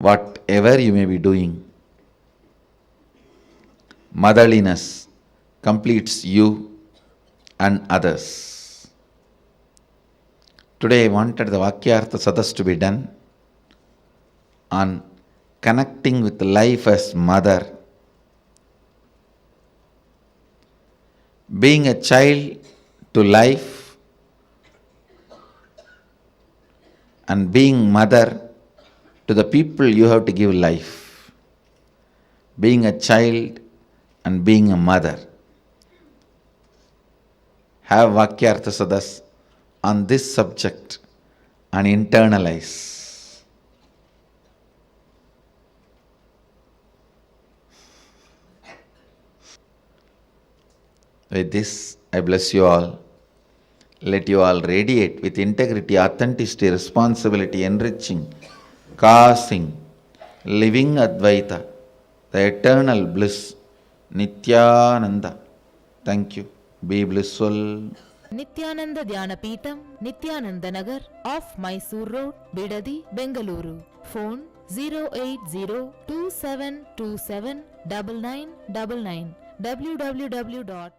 whatever you may be doing, motherliness completes you and others. Today I wanted the Vakyartha Sadas to be done on connecting with life as mother. Being a child to life and being mother to the people you have to give life. Being a child and being a mother. Have Vakyartha Sadas on this subject and internalize. With this, I bless you all. Let you all radiate with integrity, authenticity, responsibility, enriching, causing, living Advaita, the eternal bliss, Nithyananda. Thank you. Be blissful. Nithyananda Dhyana Peetham, Nithyananda Nagar, off Mysore Road, Bidadi, Bengaluru. Phone 08027279999. www.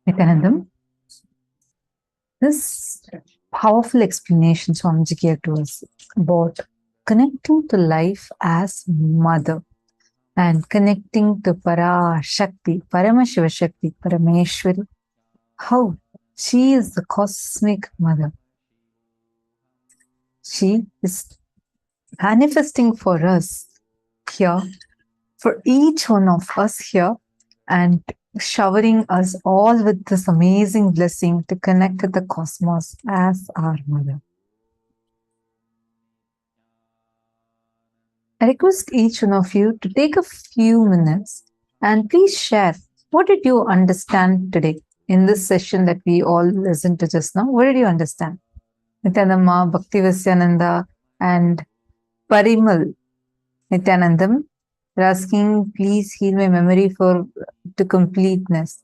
Nityanandam, this powerful explanation Swamiji gave to us about connecting to life as mother and connecting to Parashakti, Paramashivoham, Parameshwari, how she is the cosmic mother. She is manifesting for us here, for each one of us here, and showering us all with this amazing blessing to connect with the cosmos as our mother. I request each one of you to take a few minutes and please share what did you understand today in this session that we all listened to just now. What did you understand? Nityanamma, Bhaktivasyananda, and Parimal Nityanandam are asking, please heal my memory to completeness.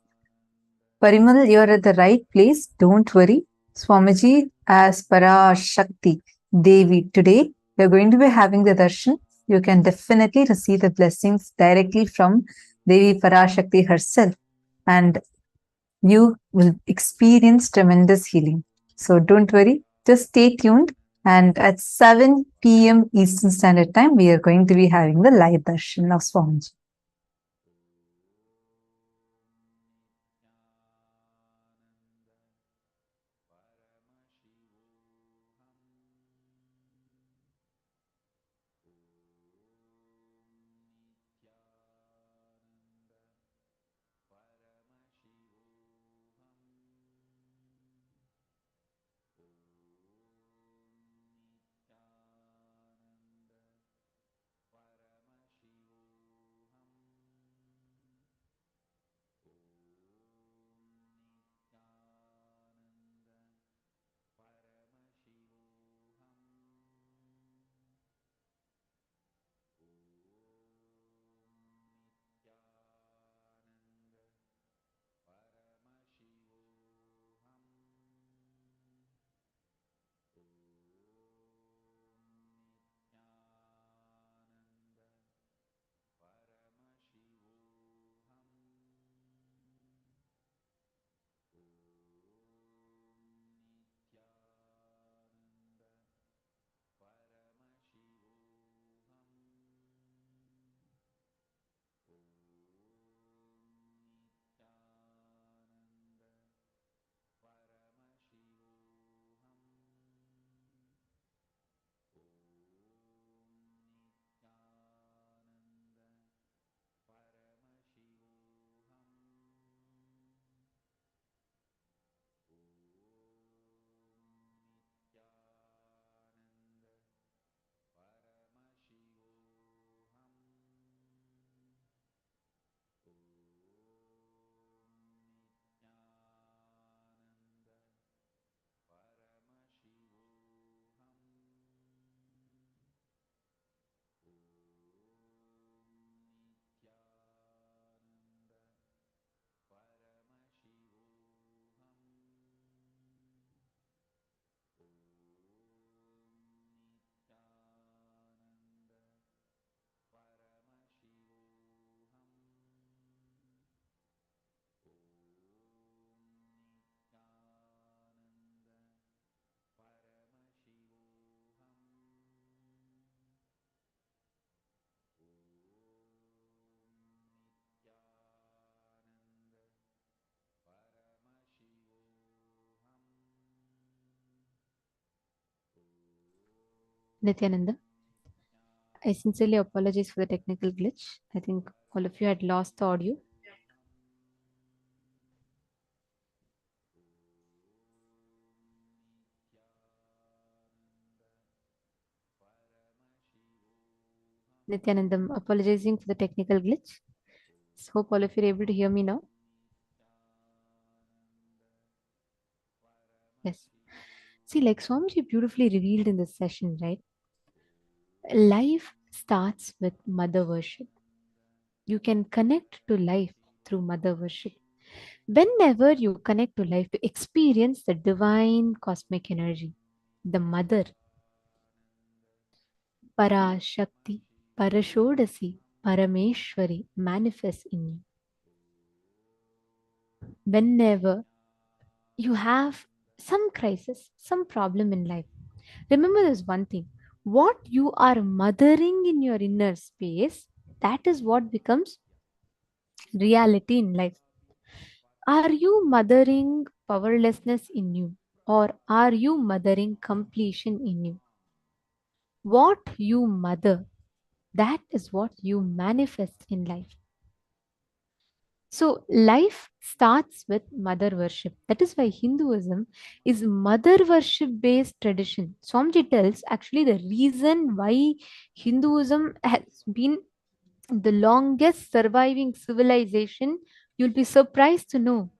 Parimal, you are at the right place. Don't worry. Swamiji, as Parashakti Devi, today we are going to be having the darshan. You can definitely receive the blessings directly from Devi Parashakti herself, and you will experience tremendous healing. So don't worry. Just stay tuned. And at 7 p.m. Eastern Standard Time, we are going to be having the live darshan of Swamiji. Nityananda, I sincerely apologize for the technical glitch. I think all of you had lost the audio. Nityanandam, apologizing for the technical glitch. So hope all of you are able to hear me now. Yes. See, like Swamiji beautifully revealed in this session, right? Life starts with mother worship. You can connect to life through mother worship. Whenever you connect to life, you experience the divine cosmic energy, the mother, Parashakti, Parashodasi, Parameshwari manifests in you. whenever you have some crisis, some problem in life, remember this one thing: what you are mothering in your inner space, that is what becomes reality in life. Are you mothering powerlessness in you, or are you mothering completion in you? What you mother, that is what you manifest in life. So, life starts with mother worship. That is why Hinduism is mother worship based tradition. Swamiji tells actually the reason why Hinduism has been the longest surviving civilization. You'll be surprised to know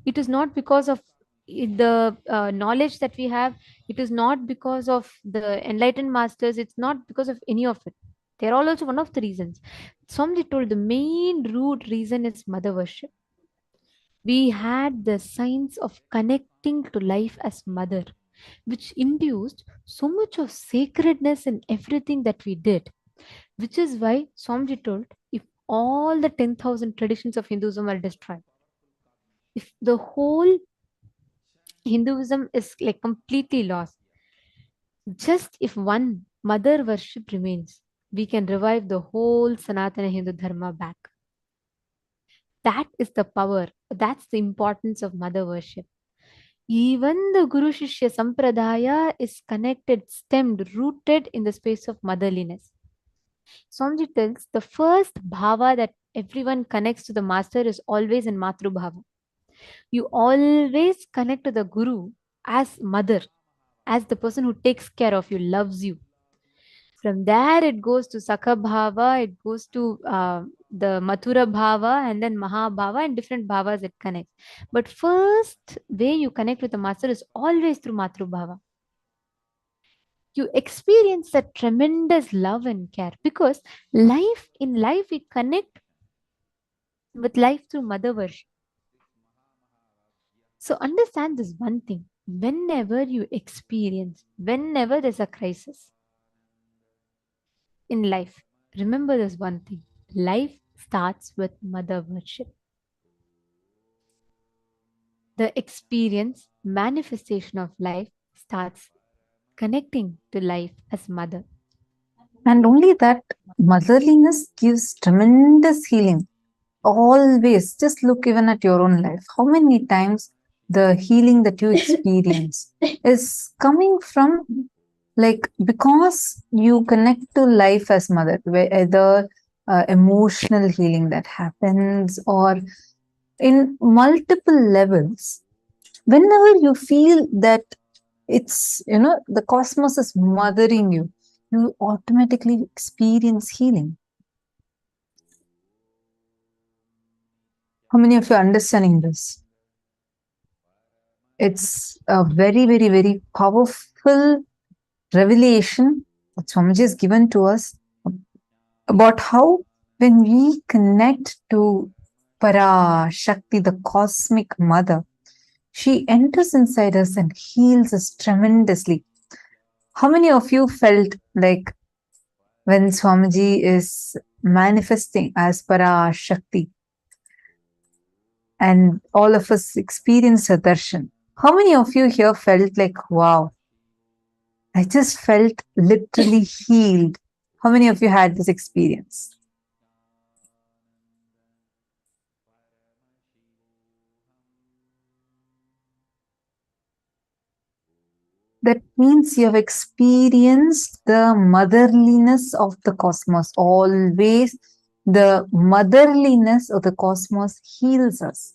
it is not because of the knowledge that we have, it is not because of the enlightened masters, it's not because of any of it. They're all also one of the reasons. Somebody told the main root reason is mother worship. We had the signs of connecting to life as mother, which induced so much of sacredness in everything that we did, which is why Swamiji told, if all the 10,000 traditions of Hinduism are destroyed, if the whole Hinduism is like completely lost, just if one mother worship remains, we can revive the whole Sanatana Hindu Dharma back. That is the power. That's the importance of mother worship. Even the Guru Shishya Sampradaya is connected, stemmed, rooted in the space of motherliness. Swamiji tells the first bhava that everyone connects to the master is always in Matru Bhava. You always connect to the Guru as mother, as the person who takes care of you, loves you. From there, it goes to Sakha Bhava, it goes to the Mathura Bhava, and then Mahabhava, and different bhavas it connects. But first way you connect with the master is always through Matru Bhava. You experience that tremendous love and care, because in life we connect with life through mother worship. So understand this one thing: whenever you experience, whenever there's a crisis in life, remember this one thing: life starts with mother worship. The experience, manifestation of life starts connecting to life as mother. And only that motherliness gives tremendous healing. Always, just look even at your own life. How many times the healing that you experience is coming from, like, because you connect to life as mother, whether emotional healing that happens or in multiple levels. Whenever you feel that it's, the cosmos is mothering you, you automatically experience healing. How many of you are understanding this? It's a very, very, very powerful revelation that Swamiji has given to us about how when we connect to Parashakti, the Cosmic Mother, she enters inside us and heals us tremendously. How many of you felt like when Swamiji is manifesting as Parashakti and all of us experience her darshan? How many of you here felt like, wow, I just felt literally healed? How many of you had this experience? That means you have experienced the motherliness of the cosmos. Always the motherliness of the cosmos heals us.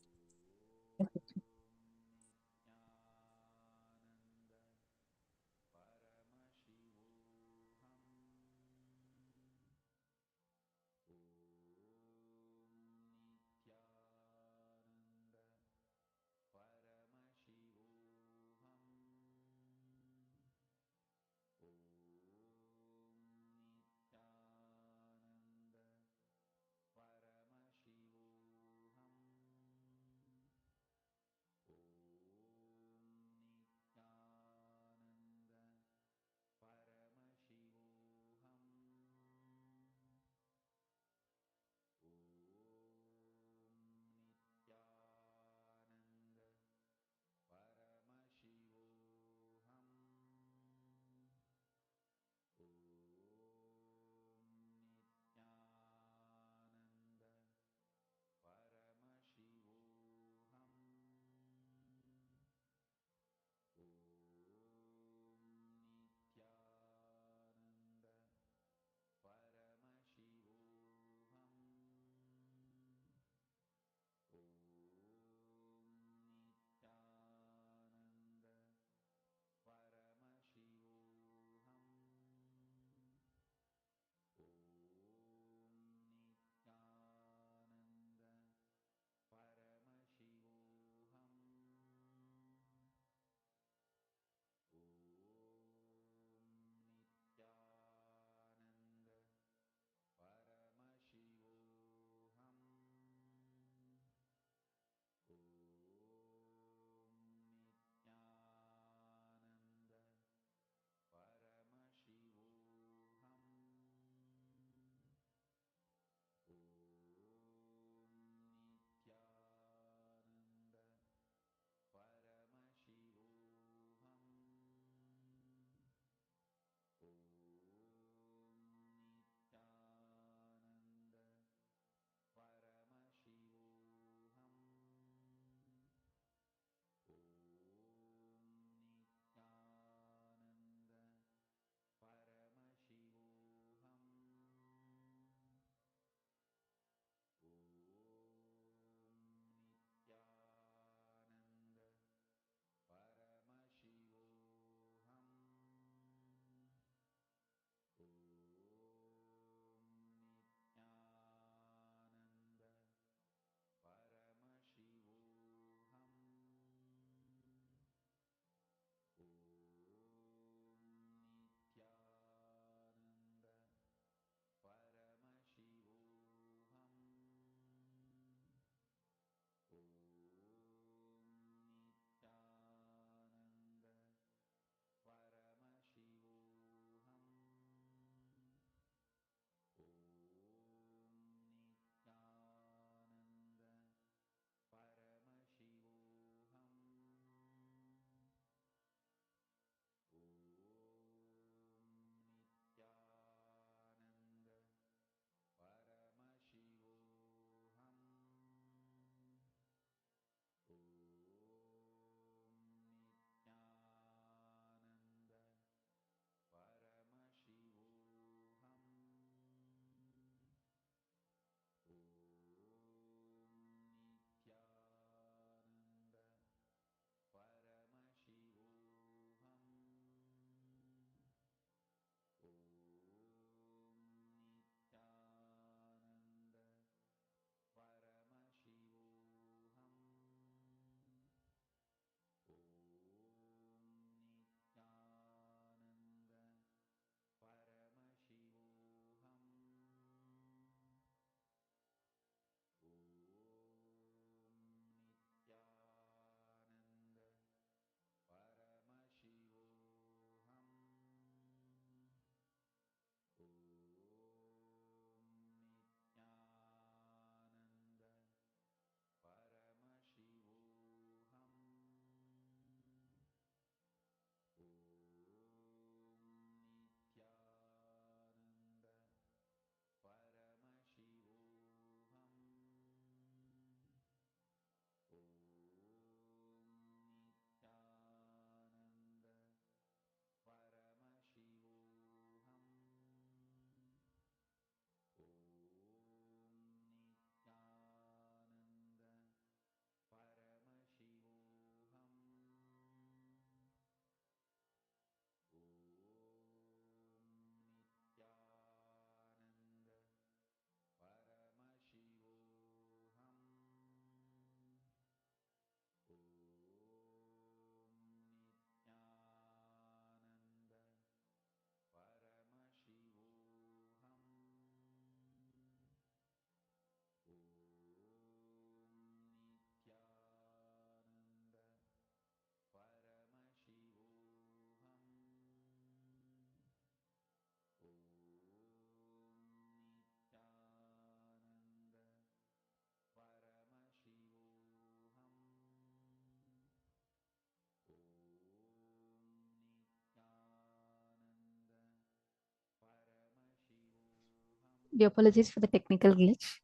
We apologize for the technical glitch.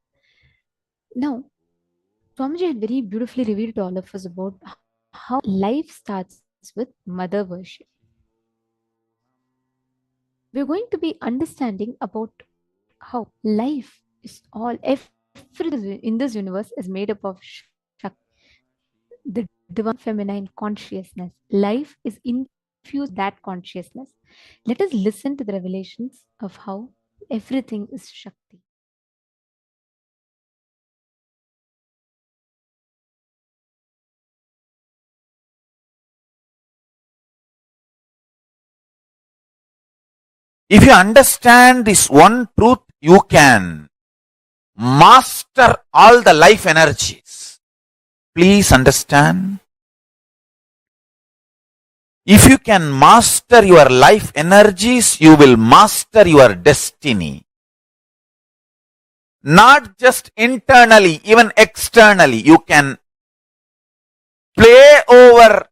Now, Swamiji had very beautifully revealed to all of us about how life starts with mother worship. We're going to be understanding about how life is all, everything in this universe is made up of Shakti, the divine feminine consciousness. Life is infused with that consciousness. Let us listen to the revelations of how everything is Shakti. If you understand this one truth, you can master all the life energies. Please understand. If you can master your life energies, you will master your destiny. Not just internally, even externally. You can play over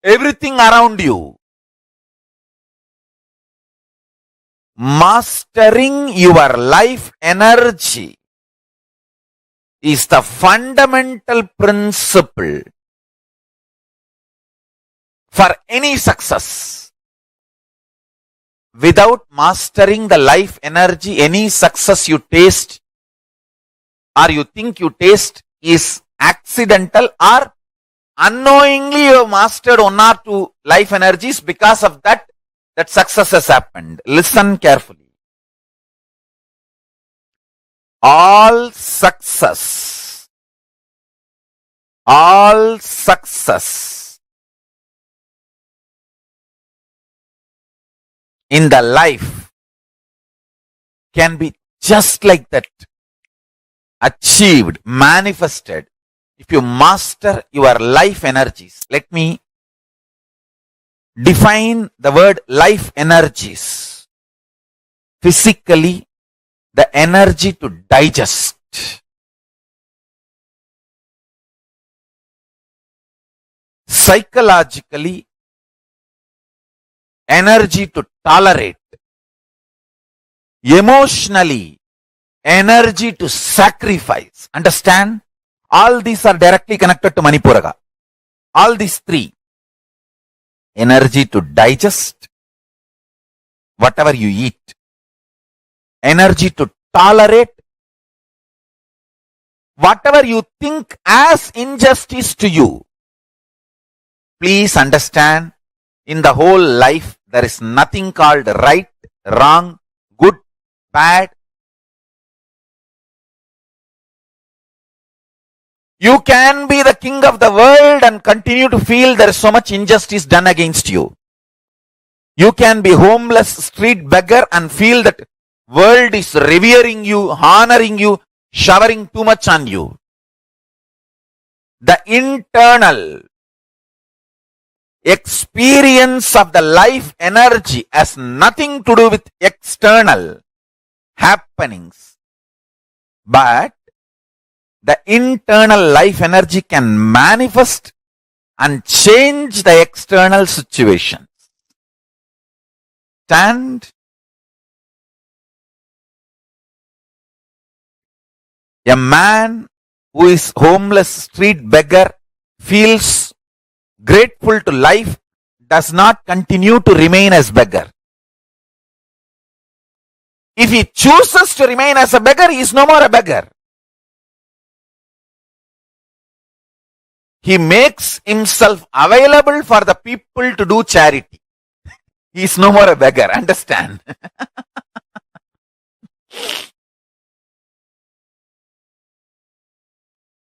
everything around you. Mastering your life energy is the fundamental principle for any success. Without mastering the life energy, any success you taste or you think you taste is accidental, or unknowingly you have mastered one or two life energies. Because of that success has happened. Listen carefully. All success in the life can be just like that, achieved, manifested, if you master your life energies. Let me define the word life energies. Physically, the energy to digest. Psychologically, energy to tolerate. Emotionally, energy to sacrifice. Understand? All these are directly connected to Manipuraga. All these three. Energy to digest whatever you eat. Energy to tolerate whatever you think as injustice to you. Please understand, in the whole life, there is nothing called right, wrong, good, bad. You can be the king of the world and continue to feel there is so much injustice done against you. You can be homeless street beggar and feel that world is revering you, honoring you, showering too much on you. The internal experience of the life energy has nothing to do with external happenings, but the internal life energy can manifest and change the external situations. Stand. A man who is homeless street beggar feels grateful to life, does not continue to remain as beggar. If he chooses to remain as a beggar, he is no more a beggar. He makes himself available for the people to do charity. He is no more a beggar. Understand?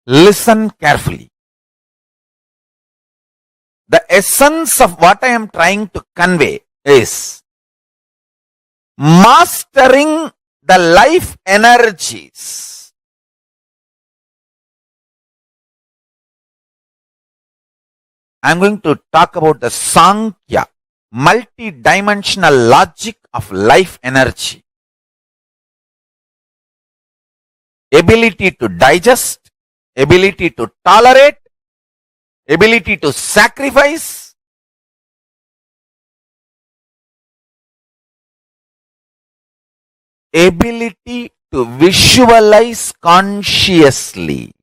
Listen carefully. The essence of what I am trying to convey is mastering the life energies. I am going to talk about the Sankhya, multi-dimensional logic of life energy. Ability to digest, ability to tolerate, ability to sacrifice, ability to visualize consciously,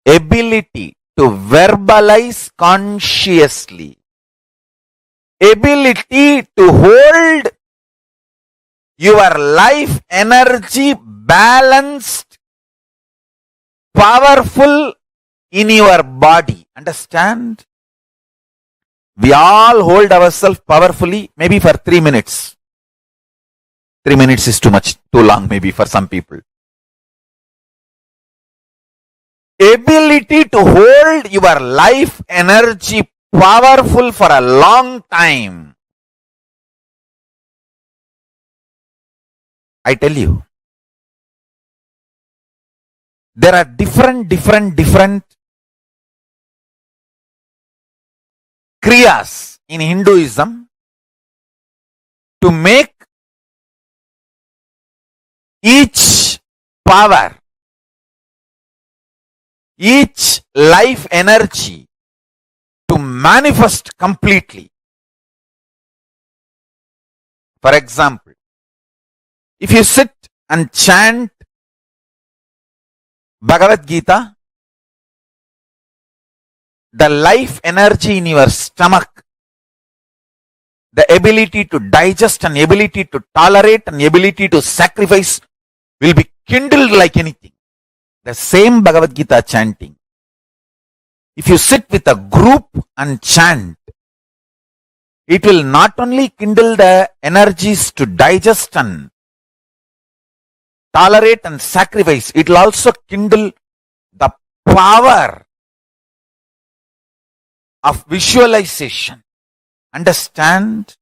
ability to verbalize consciously, ability to hold your life energy balanced, powerful in your body. Understand? We all hold ourselves powerfully, maybe for 3 minutes. 3 minutes is too much, too long maybe for some people. Ability to hold your life energy powerful for a long time. I tell you, there are different kriyas in Hinduism to make each power, each life energy to manifest completely. For example, if you sit and chant Bhagavad Gita, the life energy in your stomach, the ability to digest and ability to tolerate and ability to sacrifice will be kindled like anything. The same Bhagavad Gita chanting. If you sit with a group and chant, it will not only kindle the energies to digest and tolerate and sacrifice, it will also kindle the power of visualization. Understand?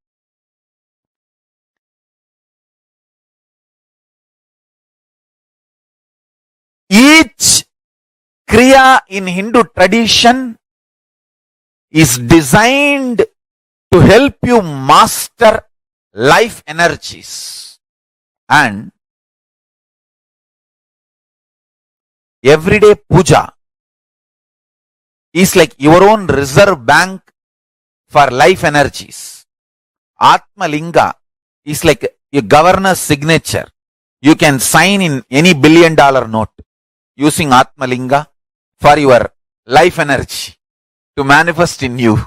Each kriya in Hindu tradition is designed to help you master life energies. And everyday puja is like your own reserve bank for life energies. Atma Linga is like a governor's signature. You can sign in any $1 billion note using Atma Linga for your life energy to manifest in you.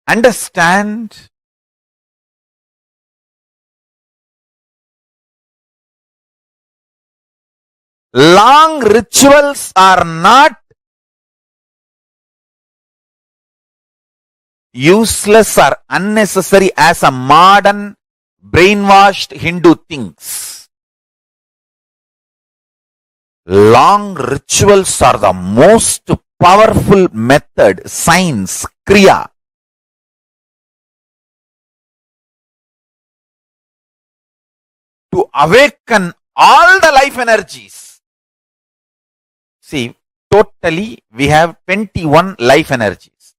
Understand? Long rituals are not useless or unnecessary as a modern brainwashed Hindu thinks. Long rituals are the most powerful method, science, kriya, to awaken all the life energies. See, totally we have 21 life energies.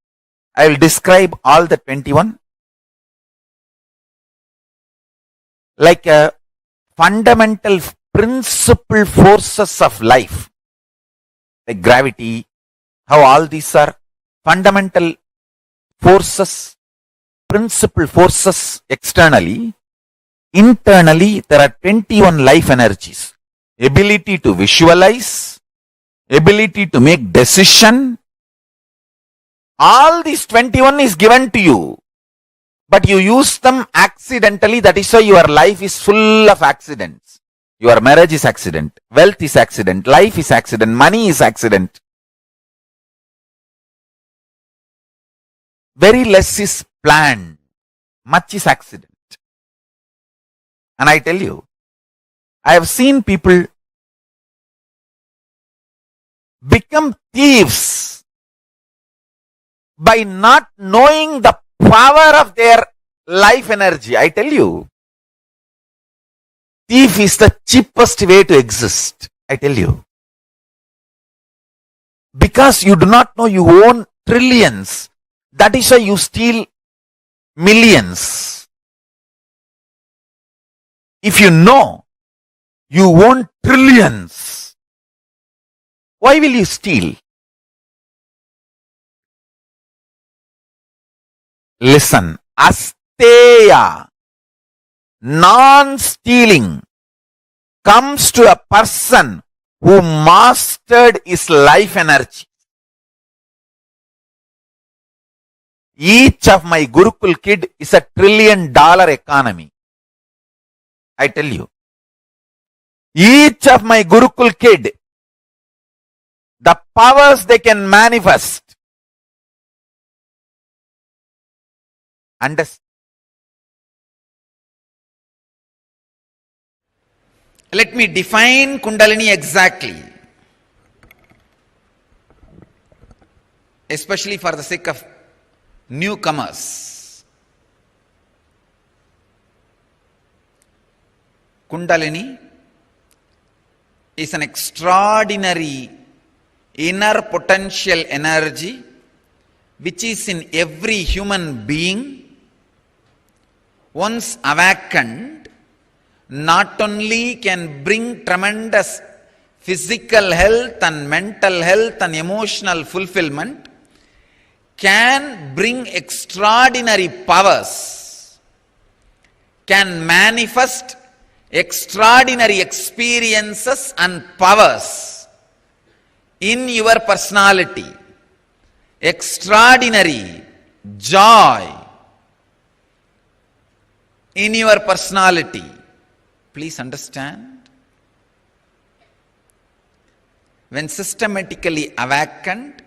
I will describe all the 21 like a fundamental principal forces of life, like gravity, how all these are fundamental forces, principal forces externally. Internally, there are 21 life energies. Ability to visualize, ability to make decision. All these 21 is given to you, but you use them accidentally. That is why your life is full of accidents. Your marriage is accident, wealth is accident, life is accident, money is accident. Very less is planned, much is accident. And I tell you, I have seen people become thieves by not knowing the power of their life energy. I tell you, thief is the cheapest way to exist. I tell you. Because you do not know you own trillions. That is why you steal millions. If you know you own trillions, why will you steal? Listen, asteya, non-stealing, comes to a person who mastered his life energy. Each of my Gurukul kid is a $1 trillion economy. I tell you. Each of my Gurukul kid, the powers they can manifest. Understand? Let me define Kundalini exactly, especially for the sake of newcomers. Kundalini is an extraordinary inner potential energy which is in every human being. Once awakened, not only can bring tremendous physical health and mental health and emotional fulfillment, can bring extraordinary powers, can manifest extraordinary experiences and powers in your personality, extraordinary joy in your personality. Please understand. When systematically awakened,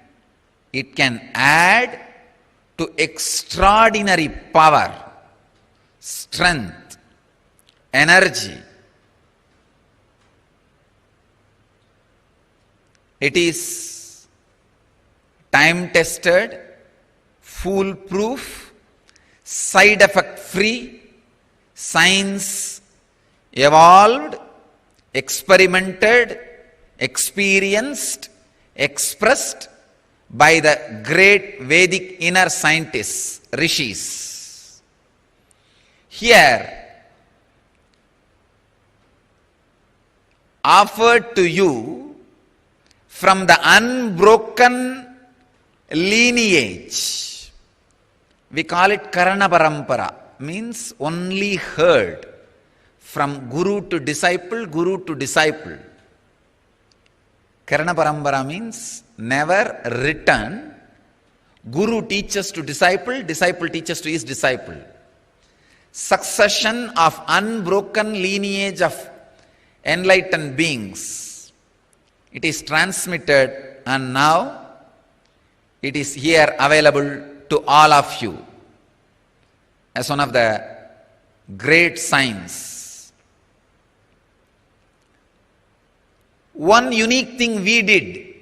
it can add to extraordinary power, strength, energy. It is time-tested, foolproof, side-effect-free, science evolved, experimented, experienced, expressed by the great Vedic inner scientists, rishis. Here, offered to you from the unbroken lineage, we call it Karana Parampara, means only heard from guru to disciple, guru to disciple. Karana Parampara means never written. Guru teaches to disciple, disciple teaches to his disciple. Succession of unbroken lineage of enlightened beings. It is transmitted and now it is here available to all of you as one of the great signs. One unique thing we did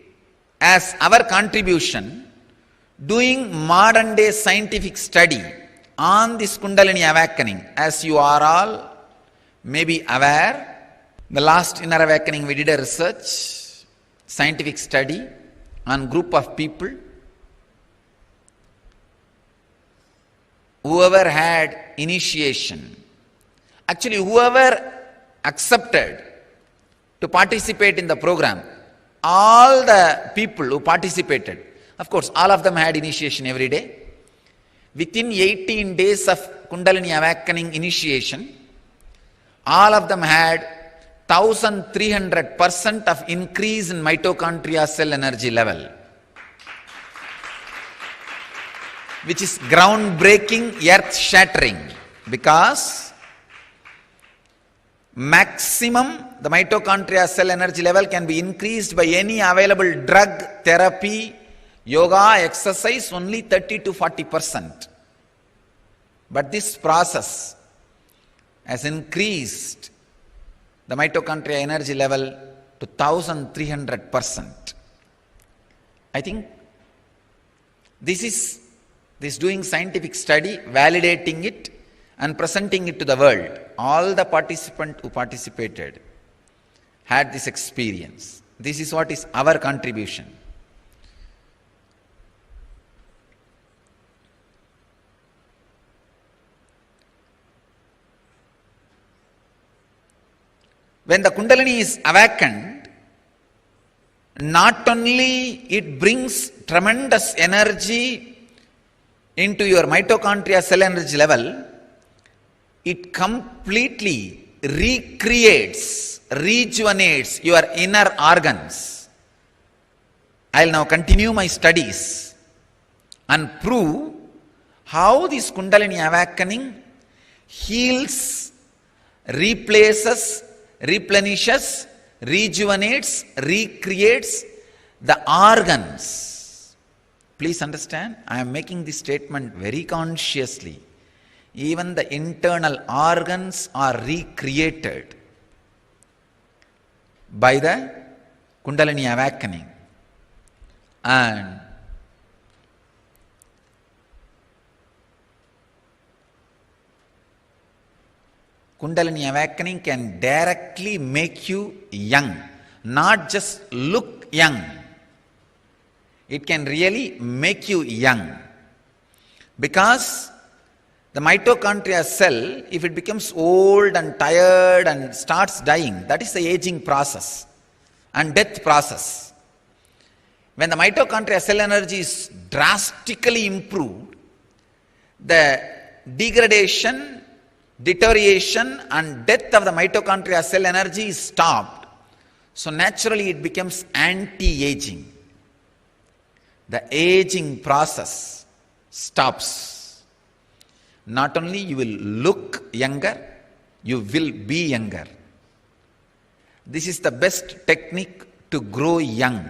as our contribution, doing modern day scientific study on this Kundalini awakening. As you are all maybe aware, the last inner awakening we did a research, scientific study on group of people. Whoever had initiation, actually whoever accepted to participate in the program, all the people who participated, of course all of them had initiation every day. Within 18 days of Kundalini awakening initiation, all of them had 1300% of increase in mitochondria cell energy level, which is groundbreaking, earth-shattering, because maximum the mitochondria cell energy level can be increased by any available drug, therapy, yoga, exercise, only 30 to 40%. But this process has increased the mitochondria energy level to 1300%. I think this doing scientific study, validating it and presenting it to the world. All the participants who participated had this experience. This is what is our contribution. When the Kundalini is awakened, not only it brings tremendous energy into your mitochondria cell energy level, it completely recreates, rejuvenates your inner organs. I'll now continue my studies and prove how this Kundalini awakening heals, replaces, replenishes, rejuvenates, recreates the organs. Please understand, I am making this statement very consciously. Even the internal organs are recreated by the Kundalini awakening. And Kundalini awakening can directly make you young, not just look young. It can really make you young. Because the mitochondria cell, if it becomes old and tired and starts dying, that is the aging process and death process. When the mitochondria cell energy is drastically improved, the degradation, deterioration and death of the mitochondria cell energy is stopped. So naturally it becomes anti-aging. The aging process stops. Not only you will look younger, you will be younger. This is the best technique to grow young.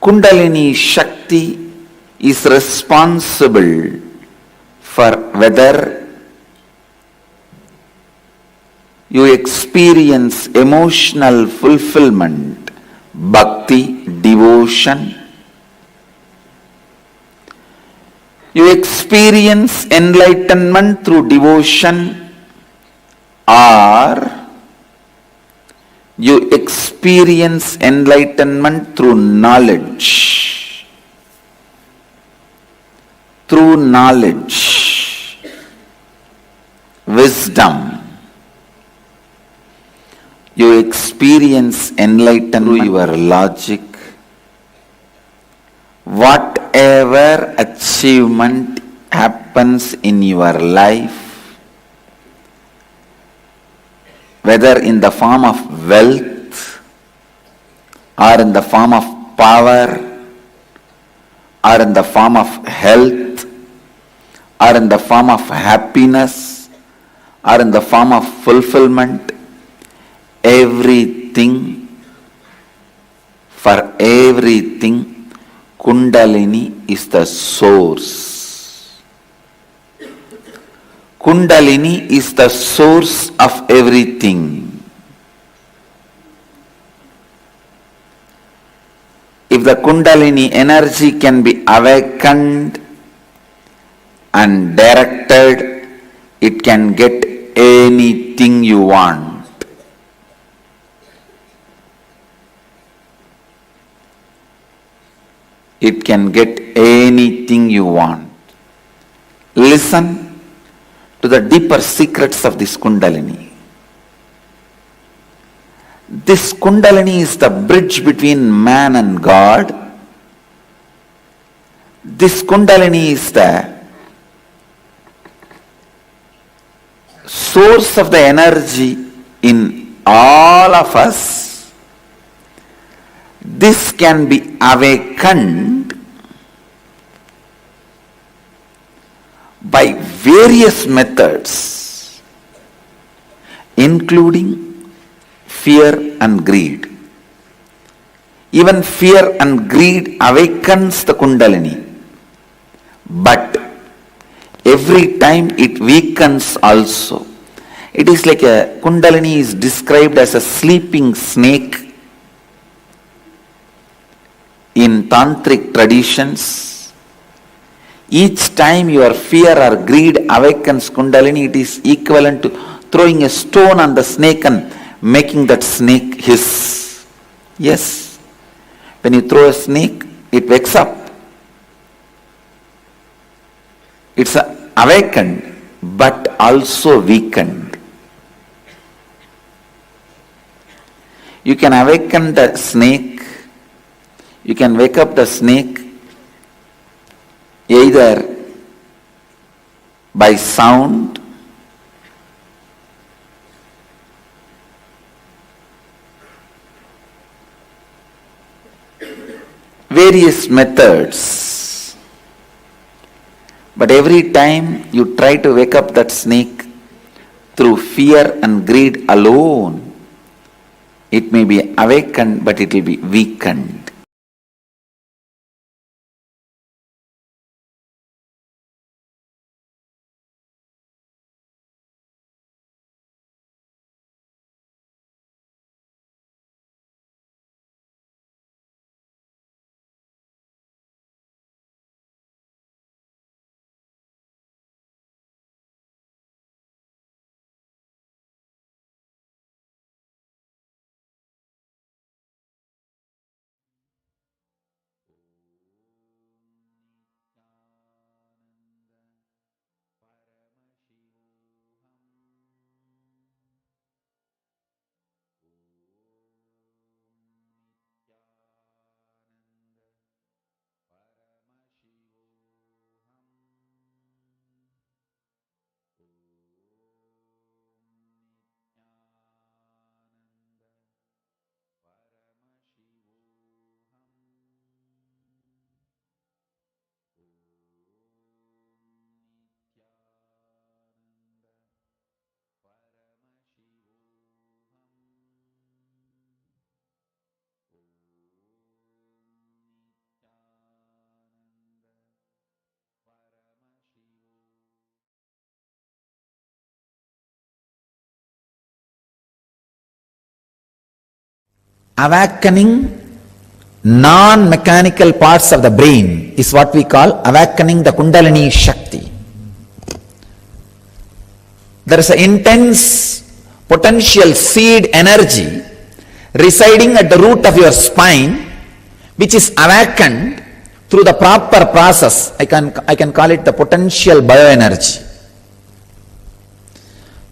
Kundalini Shakti is responsible for whether you experience emotional fulfillment, bhakti, devotion. You experience enlightenment through devotion, or you experience enlightenment through knowledge. Through knowledge, wisdom. You experience enlightenment through your logic. Whatever achievement happens in your life, whether in the form of wealth, or in the form of power, or in the form of health, or in the form of happiness, or in the form of fulfillment, everything, for everything, Kundalini is the source. Kundalini is the source of everything. If the Kundalini energy can be awakened and directed, it can get anything you want. It can get anything you want. Listen to the deeper secrets of this Kundalini. This Kundalini is the bridge between man and God. This Kundalini is the source of the energy in all of us. This can be awakened by various methods, including fear and greed. Even fear and greed awakens the Kundalini, but every time it weakens also. It is like a Kundalini is described as a sleeping snake in tantric traditions. Each time your fear or greed awakens Kundalini, it is equivalent to throwing a stone on the snake and making that snake hiss. Yes, when you throw a snake, it wakes up. It's awakened, but also weakened. You can awaken the snake, you can wake up the snake, either by sound, various methods. But every time you try to wake up that snake through fear and greed alone, it may be awakened, but it will be weakened. Awakening non-mechanical parts of the brain is what we call awakening the Kundalini Shakti. There is an intense potential seed energy residing at the root of your spine, which is awakened through the proper process. I can call it the potential bioenergy.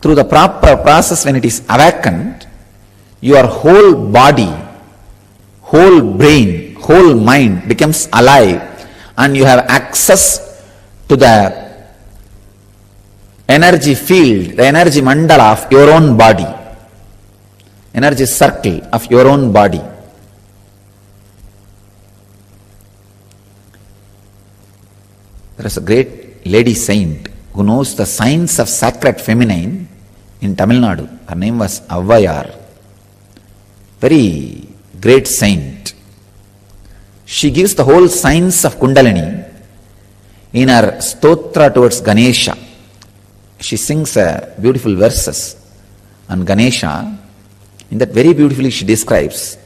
Through the proper process, when it is awakened, your whole body, whole brain, whole mind becomes alive, and you have access to the energy field, the energy mandala of your own body, energy circle of your own body. There is a great lady saint who knows the science of sacred feminine in Tamil Nadu. Her name was Avvayar. Very great saint. She gives the whole science of Kundalini in her stotra towards Ganesha. She sings beautiful verses on Ganesha. In that very beautifully she describes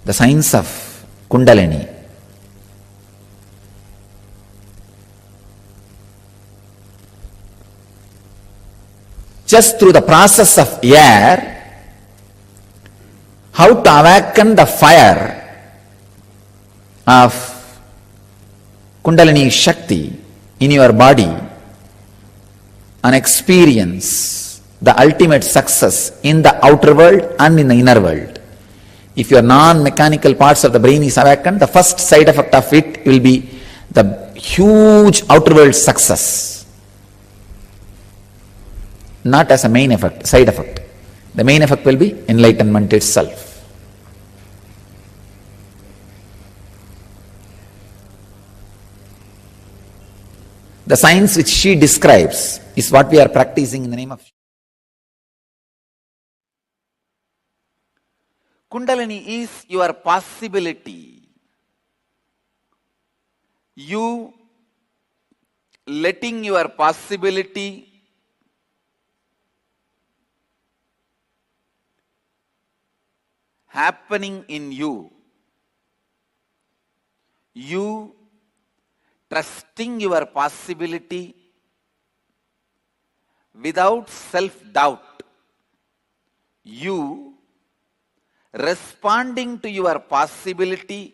the science of Kundalini. Just through the process of air, how to awaken the fire of Kundalini Shakti in your body and experience the ultimate success in the outer world and in the inner world. If your non-mechanical parts of the brain is awakened, the first side effect of it will be the huge outer world success. Not as a main effect, side effect. The main effect will be enlightenment itself. The science which she describes is what we are practicing in the name of Kundalini is your possibility. You letting your possibility happening in you. You trusting your possibility without self-doubt. You responding to your possibility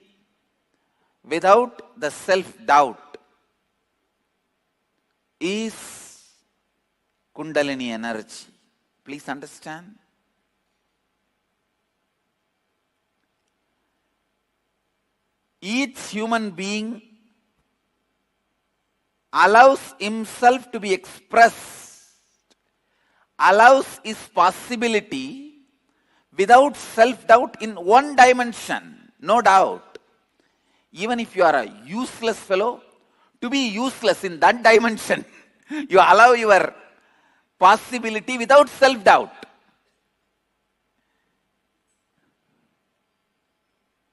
without the self-doubt is Kundalini energy. Please understand. Each human being allows himself to be expressed, allows his possibility without self-doubt in one dimension, no doubt. Even if you are a useless fellow, to be useless in that dimension, you allow your possibility without self-doubt.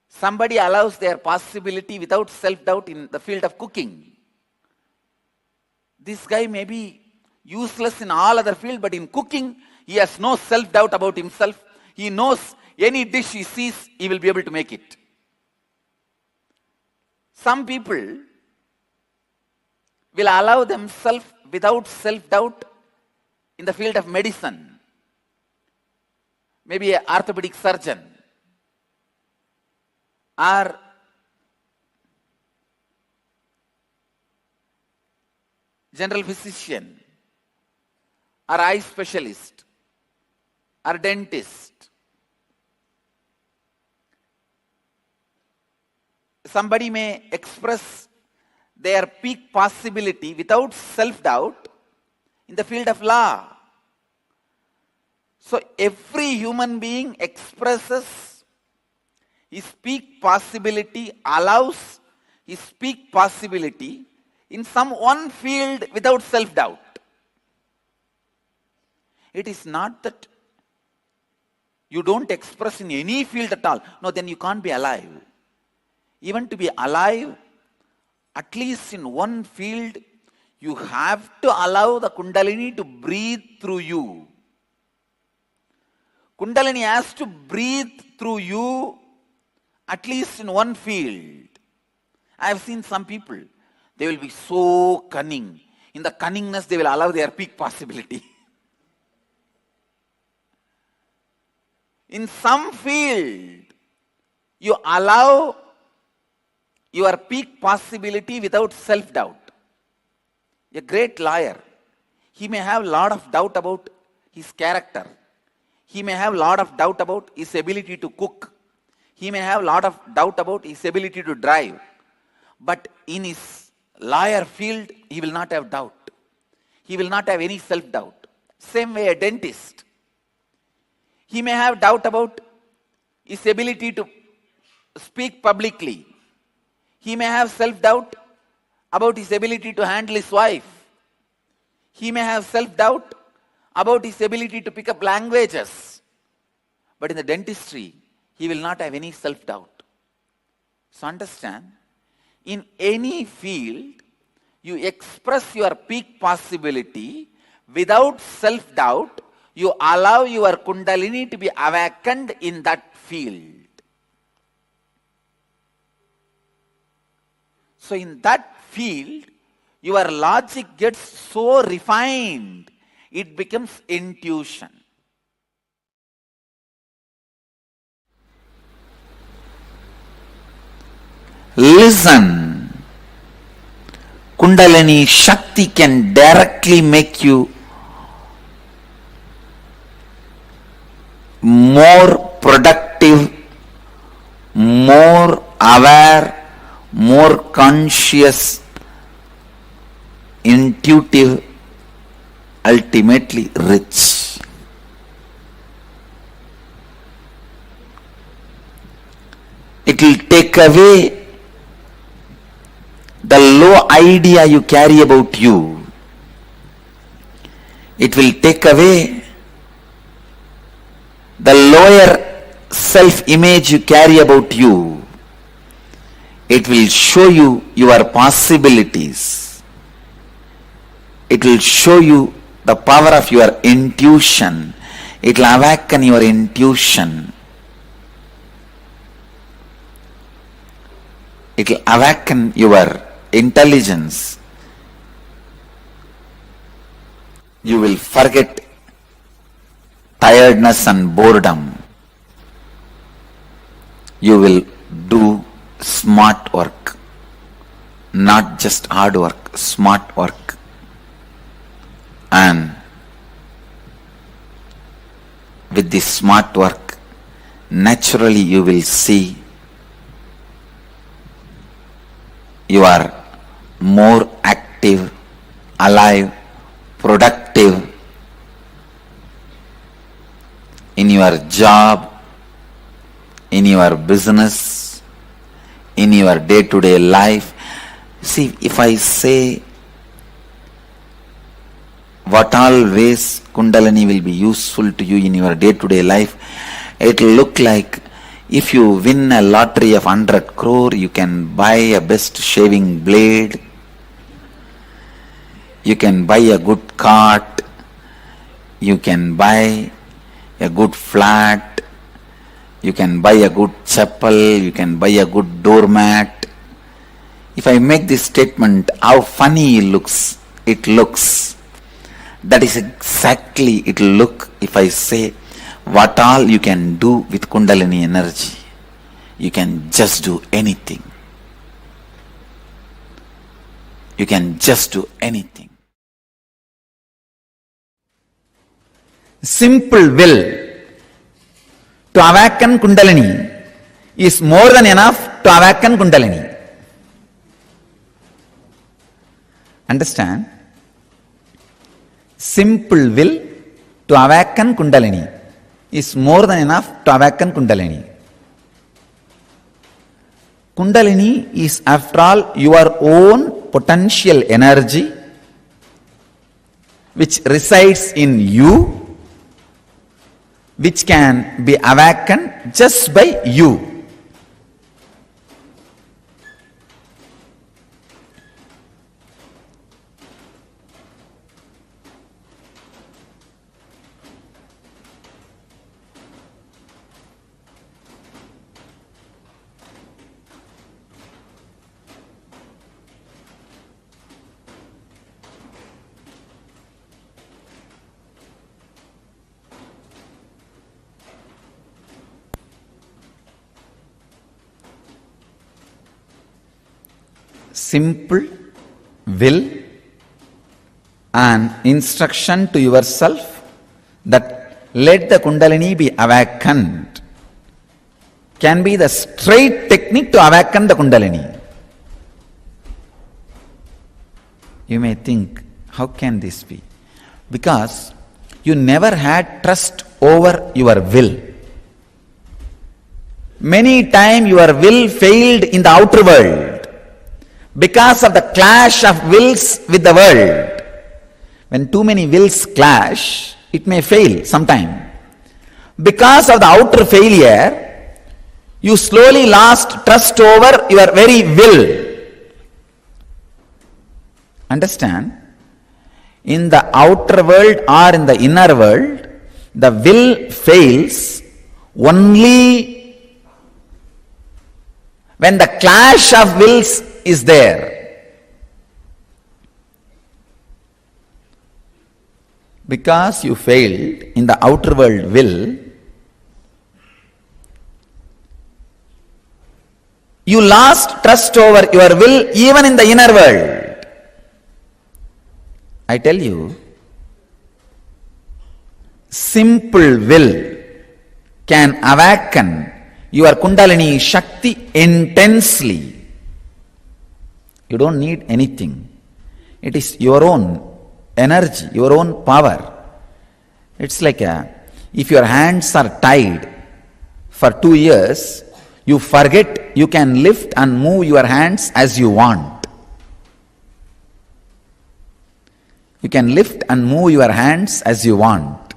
Somebody allows their possibility without self-doubt in the field of cooking. This guy may be useless in all other fields, but in cooking, he has no self-doubt about himself. He knows any dish he sees, he will be able to make it. Some people will allow themselves without self-doubt in the field of medicine. Maybe an orthopedic surgeon, or general physician, or eye specialist, or dentist. Somebody may express their peak possibility without self-doubt in the field of law. So every human being expresses his peak possibility, allows his peak possibility in some one field without self-doubt. It is not that you don't express in any field at all. No, then you can't be alive. Even to be alive, at least in one field, you have to allow the Kundalini to breathe through you. Kundalini has to breathe through you at least in one field. I have seen some people, they will be so cunning. In the cunningness, they will allow their peak possibility. In some field, you allow your peak possibility without self-doubt. A great lawyer, he may have a lot of doubt about his character. He may have a lot of doubt about his ability to cook. He may have a lot of doubt about his ability to drive. But in his lawyer field, he will not have doubt. He will not have any self-doubt. Same way a dentist. He may have doubt about his ability to speak publicly. He may have self-doubt about his ability to handle his wife. He may have self-doubt about his ability to pick up languages. But in the dentistry, he will not have any self-doubt. So understand, in any field, you express your peak possibility without self-doubt. You allow your Kundalini to be awakened in that field. So in that field, your logic gets so refined, it becomes intuition. Listen. Kundalini Shakti can directly make you more productive, more aware, more conscious, intuitive, ultimately rich. It will take away the low idea you carry about you. It will take away the lower self-image you carry about you. It will show you your possibilities. It will show you the power of your intuition. It will awaken your intuition. It will awaken your intelligence. You will forget tiredness and boredom. You will do smart work, not just hard work, smart work. And with this smart work, naturally you will see you are more active active, alive, productive in your job, in your business, in your day-to-day life. See, if I say what all ways Kundalini will be useful to you in your day-to-day life, it will look like if you win a lottery of 100 crore, you can buy a best shaving blade, you can buy a good cart, you can buy a good flat, you can buy a good chapel, you can buy a good doormat. If I make this statement, how funny it looks. That is exactly it will look if I say what all you can do with Kundalini energy. You can just do anything. You can just do anything. Simple will to awaken Kundalini is more than enough to awaken Kundalini. Understand? Simple will to awaken Kundalini is more than enough to awaken Kundalini. Kundalini is, after all, your own potential energy which resides in you, which can be awakened just by you. Simple will and instruction to yourself that let the Kundalini be awakened can be the straight technique to awaken the Kundalini. You may think, how can this be? Because you never had trust over your will. Many times your will failed in the outer world because of the clash of wills with the world. When too many wills clash, it may fail sometime. Because of the outer failure, you slowly lost trust over your very will. Understand? In the outer world or in the inner world, the will fails only when the clash of wills is there. Because you failed in the outer world will, you lost trust over your will even in the inner world. I tell you, simple will can awaken your Kundalini Shakti intensely. You don't need anything. It is your own energy, your own power. It's like if your hands are tied for 2 years, you forget you can lift and move your hands as you want. You can lift and move your hands as you want.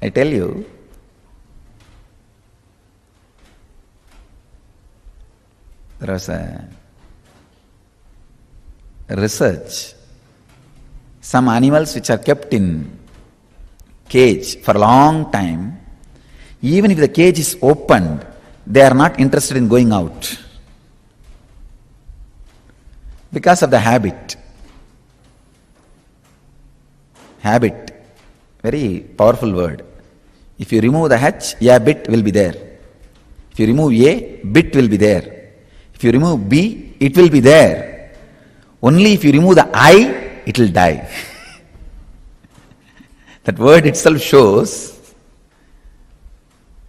I tell you, there was a research. Some animals which are kept in cage for a long time, even if the cage is opened, they are not interested in going out because of the habit. Habit, very powerful word. If you remove the H, a bit will be there. If you remove A, bit will be there. If you remove B, it will be there. Only if you remove the I, it will die. That word itself shows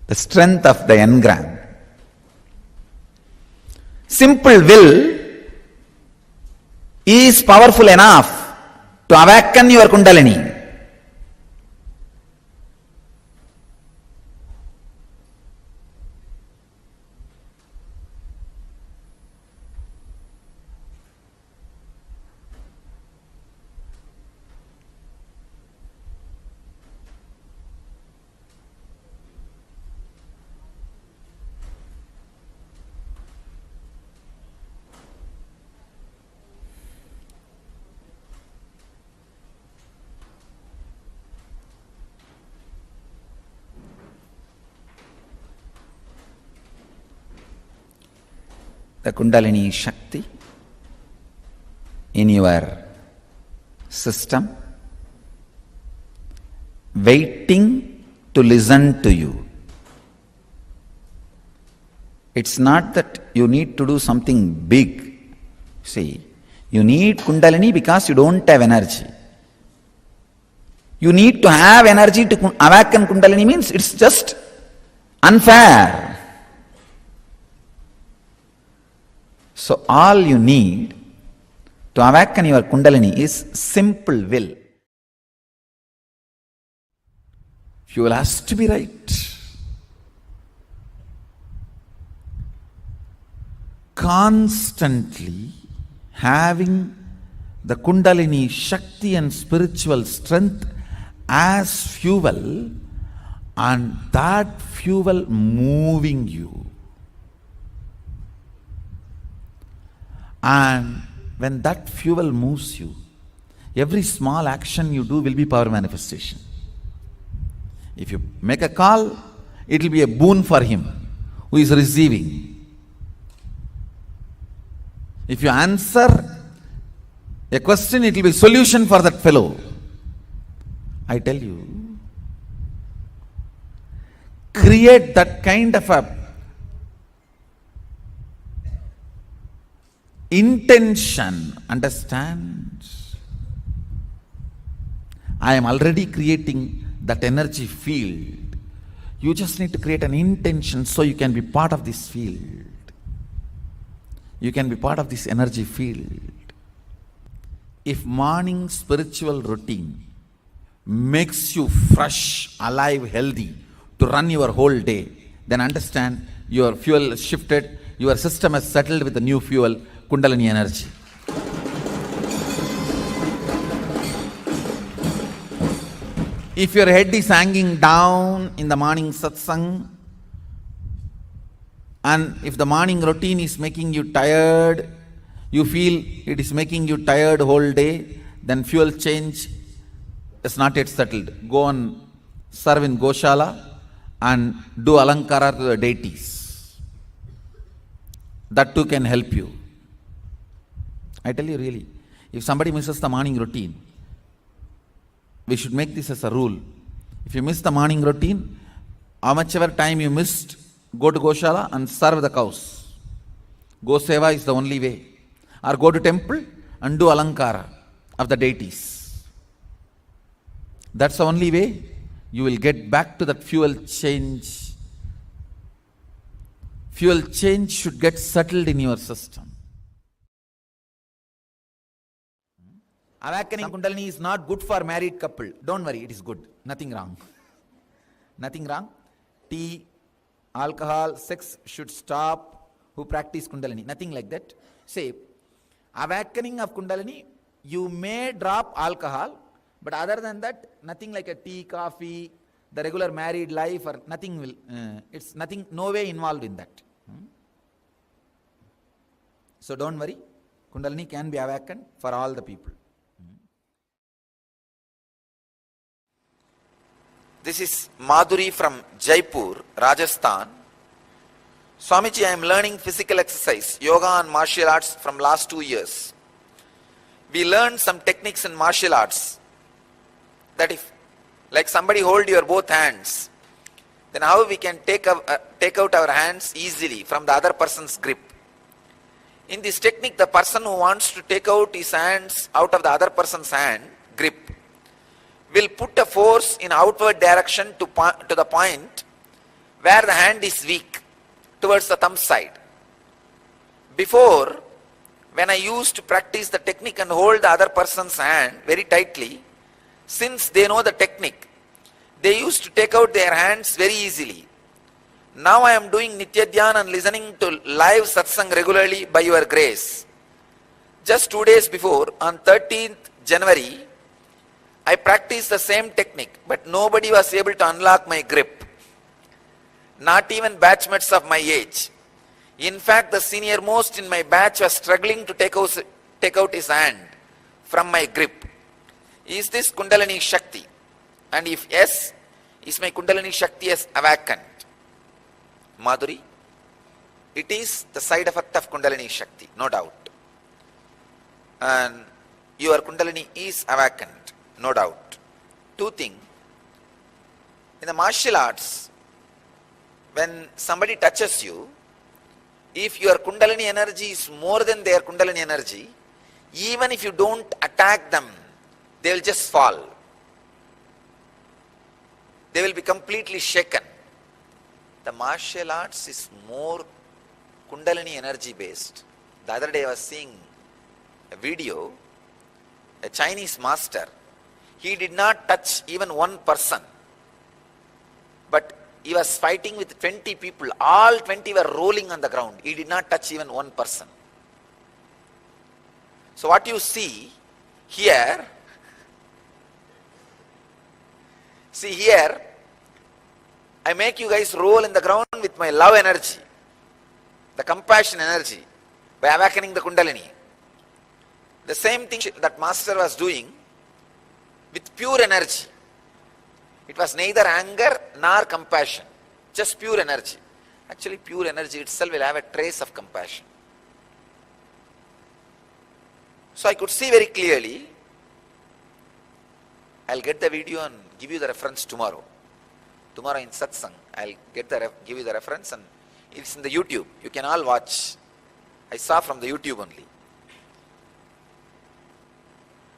the strength of the engram. simple will is powerful enough to awaken your Kundalini. The Kundalini Shakti in your system, waiting to listen to you. It's not that you need to do something big. See, you need Kundalini because you don't have energy. You need to have energy to awaken Kundalini means it's just unfair. So all you need to awaken your Kundalini is simple will. Fuel has to be right. Constantly having the Kundalini Shakti and spiritual strength as fuel, and that fuel moving you. And when that fuel moves you, every small action you do will be power manifestation. If you make a call, it will be a boon for him who is receiving. If you answer a question, it will be a solution for that fellow. I tell you, create that kind of a intention. Understand? I am already creating that energy field. You just need to create an intention so you can be part of this field. You can be part of this energy field. If morning spiritual routine makes you fresh, alive, healthy to run your whole day, then understand your fuel is shifted, your system has settled with the new fuel, Kundalini energy. If your head is hanging down in the morning satsang, and if the morning routine is making you tired, you feel it is making you tired whole day, then fuel change is not yet settled. Go and serve in Goshala and do alankara to the deities. That too can help you. I tell you really, if somebody misses the morning routine, we should make this as a rule. If you miss the morning routine, how much ever time you missed, go to Goshala and serve the cows. Go Seva is the only way. Or go to temple and do alankara of the deities. That's the only way you will get back to that fuel change. Fuel change should get settled in your system. Awakening Kundalini is not good for married couple. Don't worry, it is good. Nothing wrong. Nothing wrong. Tea, alcohol, sex should stop who practice Kundalini. Nothing like that. Say, awakening of Kundalini, you may drop alcohol, but other than that, nothing like a tea, coffee, the regular married life, or nothing will, it's nothing, no way involved in that. So don't worry, Kundalini can be awakened for all the people. This is Madhuri from Jaipur, Rajasthan. Swamiji, I am learning physical exercise, yoga and martial arts from last 2 years. We learned some techniques in martial arts. That if, like somebody hold your both hands, then how we can take out our hands easily from the other person's grip. In this technique, the person who wants to take out his hands out of the other person's hand grip will put a force in outward direction to the point where the hand is weak, towards the thumb side. Before, when I used to practice the technique and hold the other person's hand very tightly, since they know the technique, they used to take out their hands very easily. Now I am doing Nitya Dhyana and listening to live satsang regularly by your grace. Just 2 days before, on 13th January, I practiced the same technique, but nobody was able to unlock my grip. Not even batchmates of my age. In fact, the senior most in my batch was struggling to take out his hand from my grip. Is this Kundalini Shakti? And if yes, is my Kundalini Shakti as awakened? Madhuri, it is the side effect of Kundalini Shakti, no doubt. And your Kundalini is awakened, no doubt. Two things. In the martial arts, when somebody touches you, if your Kundalini energy is more than their Kundalini energy, even if you don't attack them, they will just fall. They will be completely shaken. The martial arts is more Kundalini energy based. The other day I was seeing a video, a Chinese master, he did not touch even one person, but he was fighting with 20 people. All 20 were rolling on the ground. He did not touch even one person. So what you see here, I make you guys roll in the ground with my love energy, the compassion energy, by awakening the Kundalini. The same thing that master was doing with pure energy. It was neither anger nor compassion, just pure energy. Actually, pure energy itself will have a trace of compassion. So I could see very clearly. I'll get the video and give you the reference tomorrow. Tomorrow in satsang, I'll give you the reference, and it's in the YouTube. You can all watch. I saw from the YouTube only.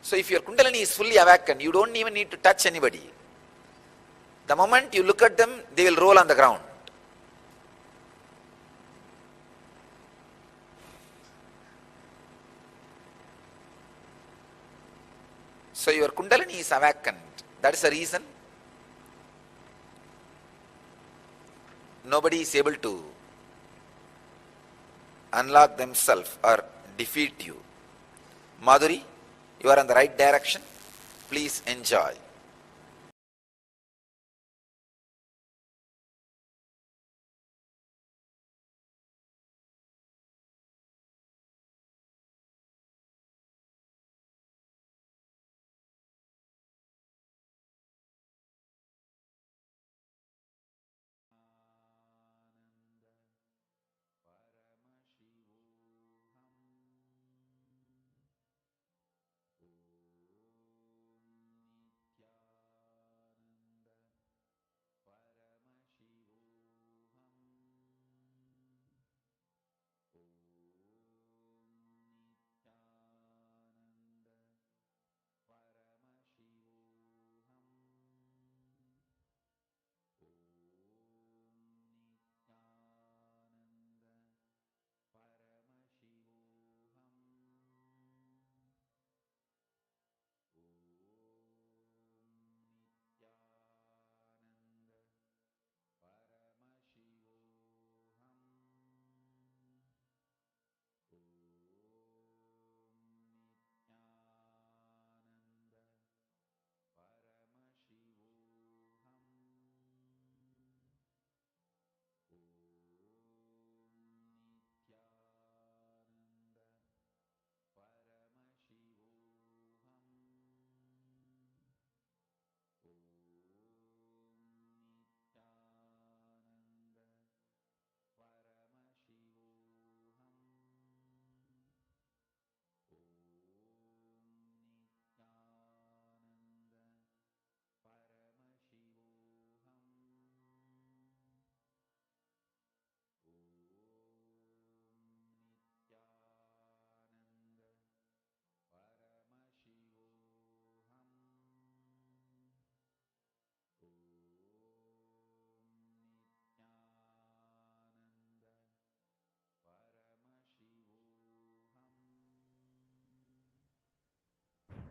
So if your Kundalini is fully awakened, you don't even need to touch anybody. The moment you look at them, they will roll on the ground. So your Kundalini is awakened. That is the reason nobody is able to unlock themselves or defeat you. Madhuri, you are in the right direction. Please enjoy.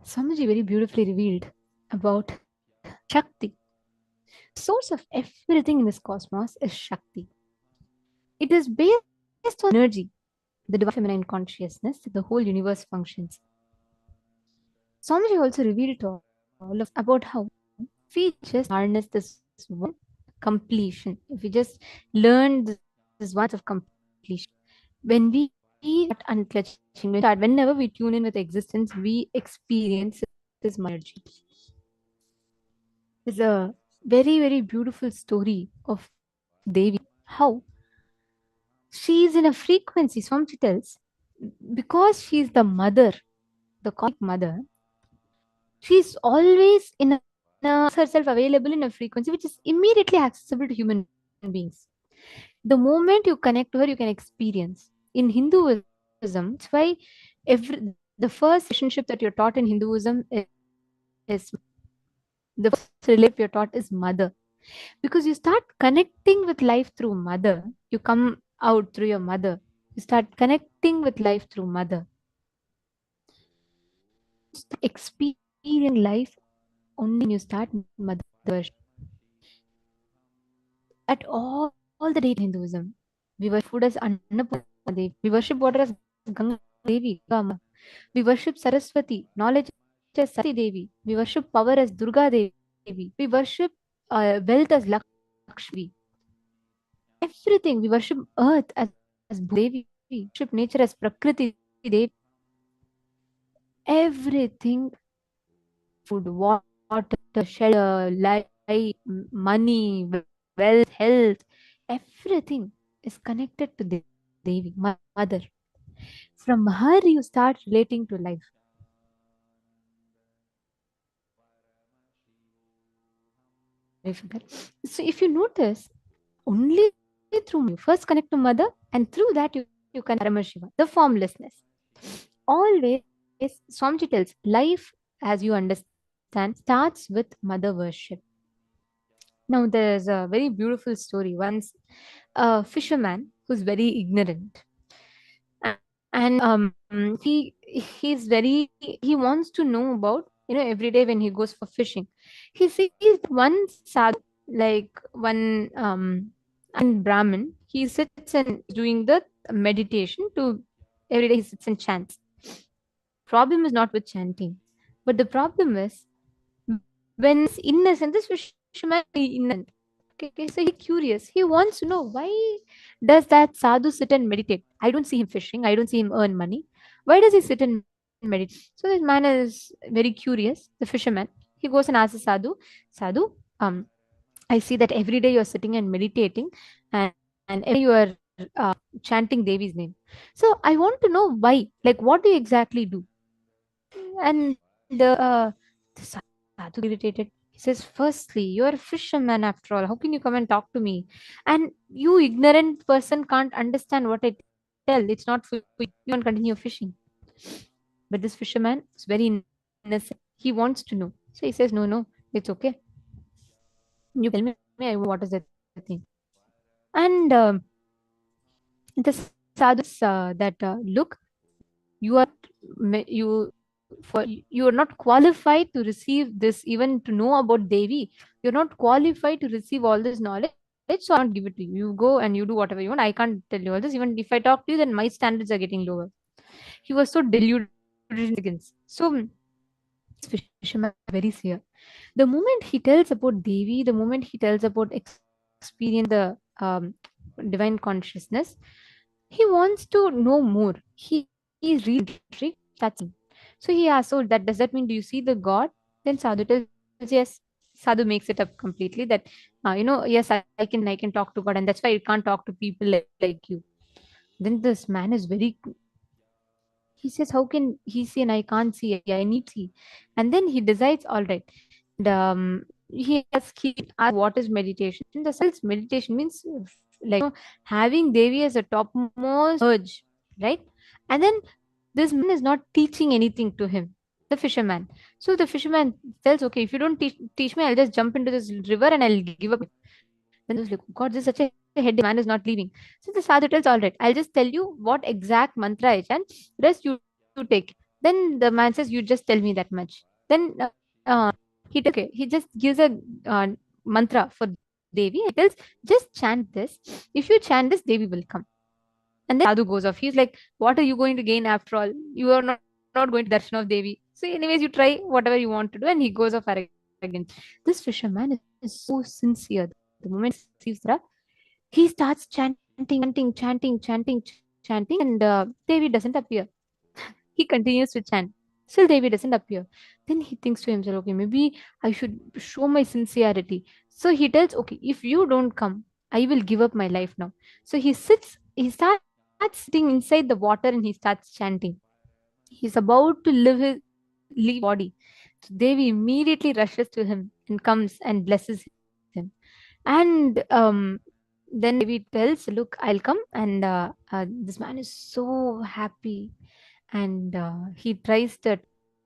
Swamiji very beautifully revealed about Shakti. The source of everything in this cosmos is Shakti. It is based on energy, the divine feminine consciousness that the whole universe functions. Swamiji also revealed to all of about how we just harness this one completion. If we just learn this one of completion, when we start unclutching, whenever we tune in with existence, we experience this energy. There's a very, very beautiful story of Devi, how she is in a frequency. Swamiji tells, because she's the mother, the cosmic mother, she's always in a herself available in a frequency which is immediately accessible to human beings. The moment you connect to her, you can experience. In Hinduism, that's why the first relationship that you're taught in Hinduism is the first relationship you're taught is mother. Because you start connecting with life through mother, you come out through your mother. You start connecting with life through mother. Experience life only when you start mother worship. At all the days in Hinduism, we worship food as Annapurna Devi. We worship water as Ganga Devi. We worship Saraswati, knowledge as Saraswati Devi. We worship power as Durga Devi. We worship wealth as Lakshmi. Everything. We worship earth as Devi. We worship nature as Prakriti Devi. Everything, food, water, shelter, life, money, wealth, health, everything is connected to Devi, mother. From her, you start relating to life. So if you notice, only through you first connect to mother, and through that you can Paramashiva, the formlessness. Always, Swamiji tells, life as you understand starts with mother worship. Now there's a very beautiful story. Once a fisherman who's very ignorant, and he's very, he wants to know about, every day when he goes for fishing, he sees one sadhu, like one and Brahmin. He sits and doing the meditation to, every day he sits and chants. Problem is not with chanting, but the problem is when it's innocent, this fisherman is innocent. Okay, so he's curious. He wants to know, why does that sadhu sit and meditate? I don't see him fishing. I don't see him earn money. Why does he sit and meditate? So this man is very curious. The fisherman. He goes and asks the sadhu, Sadhu, I see that every day you are sitting and meditating, and every day you are chanting Devi's name. So I want to know why. Like, what do you exactly do? And the sadhu irritated. He says, firstly, you're a fisherman after all. How can you come and talk to me? And you ignorant person can't understand what I tell. It's not for you. You can't continue fishing. But this fisherman is very innocent. He wants to know. So he says, no, it's okay. You tell me what is the thing. And the sadhu that look, you are you are not qualified to receive this, even to know about Devi. You're not qualified to receive all this knowledge, so I won't give it to you. You go and you do whatever you want. I can't tell you all this. Even if I talk to you, then my standards are getting lower. He was so deluded. So this fisherman very clear. The moment he tells about Devi, the moment he tells about experience the divine consciousness, he wants to know more. He is really intrigued. That's him. So he asks, so that does that mean, do you see the God? Then Sadhu tells, yes. Sadhu makes it up completely that, yes, I can talk to God, and that's why I can't talk to people like you. Then this man is very, he says, how can he see and I can't see? I need to see. And then he decides, all right. And, he asks what is meditation. The self meditation means like having Devi as a topmost urge, right? And then this man is not teaching anything to him, the fisherman. So the fisherman tells, okay, if you don't teach me, I'll just jump into this river and I'll give up. Then he was like, God, this is such a heady man is not leaving. So the sadhu tells, all right, I'll just tell you what exact mantra I chant. Rest you take. Then the man says, you just tell me that much. Then he just gives a uh, mantra for Devi. He tells, just chant this. If you chant this, Devi will come. And then Sadhu goes off. He's like, what are you going to gain after all? You are not going to darshan of Devi. So anyways, you try whatever you want to do. And he goes off arrogant. This fisherman is so sincere. The moment he receives Ra, he starts chanting, and Devi doesn't appear. He continues to chant. Still, Devi doesn't appear. Then he thinks to himself, okay, maybe I should show my sincerity. So he tells, okay, if you don't come, I will give up my life now. So he starts sitting inside the water and he starts chanting. He's about to leave his body. So Devi immediately rushes to him and comes and blesses him. And then Devi tells, look, I'll come. And this man is so happy. And he tries to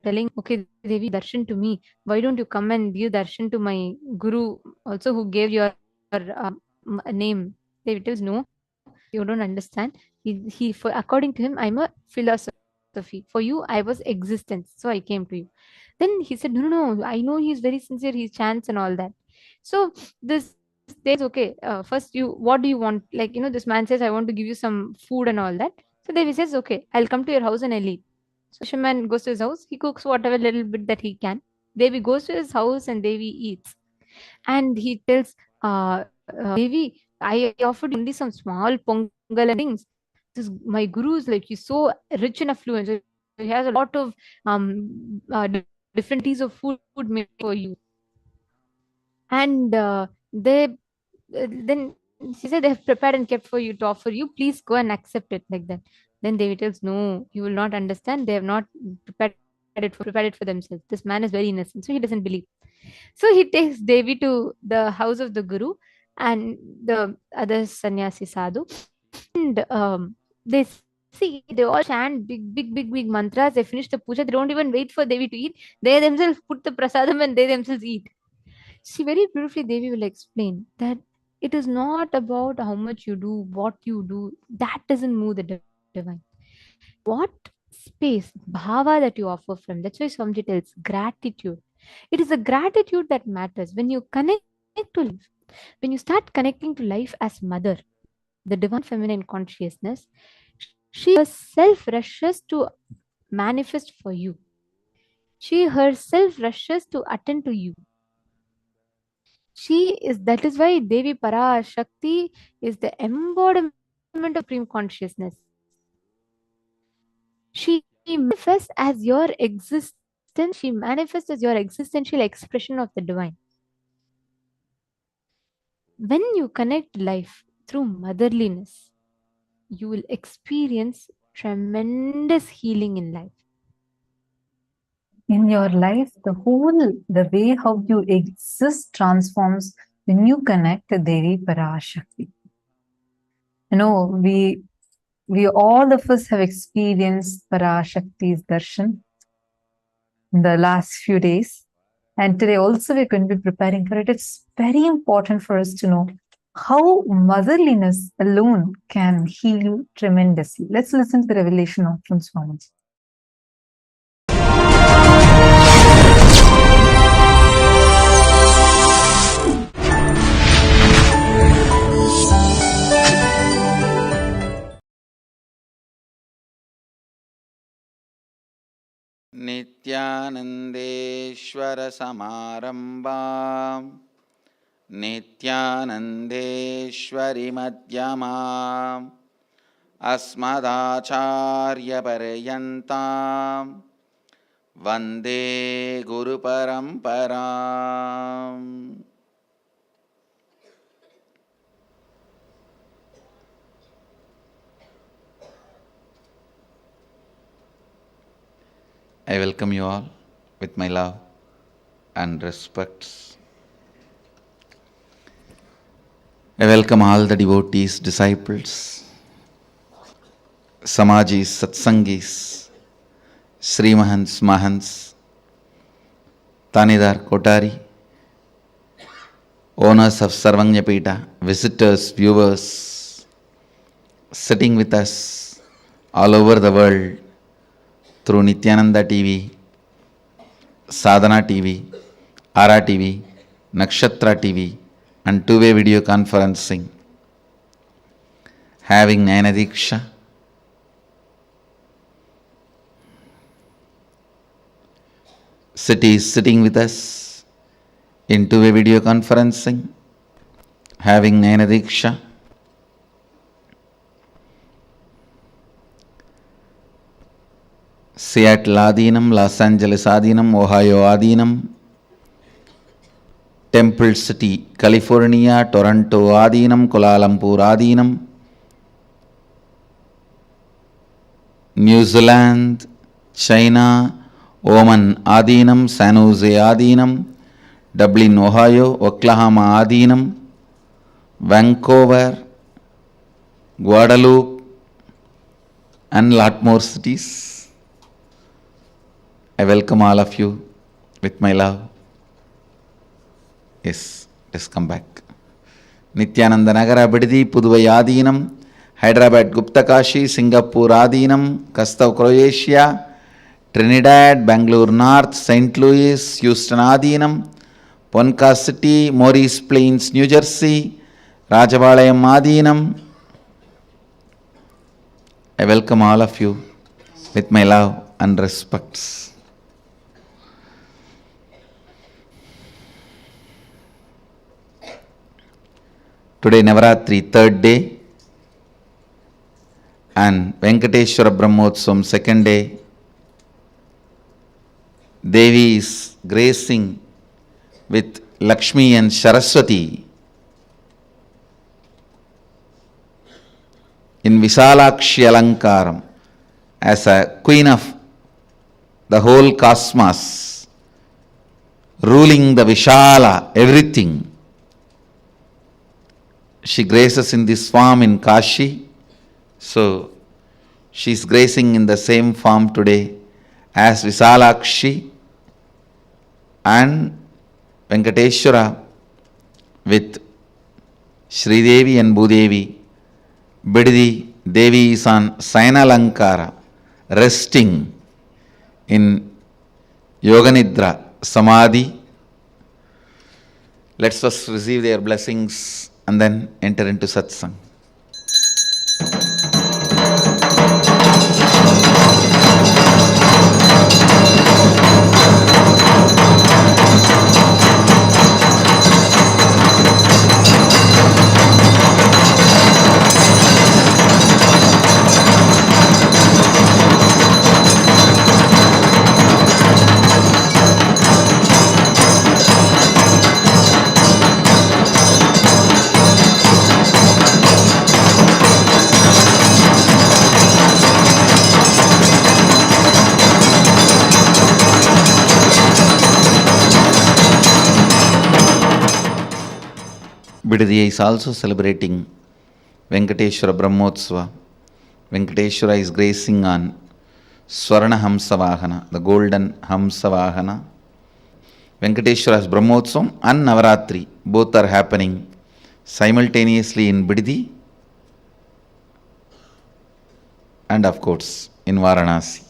telling, okay, Devi, darshan to me. Why don't you come and give darshan to my guru also, who gave your name? Devi tells, no, you don't understand. According to him, I'm a philosophy. For you, I was existence. So I came to you. Then he said, no, I know he's very sincere. He chants and all that. So this Devi says, okay, first what do you want? Like, this man says, I want to give you some food and all that. So Devi says, okay, I'll come to your house and I'll eat. So fisherman goes to his house. He cooks whatever little bit that he can. Devi goes to his house and Devi eats. And he tells, Devi, I offered you only some small pongal and things. This my guru is like, he's so rich in affluence. So he has a lot of different varieties of food made for you. And then she said, they have prepared and kept for you to offer you. Please go and accept it, like that. Then Devi tells, no, you will not understand. They have not prepared it for themselves. This man is very innocent, so he doesn't believe. So he takes Devi to the house of the guru and the other sannyasi sadhu, and they see, they all chant big mantras. They finish the puja. They don't even wait for Devi to eat. They themselves put the prasadam and they themselves eat. See, very beautifully, Devi will explain that it is not about how much you do, what you do. That doesn't move the divine. What space, bhava that you offer from. That's why Swamiji tells gratitude. It is the gratitude that matters. When you connect to life, when you start connecting to life as mother, the divine feminine consciousness, she herself rushes to manifest for you. She herself rushes to attend to you. That is why Devi Parashakti is the embodiment of supreme consciousness. She manifests as your existence, she manifests as your existential expression of the divine. When you connect life through motherliness, you will experience tremendous healing in life. In your life, the way how you exist transforms when you connect to Devi Parashakti. We all of us have experienced Parashakti's darshan in the last few days. And today also we're going to be preparing for it. It's very important for us to know how motherliness alone can heal you tremendously. Let's listen to the revelation from Swamiji. नित्यानन्देश्वर समारम्भां नित्यानन्देश्वरि मध्यमाम् अस्मदाचार्यपर्यन्तां वन्दे गुरुपरम्पराम्. I welcome you all with my love and respects. I welcome all the devotees, disciples, Samajis, Satsangis, Sri Mahants, Mahants, Tanidar, Kotari, owners of Sarvanyapita, visitors, viewers, sitting with us all over the world, through Nityananda TV, Sadhana TV, Ara TV, Nakshatra TV, and two-way video conferencing, having Nayana Diksha, cities sitting with us in two-way video conferencing, having Nayana Diksha, Seattle Adinam, Los Angeles Adinam, Ohio Adinam, Temple City, California, Toronto Adinam, Kuala Lumpur Adinam, New Zealand, China, Oman Adinam, San Jose Adinam, Dublin, Ohio, Oklahoma Adinam, Vancouver, Guadeloupe, and lot more cities. I welcome all of you with my love. Yes, let's come back. Nithyananda Nagara Bidadi, Puduvai Adinam, Hyderabad Guptakashi, Singapore Adinam, Kastav Croatia, Trinidad, Bangalore North, St. Louis, Houston Adinam, Ponca City, Morris Plains, New Jersey, Rajabalayam Adinam. I welcome all of you with my love and respects. Today Navaratri, third day, and Venkateshwara Brahmotsavam, second day. Devi is gracing with Lakshmi and Saraswati in Visalakshi Alankaram as a queen of the whole cosmos, ruling the Vishala, everything. She graces in this form in Kashi, so she is gracing in the same form today as Visalakshi and Venkateshwara with Sri Devi and Bhudevi. Bidadi Devi is on Sayanalankara, resting in Yoganidra Samadhi. Let's first receive their blessings and then enter into satsang. Bidadi is also celebrating Venkateshwara Brahmotsava. Venkateshwara is gracing on Swarna Hamsavahana, the golden Hamsavahana. Venkateshwara's Brahmotsavam and Navaratri, both are happening simultaneously in Bidadi and of course in Varanasi.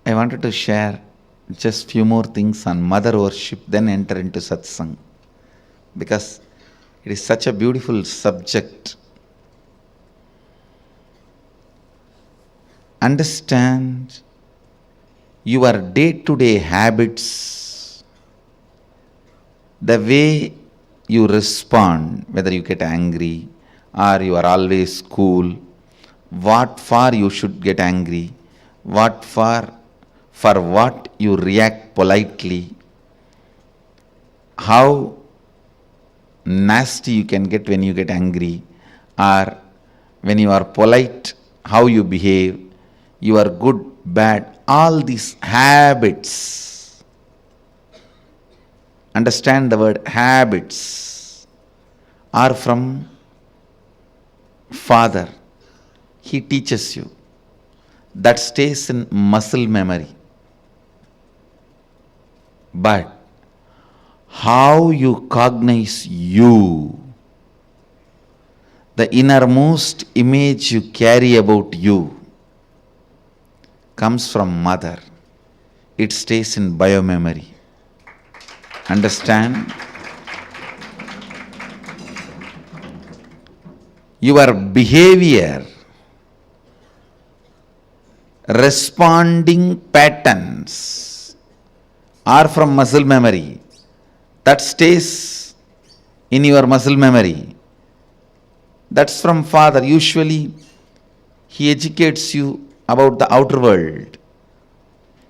I wanted to share just few more things on mother worship, then enter into satsang, because it is such a beautiful subject. Understand your day-to-day habits, the way you respond, whether you get angry or you are always cool, what for you should get angry, what for what you react politely, how nasty you can get when you get angry, or when you are polite, how you behave, you are good, bad, all these habits. Understand the word habits are from Father. He teaches you. That stays in muscle memory. But how you cognize you, the innermost image you carry about you comes from mother. It stays in biomemory. Understand? Your behavior, responding patterns are from muscle memory. That stays in your muscle memory. That's from father. Usually, he educates you about the outer world.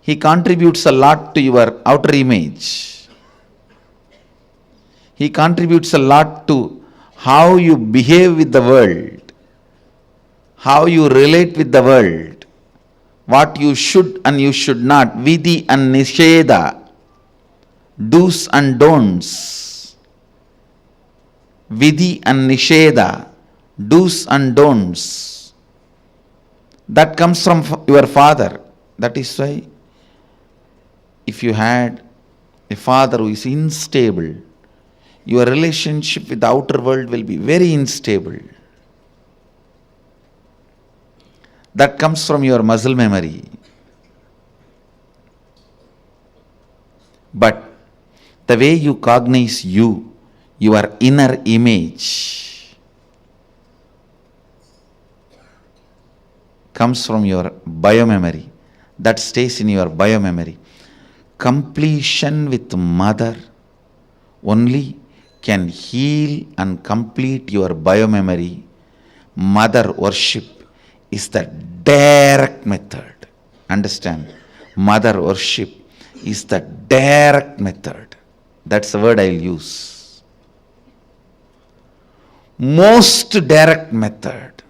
He contributes a lot to your outer image. He contributes a lot to how you behave with the world, how you relate with the world, what you should and you should not, vidhi and nisheda, do's and don'ts. Vidhi and nisheda, do's and don'ts. That comes from your father. That is why if you had a father who is unstable, your relationship with the outer world will be very unstable. That comes from your muscle memory. But the way you cognize you, your inner image, comes from your biomemory. That stays in your biomemory. Completion with mother only can heal and complete your biomemory. Mother worship is the direct method. Understand? Mother worship is the direct method. That's the word I'll use. Most direct method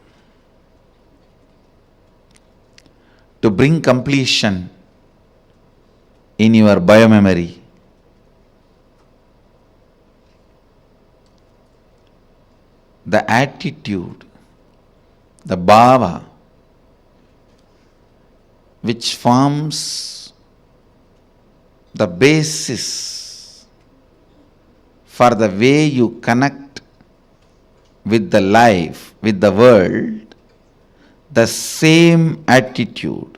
to bring completion in your biomemory. The attitude, the bhava, which forms the basis for the way you connect with the life, with the world, the same attitude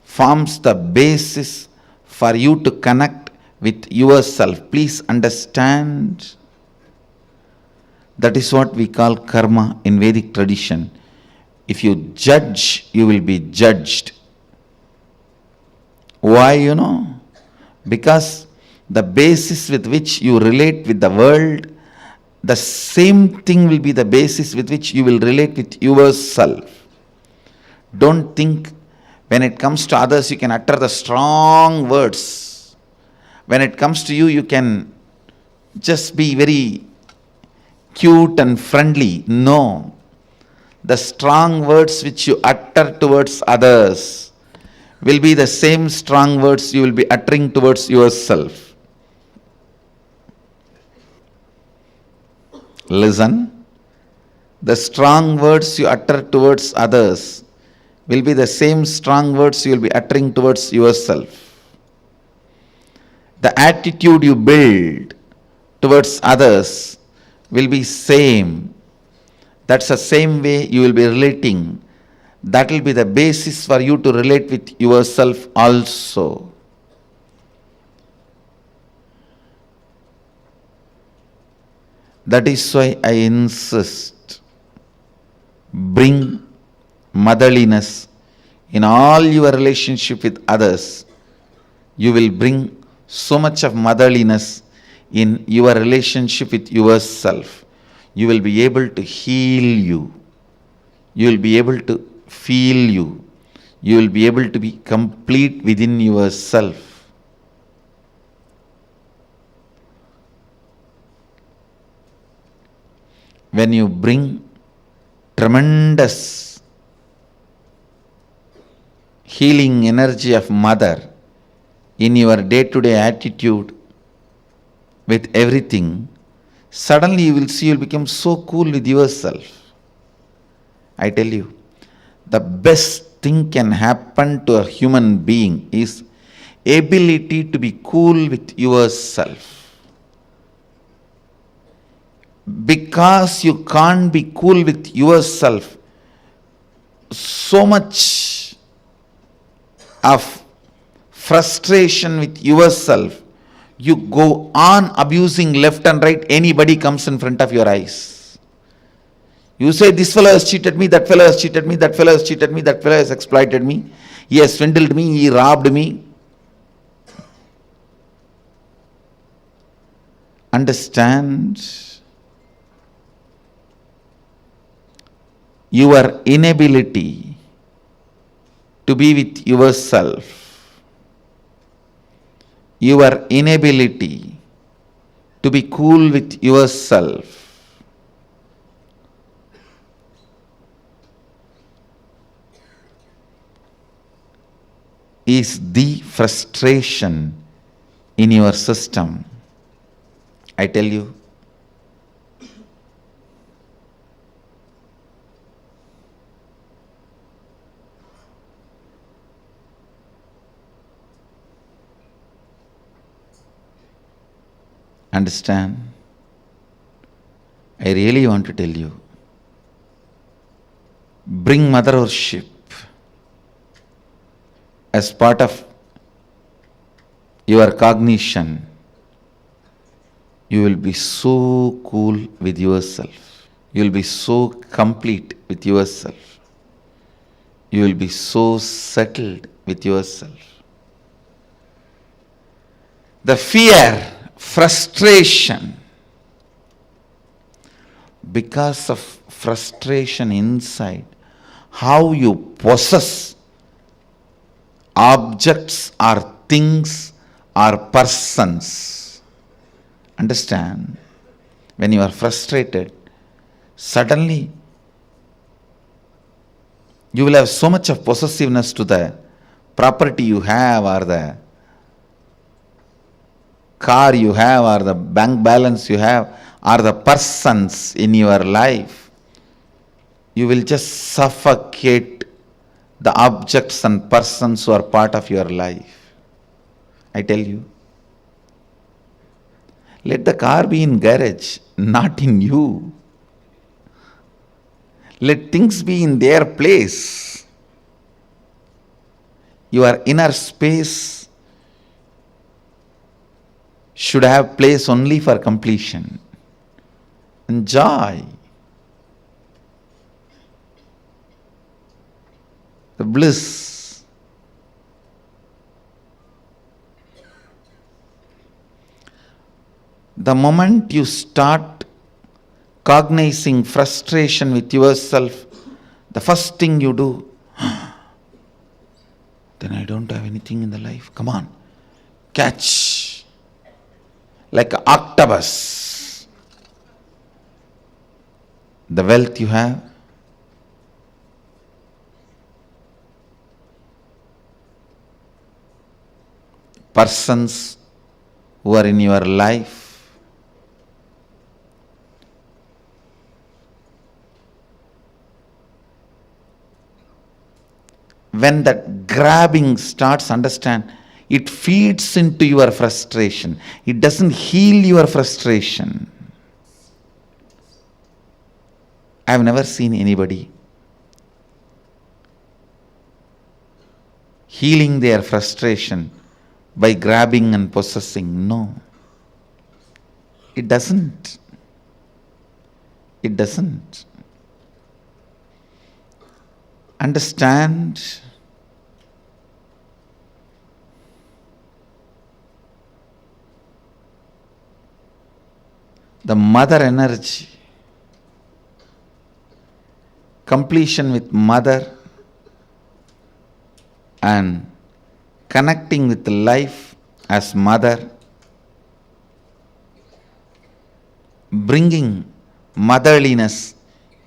forms the basis for you to connect with yourself. Please understand. That is what we call karma in Vedic tradition. If you judge, you will be judged. Why, Because the basis with which you relate with the world, the same thing will be the basis with which you will relate with yourself. Don't think when it comes to others you can utter the strong words. When it comes to you, you can just be very cute and friendly. No. The strong words which you utter towards others will be the same strong words you will be uttering towards yourself. Listen. The strong words you utter towards others will be the same strong words you will be uttering towards yourself. The attitude you build towards others will be same. That's the same way you will be relating. That will be the basis for you to relate with yourself also. That is why I insist, bring motherliness in all your relationship with others. You will bring so much of motherliness in your relationship with yourself. You will be able to heal you. You will be able to feel you. You will be able to be complete within yourself. When you bring tremendous healing energy of mother in your day-to-day attitude with everything, suddenly you will see you will become so cool with yourself. I tell you, the best thing can happen to a human being is ability to be cool with yourself. because you can't be cool with yourself, so much of frustration with yourself, you go on abusing left and right anybody comes in front of your eyes. You say, this fellow has cheated me, that fellow has cheated me, that fellow has cheated me, that fellow has exploited me, he has swindled me, he robbed me. Understand your inability to be with yourself, your inability to be cool with yourself, is the frustration in your system. I tell you, understand? I really want to tell you, bring mother worship as part of your cognition. You will be so cool with yourself. You will be so complete with yourself. You will be so settled with yourself. The fear, frustration, because of frustration inside, how you possess objects or things or persons. Understand? When you are frustrated, suddenly you will have so much of possessiveness to the property you have, or the car you have, or the bank balance you have, or the persons in your life. You will just suffocate the objects and persons who are part of your life. I tell you. Let the car be in garage, not in you. Let things be in their place. Your inner space should have place only for completion and joy. The bliss. The moment you start cognizing frustration with yourself, the first thing you do, then I don't have anything in the life. Come on, catch. Like an octopus. The wealth you have, persons who are in your life, when that grabbing starts, understand, it feeds into your frustration. It doesn't heal your frustration. I have never seen anybody healing their frustration by grabbing and possessing. No. It doesn't. It doesn't. Understand? The mother energy, completion with mother, and connecting with life as mother, bringing motherliness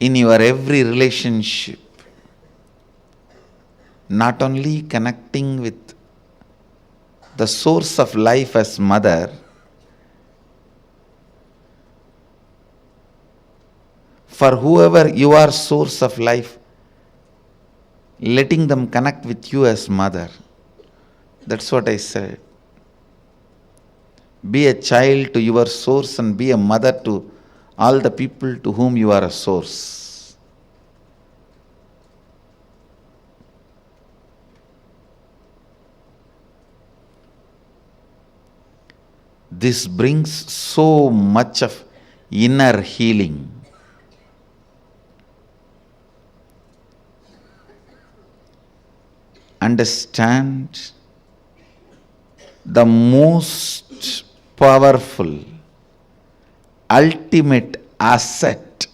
in your every relationship, not only connecting with the source of life as mother, for whoever you are source of life, letting them connect with you as mother. That's what I said. Be a child to your source and be a mother to all the people to whom you are a source. This brings so much of inner healing. Understand the most powerful, ultimate asset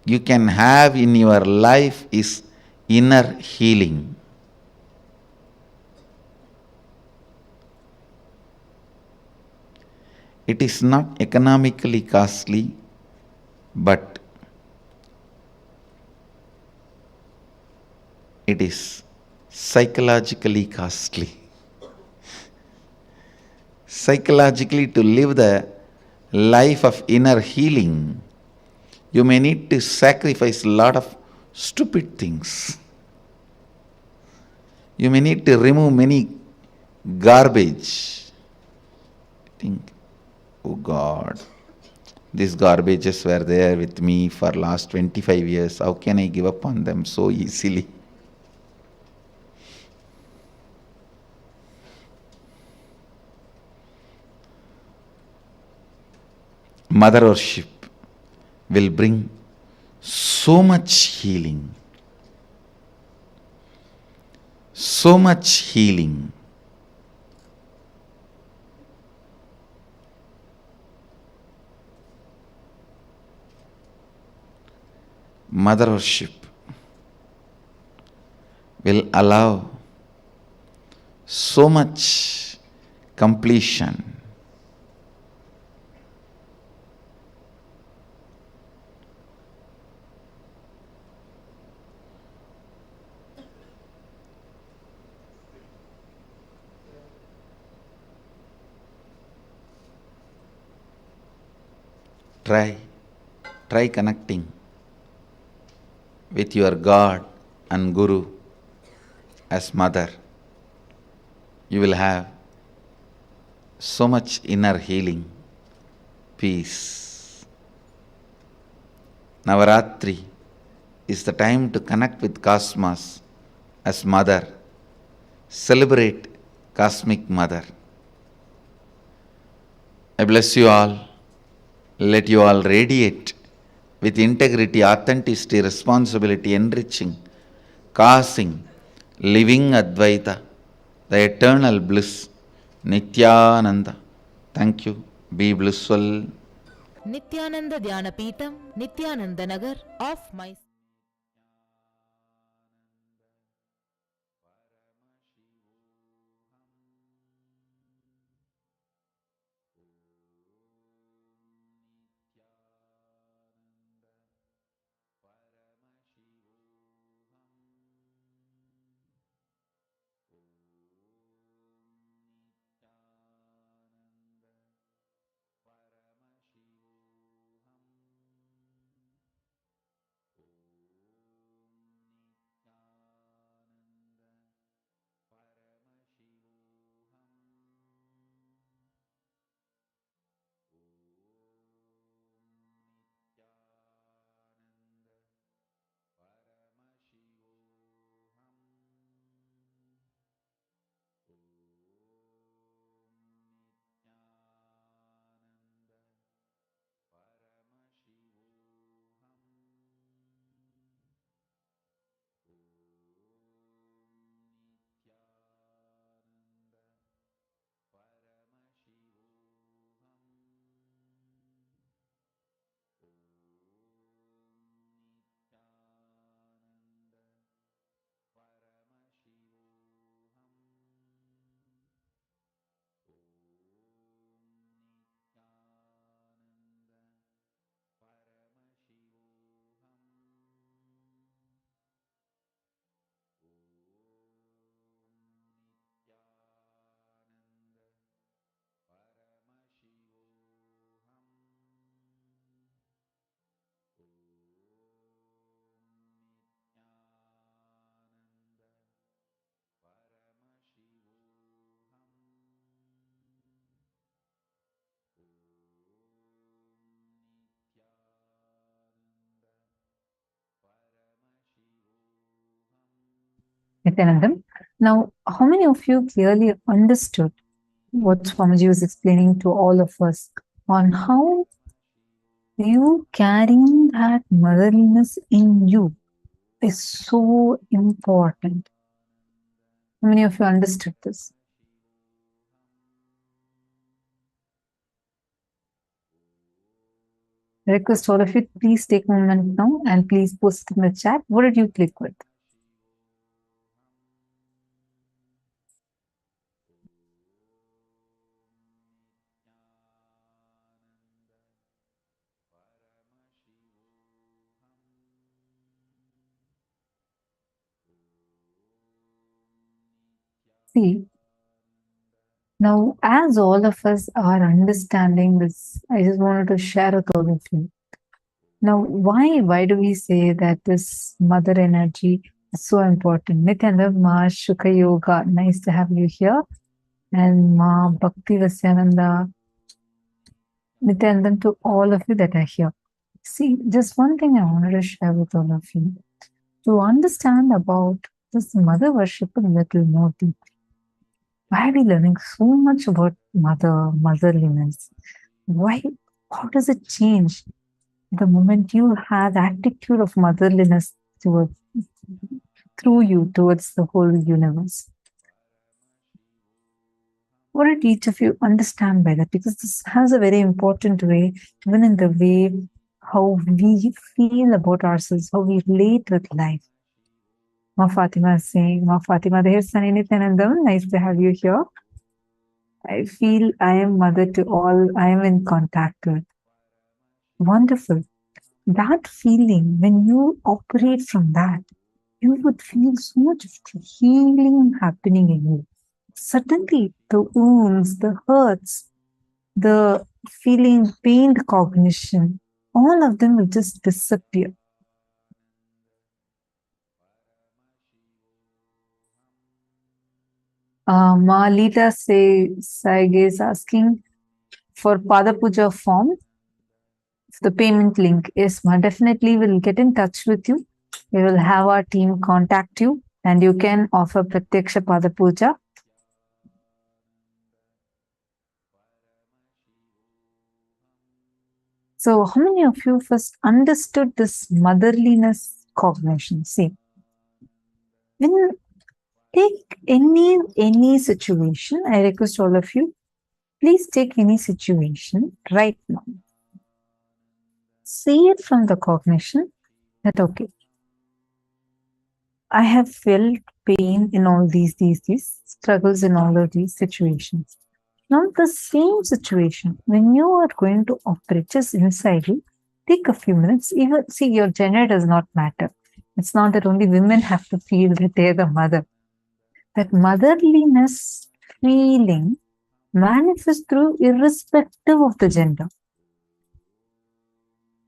you can have in your life is inner healing. It is not economically costly, but it is psychologically costly. Psychologically, to live the life of inner healing, you may need to sacrifice a lot of stupid things. You may need to remove many garbage. Think, oh God, these garbages were there with me for last 25 years. How can I give up on them so easily? Mother worship will bring so much healing. So much healing. Mother worship will allow so much completion. Try connecting with your God and Guru as mother. You will have so much inner healing, peace. Navaratri is the time to connect with Cosmos as mother. Celebrate Cosmic Mother. I bless you all. Let you all radiate with integrity, authenticity, responsibility, enriching, causing, living Advaita, the eternal bliss, Nithyananda. Thank you. Be blissful. Nithyananda Dhyanapeetam Nithyananda Nagar of my Nityanandam. Now, how many of you clearly understood what Swamiji was explaining to all of us on how you carrying that motherliness in you is so important? How many of you understood this? I request all of you, please take a moment now and please post in the chat. What did you click with? See, now as all of us are understanding this, I just wanted to share with all of you. Now, why do we say that this mother energy is so important? Nityananda, Ma Shukha Yoga, nice to have you here. And Ma Bhakti Vasyananda, Nityananda, to all of you that are here. See, just one thing I wanted to share with all of you. To understand about this mother worship a little more deeply. Why are we learning so much about motherliness? Why? How does it change the moment you have attitude of motherliness towards through you towards the whole universe? What did each of you understand by that? Because this has a very important way, even in the way how we feel about ourselves, how we relate with life. Ma Fatima is saying, Ma Fatima, there's Sunny Nityanandam. Nice to have you here. I feel I am mother to all I am in contact with. Wonderful. That feeling, when you operate from that, you would feel so much of healing happening in you. Suddenly, the wounds, the hurts, the feeling, pained cognition, all of them will just disappear. Malita Saige is asking for Pada Puja form, the payment link. Yes, ma, definitely we'll get in touch with you. We will have our team contact you and you can offer Pratyaksha Pada Puja. So, how many of you first understood this motherliness cognition? See, when take any situation, I request all of you, please take any situation right now. See it from the cognition that, okay, I have felt pain in all these struggles in all of these situations. Now, the same situation, when you are going to operate just inside you, take a few minutes. Even see, your gender does not matter. It's not that only women have to feel that they're the mother. That motherliness feeling manifests through irrespective of the gender.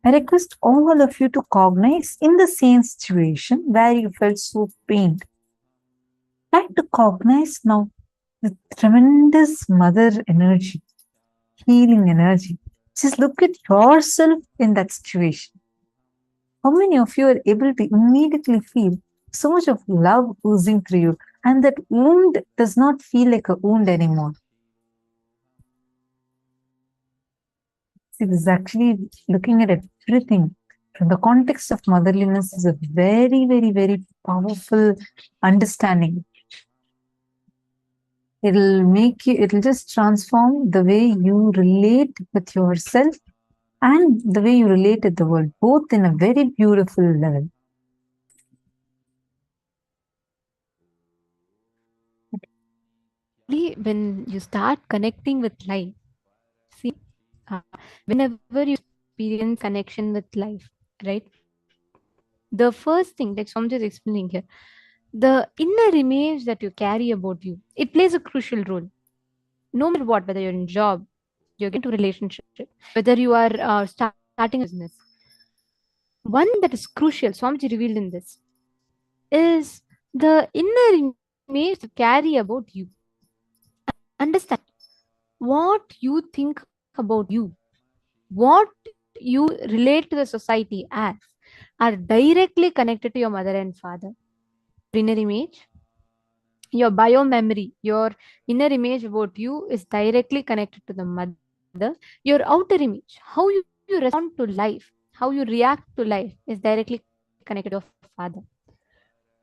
I request all of you to cognize in the same situation where you felt so pained. Try to cognize now the tremendous mother energy, healing energy. Just look at yourself in that situation. How many of you are able to immediately feel so much of love oozing through you, and that wound does not feel like a wound anymore? See, this is actually looking at everything from the context of motherliness is a very, very, very powerful understanding. It'll just transform the way you relate with yourself and the way you relate with the world, both in a very beautiful level. When you start connecting with life, see, whenever you experience connection with life, right? The first thing, like Swamiji is explaining here, the inner image that you carry about you, it plays a crucial role. No matter what, whether you're in job, you're getting to relationship, whether you are starting a business. One that is crucial, Swamiji revealed in this, is the inner image you carry about you. Understand what you think about you, what you relate to the society as, are directly connected to your mother and father. Inner image Your bio memory, your inner image about you is directly connected to the mother. Your outer image, how you respond to life, how you react to life, is directly connected to your father.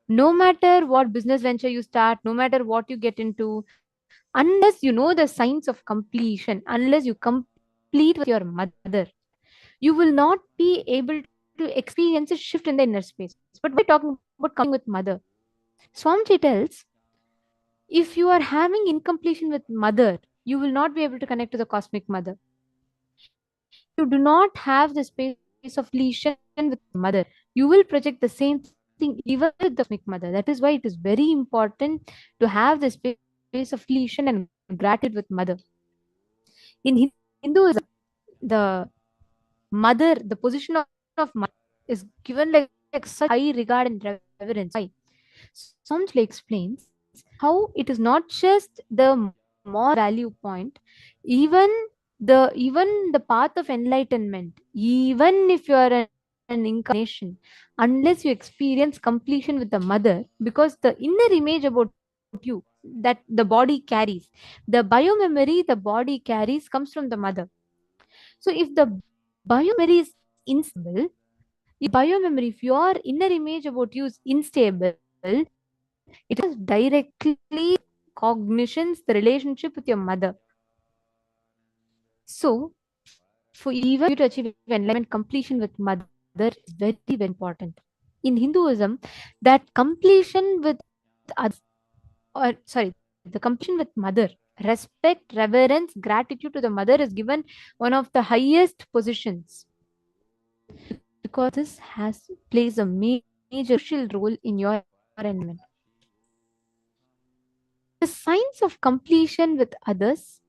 No matter what business venture you start, no matter what you get into, unless you know the signs of completion, unless you complete with your mother, you will not be able to experience a shift in the inner space. But why are we talking about completing with mother? Swamiji tells, if you are having incompletion with mother, you will not be able to connect to the cosmic mother. If you do not have the space of completion with mother, you will project the same thing even with the cosmic mother. That is why it is very important to have the space of completion and gratitude with mother. In Hinduism, the mother, the position of mother is given like such high regard and reverence. Why? Somjli explains how it is not just the moral value point, even the path of enlightenment, even if you are an incarnation, unless you experience completion with the mother, because the inner image about you that the body carries, the biomemory the body carries, comes from the mother. So if the biomemory is instable, your biomemory, if your inner image about you is unstable, it has directly cognitions the relationship with your mother. So, for even you to achieve enlightenment, completion with mother is very, very important. In Hinduism, that completion with others, or sorry, the completion with mother, respect, reverence, gratitude to the mother is given one of the highest positions, because this has plays a major crucial role in your enlightenment. The signs of completion with others,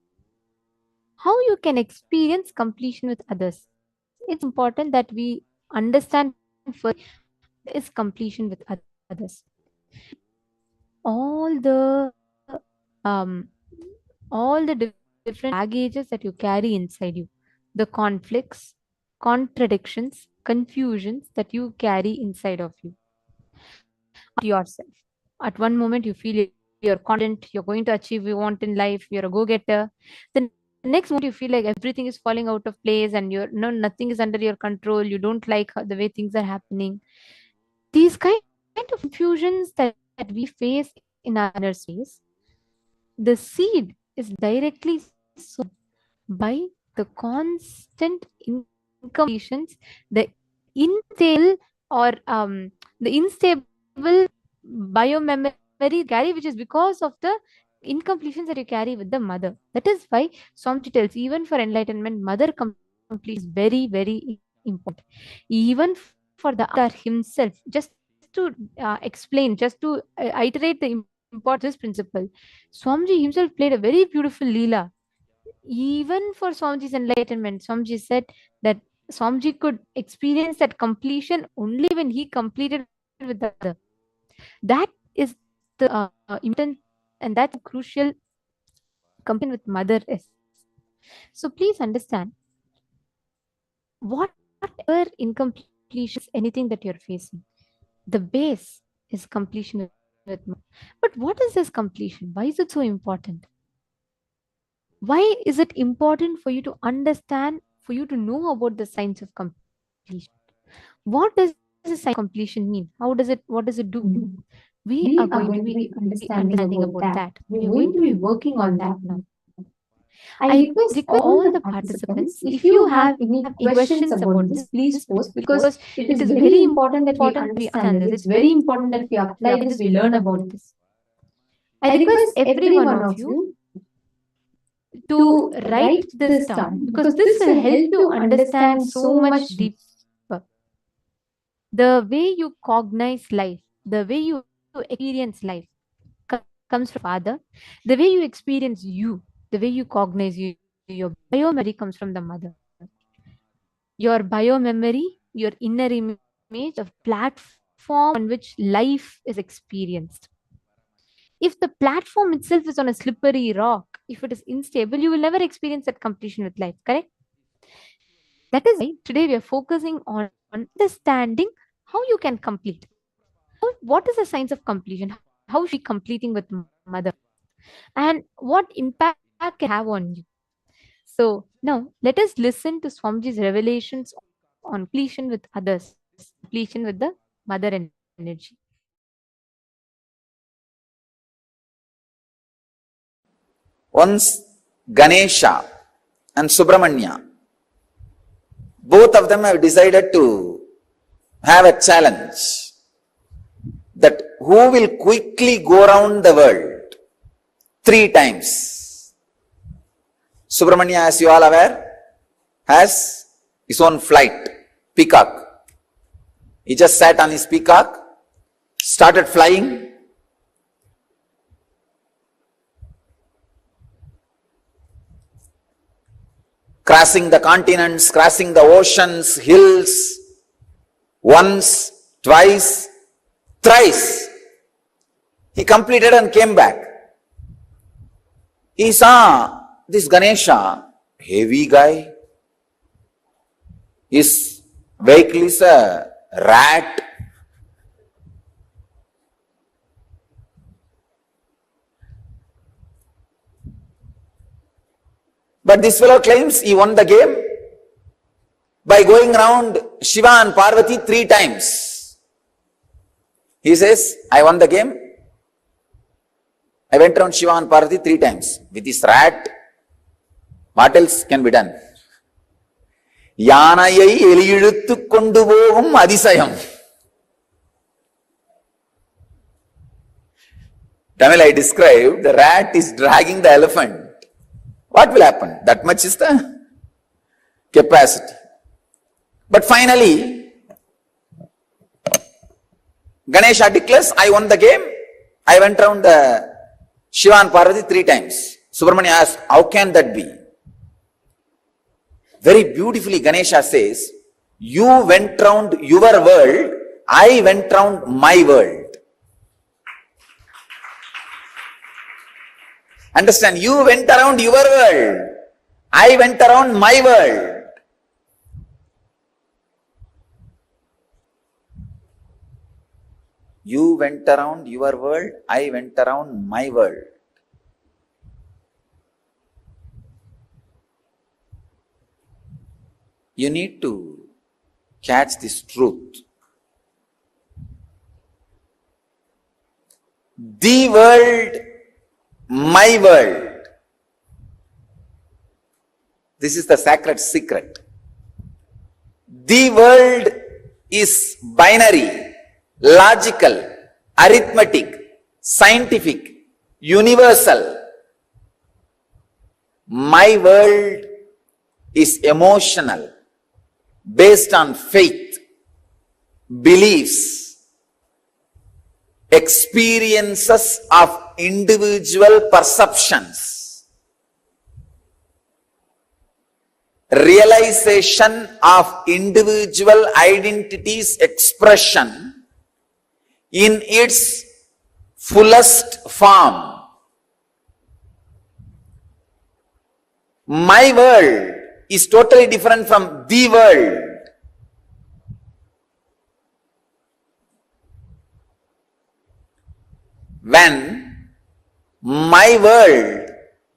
how you can experience completion with others. It's important that we understand first what is completion with others. All um, all the different baggages that you carry inside you, the conflicts, contradictions, confusions that you carry inside of you. Yourself. At one moment, you feel you're confident, you're going to achieve what you want in life, you're a go-getter. The next moment, you feel like everything is falling out of place and you're no nothing is under your control. You don't like the way things are happening. These kind of confusions that we face in our inner space, the seed is directly sown by the constant incompletions, the unstable or the unstable biomemory carry, which is because of the incompletions that you carry with the mother. That is why Swamiji tells, even for enlightenment, mother completion is very, very important. Even for the avatar himself, just to explain, just to iterate the importance of this principle, Swamiji himself played a very beautiful Leela. Even for Swamiji's enlightenment, Swamiji said that Swamiji could experience that completion only when he completed with the mother. That is the important, and that's how crucial completion with mother is. So please understand, whatever incompletion is anything that you're facing, the base is completion with mother. But what is this completion? Why is it so important? Why is it important for you to understand, for you to know about the science of completion? What does the science of completion mean? What does it do? We are going to be understanding about that. We are going to be working on that now. I request all the participants, if you have any questions about this, please post, because it is very important that we understand this. It's very important that we apply this, we learn about this. I request every one of you to write this down, because this will help you understand so much deeper. The way you cognize life, the way you experience life comes from father. The way you experience you, the way you cognize you, your biomemory comes from the mother. Your biomemory, your inner image of platform on which life is experienced. If the platform itself is on a slippery rock, if it is unstable, you will never experience that completion with life, correct? That is why today we are focusing on understanding how you can complete. What is the science of completion? how she completing with mother, and what impact can have on you. So now let us listen to Swamiji's revelations on completion with others, completion with the mother energy. Once Ganesha and Subramanya, both of them have decided to have a challenge that who will quickly go around the world 3 times. Subramanya, as you all aware, has his own flight, peacock. He just sat on his peacock, started flying, crossing the continents, crossing the oceans, hills, once, twice, thrice. He completed and came back. He saw this Ganesha, heavy guy. His vehicle is a rat. But this fellow claims he won the game by going around Shiva and Parvati 3 times. He says, I won the game. I went around Shiva and Parvati 3 times. With this rat, what else can be done? யானையை எலியிழுத்து கொண்டு போகும் அதிசயம். Tamil I described, the rat is dragging the elephant. What will happen? That much is the capacity. But finally, Ganesha declares, I won the game. I went around the Shiva and Parvati 3 times. Subramanya asks, how can that be? Very beautifully Ganesha says, you went round your world, I went round my world. Understand, you went around your world, I went around my world. You went around your world, I went around my world. You need to catch this truth. The world, my world. This is the sacred secret. The world is binary, logical, arithmetic, scientific, universal. My world is emotional, based on faith, beliefs, experiences of individual perceptions, realization of individual identity's expression in its fullest form. My world is totally different from the world. When my world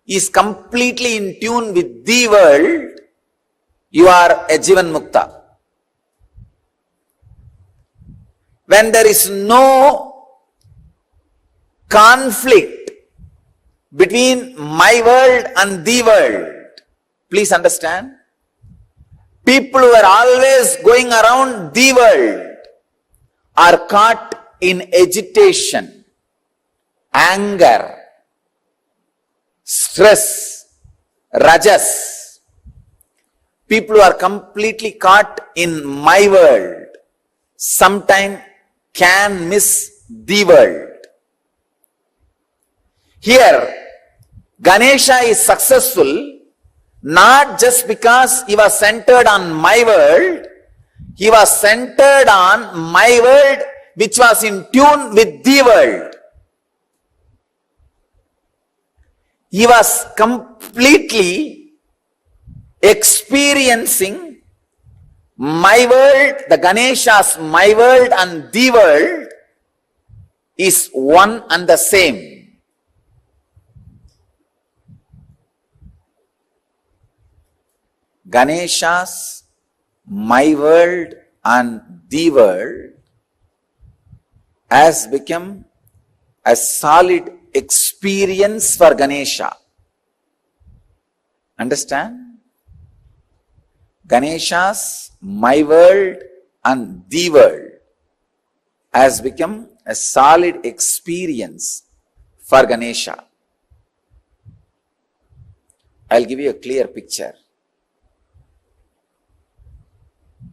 is completely in tune with the world, you are a Jivan Mukta. When there is no conflict between my world and the world, please understand, people who are always going around the world are caught in agitation, anger, stress, rajas. People who are completely caught in my world sometimes can miss the world. Here, Ganesha is successful not just because he was centered on my world, he was centered on my world which was in tune with the world. He was completely experiencing my world, the Ganesha's my world and the world is one and the same. Ganesha's my world and the world has become a solid experience for Ganesha. Understand? Ganesha's my world and the world has become a solid experience for Ganesha. I'll give you a clear picture.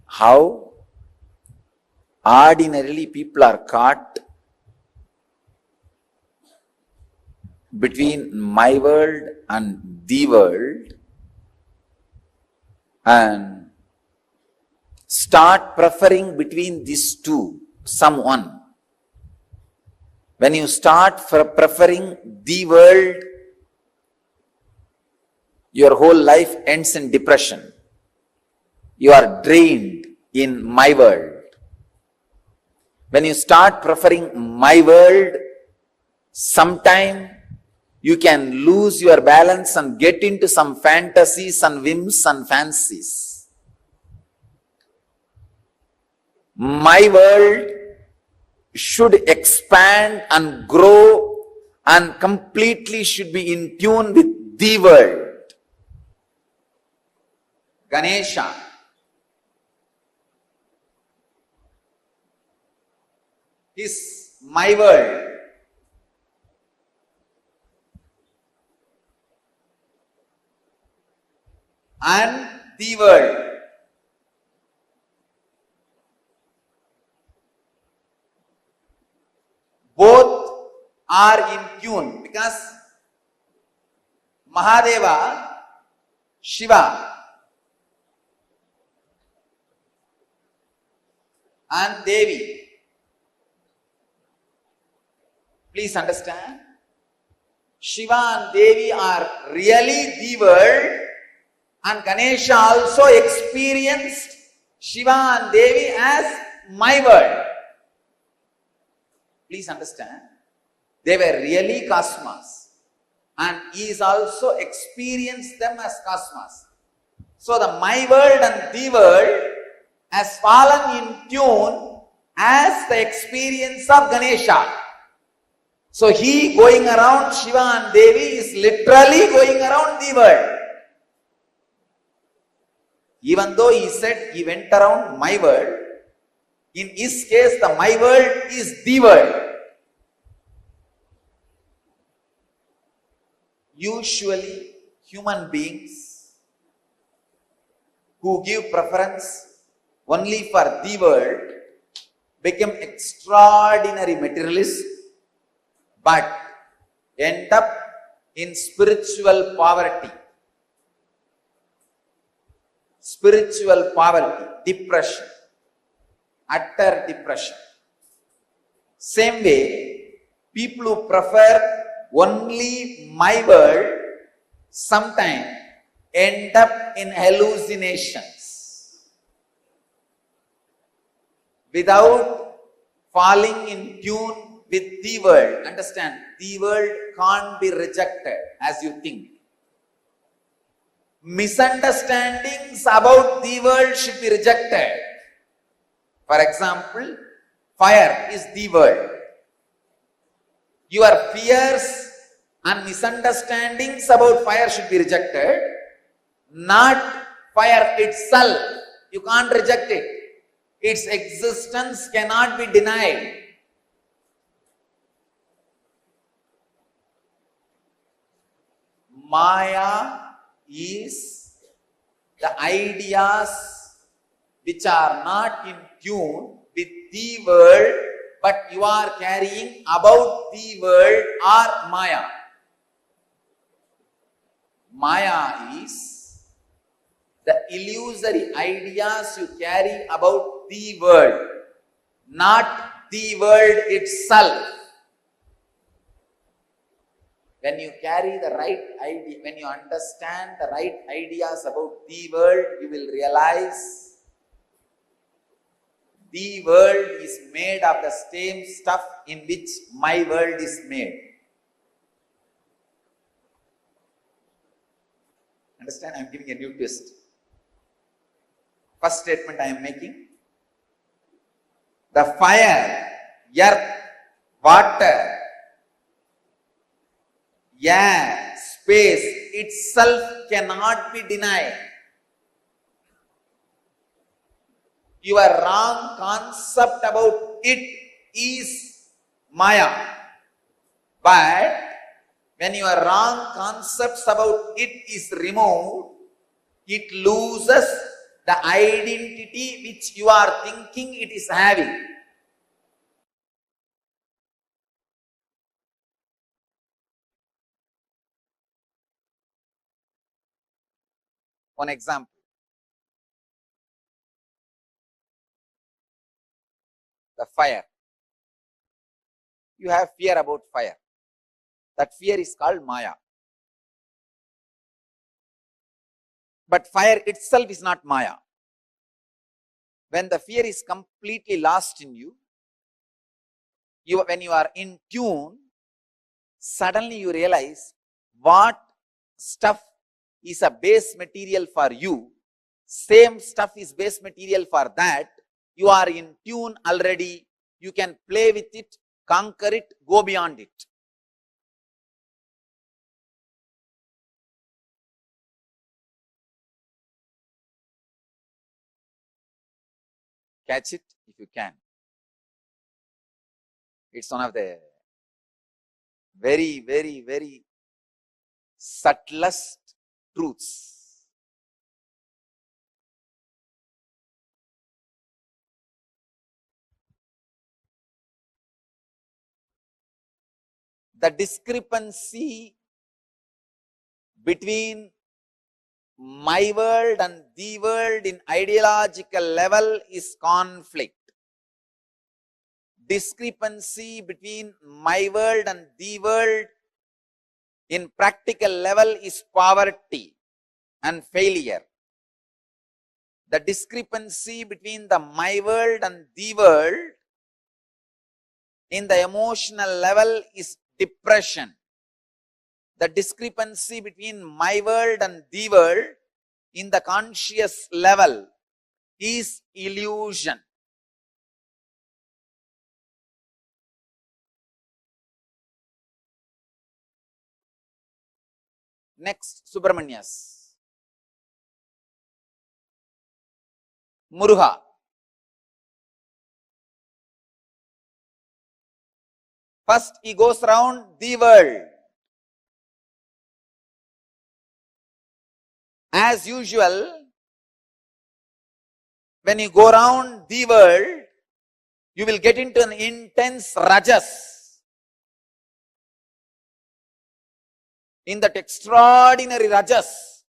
How ordinarily people are caught between my world and the world and start preferring between these two, someone. When you start preferring the world, your whole life ends in depression. You are drained in my world. When you start preferring my world, sometime you can lose your balance and get into some fantasies and whims and fancies. My world should expand and grow and completely should be in tune with the world. Ganesha is my world. And the world. Both are in tune because Mahadeva, Shiva and Devi. Please understand, Shiva and Devi are really the world, and Ganesha also experienced Shiva and Devi as my world. Please understand, they were really cosmos, and he is also experienced them as cosmos. So the my world and the world has fallen in tune as the experience of Ganesha. So he going around Shiva and Devi is literally going around the world. Even though he said he went around my world, in his case the my world is the world. Usually human beings who give preference only for the world become extraordinary materialists, but end up in spiritual poverty. Spiritual poverty, depression, utter depression. Same way, people who prefer only my world sometimes end up in hallucinations without falling in tune with the world. Understand, the world can't be rejected as you think. Misunderstandings about the world should be rejected. For example, fire is the world. Your fears and misunderstandings about fire should be rejected, not fire itself. You can't reject it. Its existence cannot be denied. Maya is the ideas which are not in tune with the world, but you are carrying about the world are Maya. Maya is the illusory ideas you carry about the world, not the world itself. When you carry the right idea, when you understand the right ideas about the world, you will realize the world is made of the same stuff in which my world is made. Understand? I am giving a new twist. First statement I am making. The fire, earth, water, air, space itself cannot be denied. Your wrong concept about it is Maya. But when your wrong concepts about it is removed, it loses the identity which you are thinking it is having. One example. The fire. You have fear about fire. That fear is called Maya. But fire itself is not Maya. When the fear is completely lost in you, when you are in tune, suddenly you realize what stuff is a base material for you, same stuff is base material for that. You are in tune already. You can play with it, conquer it, go beyond it. Catch it if you can. It's one of the very, very, very subtlest truths. The discrepancy between my world and the world in ideological level is conflict. Discrepancy between my world and the world in practical level is poverty and failure. The discrepancy between the my world and the world in the emotional level is depression. The discrepancy between my world and the world in the conscious level is illusion. Next, Subramanyas. Muruga. First, he goes around the world. As usual, when you go around the world, you will get into an intense rajas. In that extraordinary rajas,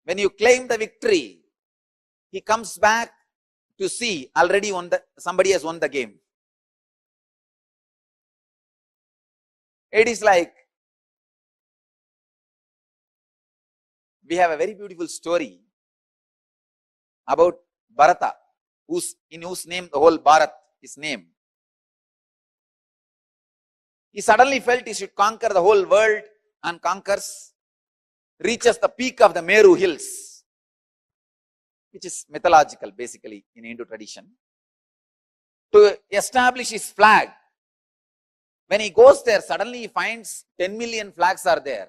when you claim the victory, he comes back to see already somebody has won the game. It is like, we have a very beautiful story about Bharata, in whose name the whole Bharat is named. He suddenly felt he should conquer the whole world and conquers, reaches the peak of the Meru hills, which is mythological basically in Hindu tradition, to establish his flag. When he goes there, suddenly he finds 10 million flags are there.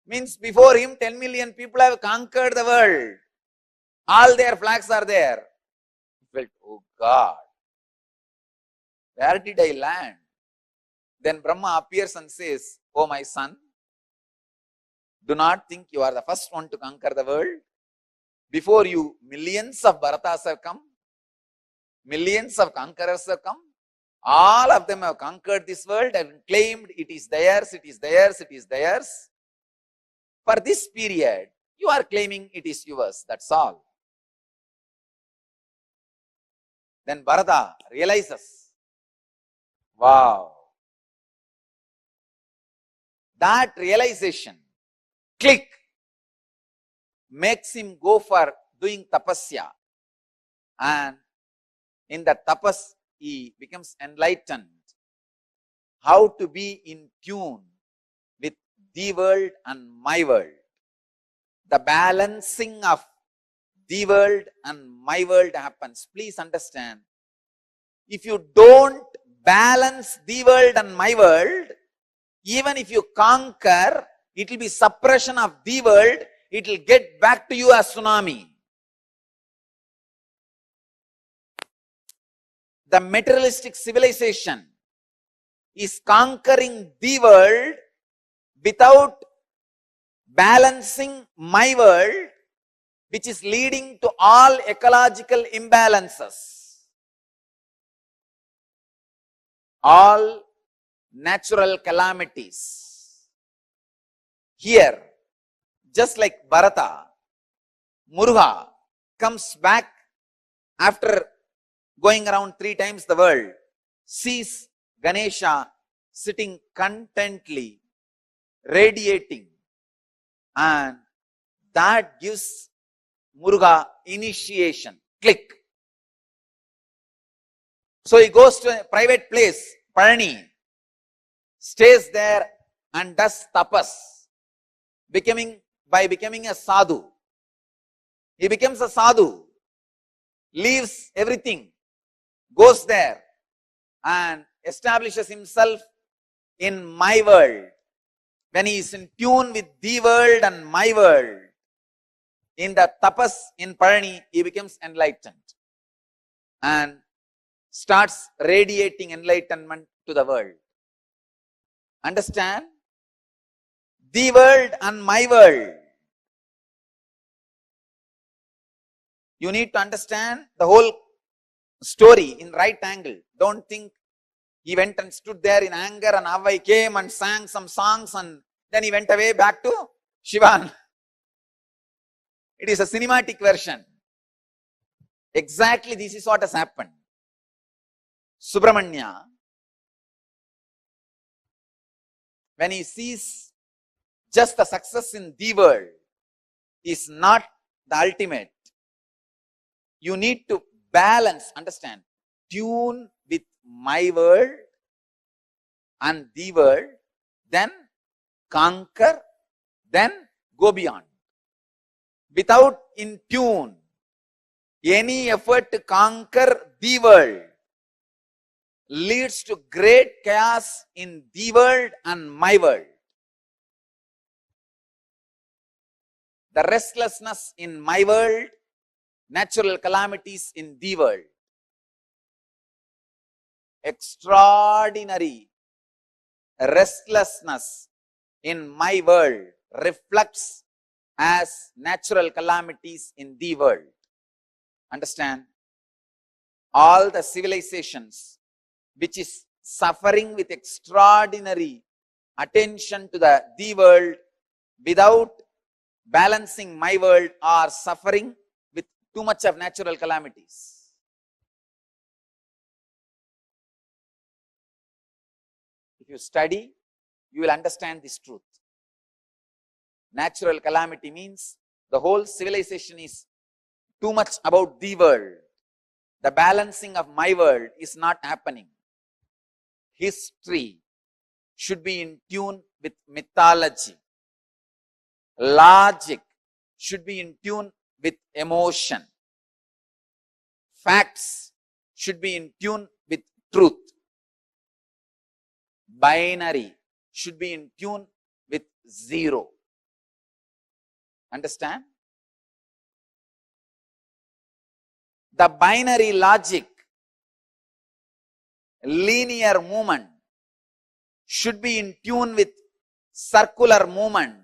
Means before him 10 million people have conquered the world. All their flags are there. He felt, oh God, where did I land? Then Brahma appears and says, oh my son, do not think you are the first one to conquer the world. Before you, millions of Bharatas have come. Millions of conquerors have come. All of them have conquered this world and claimed it is theirs, it is theirs, it is theirs. For this period, you are claiming it is yours. That's all. Then Bharata realizes, wow. That realization, click, makes him go for doing tapasya and In the tapas, he becomes enlightened. How to be in tune with the world and my world. The balancing of the world and my world happens. Please understand, if you don't balance the world and my world, even if you conquer, it will be suppression of the world, it will get back to you as tsunami. The materialistic civilization is conquering the world without balancing my world, which is leading to all ecological imbalances, all natural calamities. Here, just like Bharata, Muruga comes back after going around 3 times the world, sees Ganesha sitting contently, radiating, and that gives Muruga initiation. Click. So he goes to a private place, Parani, stays there and does tapas, by becoming a sadhu. He becomes a sadhu, leaves everything, goes there and establishes himself in my world. When he is in tune with the world and my world, in the tapas in Parani, he becomes enlightened and starts radiating enlightenment to the world. Understand? The world and my world. You need to understand the whole story in right angle. Don't think he went and stood there in anger and Avai came and sang some songs and then he went away back to Shivan. It is a cinematic version. Exactly this is what has happened. Subramanya, when he sees just the success in the world is not the ultimate, you need to balance, understand, tune with my world and the world, then conquer, then go beyond. Without in tune, any effort to conquer the world leads to great chaos in the world and my world. The restlessness in my world, natural calamities in the world. Extraordinary restlessness in my world reflects as natural calamities in the world. Understand? All the civilizations which is suffering with extraordinary attention to the world without balancing my world are suffering with too much of natural calamities. If you study, you will understand this truth. Natural calamity means the whole civilization is too much about the world. The balancing of my world is not happening. History should be in tune with mythology. Logic should be in tune with emotion. Facts should be in tune with truth. Binary should be in tune with zero. Understand? The binary logic, linear movement should be in tune with circular movement,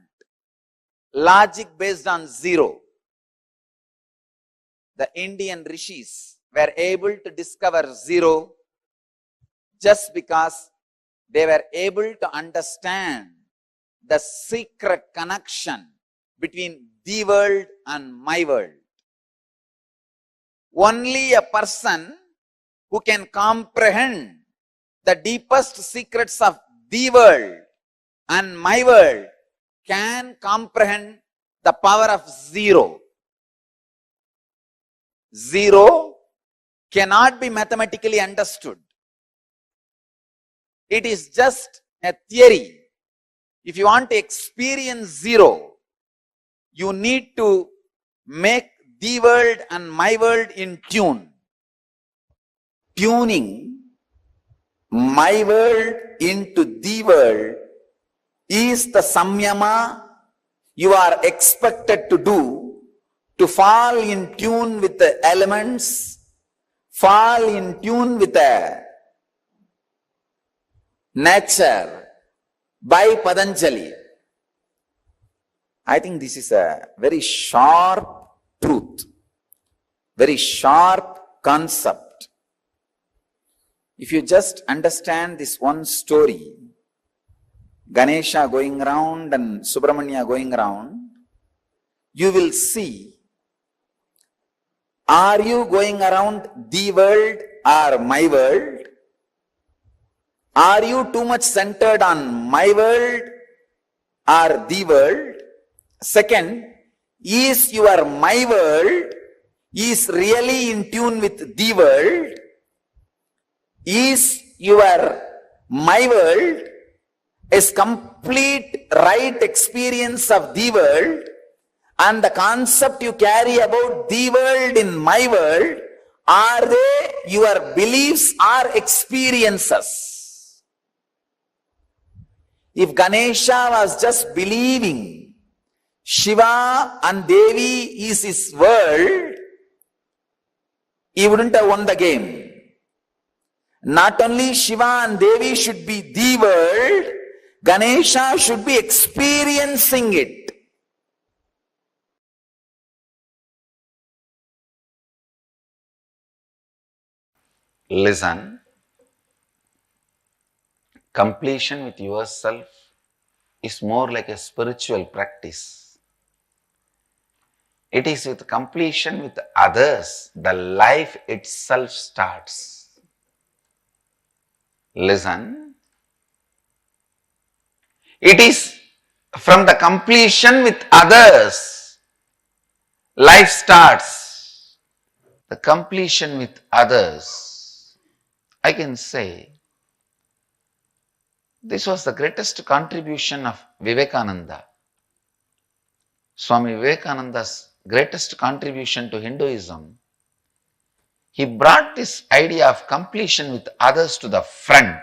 logic based on zero. The Indian rishis were able to discover zero just because they were able to understand the secret connection between the world and my world. Only a person who can comprehend the deepest secrets of the world and my world can comprehend the power of zero. Zero cannot be mathematically understood. It is just a theory. If you want to experience zero, you need to make the world and my world in tune. Tuning my world into the world is the samyama you are expected to do to fall in tune with the elements, fall in tune with the nature by Patanjali. I think this is a very sharp truth, very sharp concept. If you just understand this one story, Ganesha going around and Subramanya going around, you will see, are you going around the world or my world? Are you too much centered on my world or the world? Second, is your my world is really in tune with the world? Is your my world is complete right experience of the world, and the concept you carry about the world in my world, are they your beliefs or experiences? If Ganesha was just believing Shiva and Devi is his world, he wouldn't have won the game. Not only Shiva and Devi should be the world, Ganesha should be experiencing it. Listen. Completion with yourself is more like a spiritual practice. It is with completion with others, the life itself starts. Listen. It is from the completion with others, life starts. The completion with others, I can say, this was the greatest contribution of Vivekananda. Swami Vivekananda's greatest contribution to Hinduism. He brought this idea of completion with others to the front.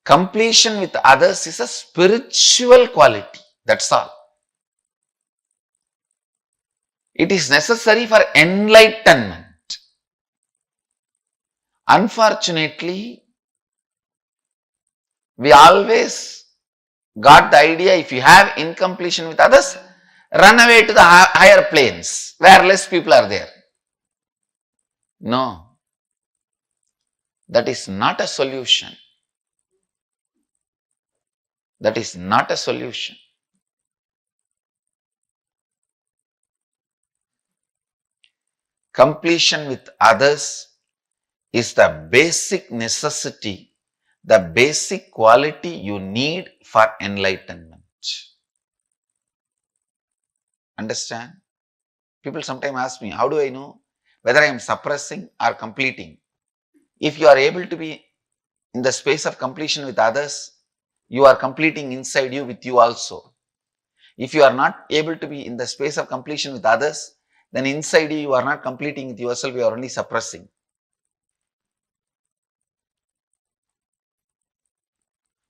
Completion with others is a spiritual quality. That's all. It is necessary for enlightenment. Unfortunately, we always got the idea, if you have incompletion with others, run away to the higher planes where less people are there. No, that is not a solution. That is not a solution. Completion with others is the basic necessity, the basic quality you need for enlightenment. Understand? People sometimes ask me, how do I know whether I am suppressing or completing? If you are able to be in the space of completion with others, you are completing inside you with you also. If you are not able to be in the space of completion with others, then inside you are not completing with yourself, you are only suppressing.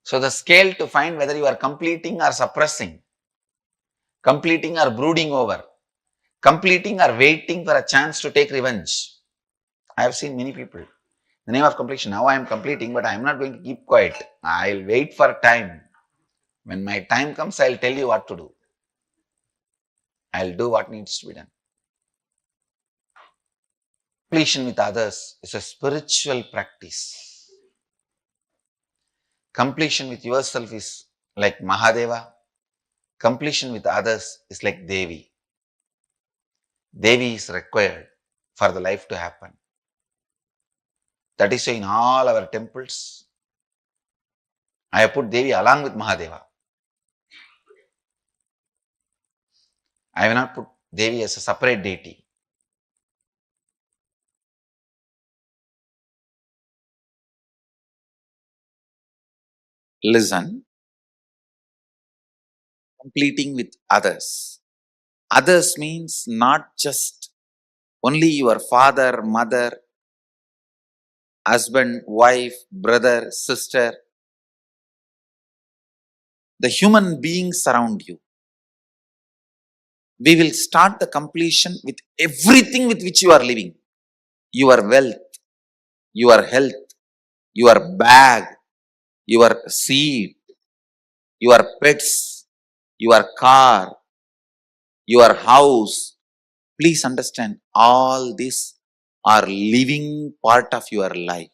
So the scale to find whether you are completing or suppressing, completing or brooding over, completing or waiting for a chance to take revenge. I have seen many people. The name of completion, now I am completing, but I am not going to keep quiet. I will wait for time. When my time comes, I will tell you what to do. I will do what needs to be done. Completion with others is a spiritual practice. Completion with yourself is like Mahadeva. Completion with others is like Devi. Devi is required for the life to happen. That is why in all our temples, I have put Devi along with Mahadeva. I have not put Devi as a separate deity. Listen, completing with others. Others means not just only your father, mother, husband, wife, brother, sister, the human beings around you. We will start the completion with everything with which you are living. Your wealth, your health, your bag, your seed, your pets, your car, your house. Please understand, all these are living part of your life.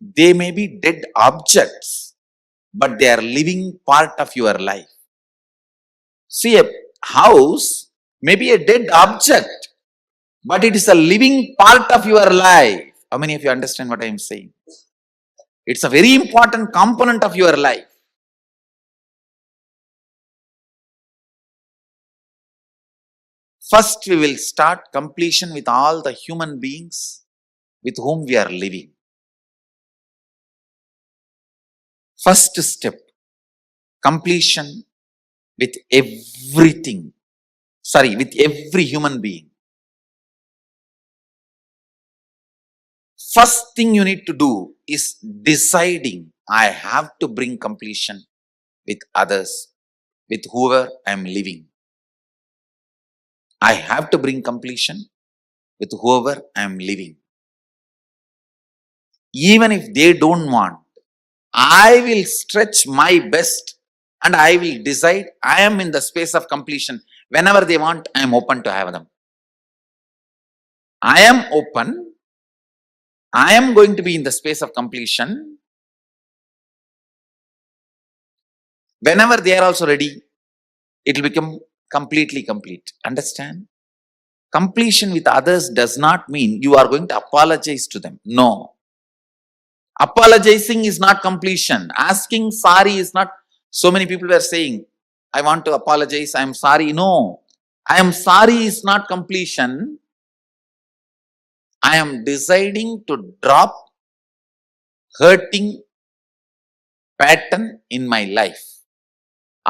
They may be dead objects, but they are living part of your life. See, a house may be a dead object, but it is a living part of your life. How many of you understand what I am saying? It's a very important component of your life. First, we will start completion with all the human beings with whom we are living. First step, completion with everything. With every human being. First thing you need to do is deciding, I have to bring completion with others, with whoever I am living. I have to bring completion with whoever I am living. Even if they don't want, I will stretch my best and I will decide I am in the space of completion. Whenever they want, I am open to have them. I am open. I am going to be in the space of completion. Whenever they are also ready, it will become completely complete. Understand? Completion with others does not mean you are going to apologize to them. No. Apologizing is not completion. Asking sorry is not. So many people were saying, I want to apologize, I am sorry. No. I am sorry is not completion. I am deciding to drop hurting pattern in my life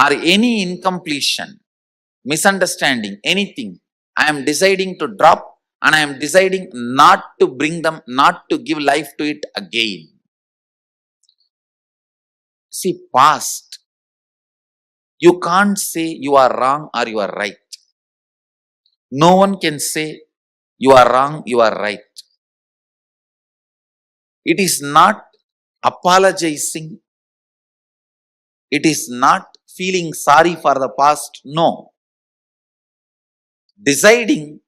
or any incompletion, misunderstanding, anything. I am deciding to drop and I am deciding not to bring them, not to give life to it again. See, past, you can't say you are wrong or you are right. No one can say you are wrong, you are right. It is not apologizing. It is not feeling sorry for the past. No. Deciding,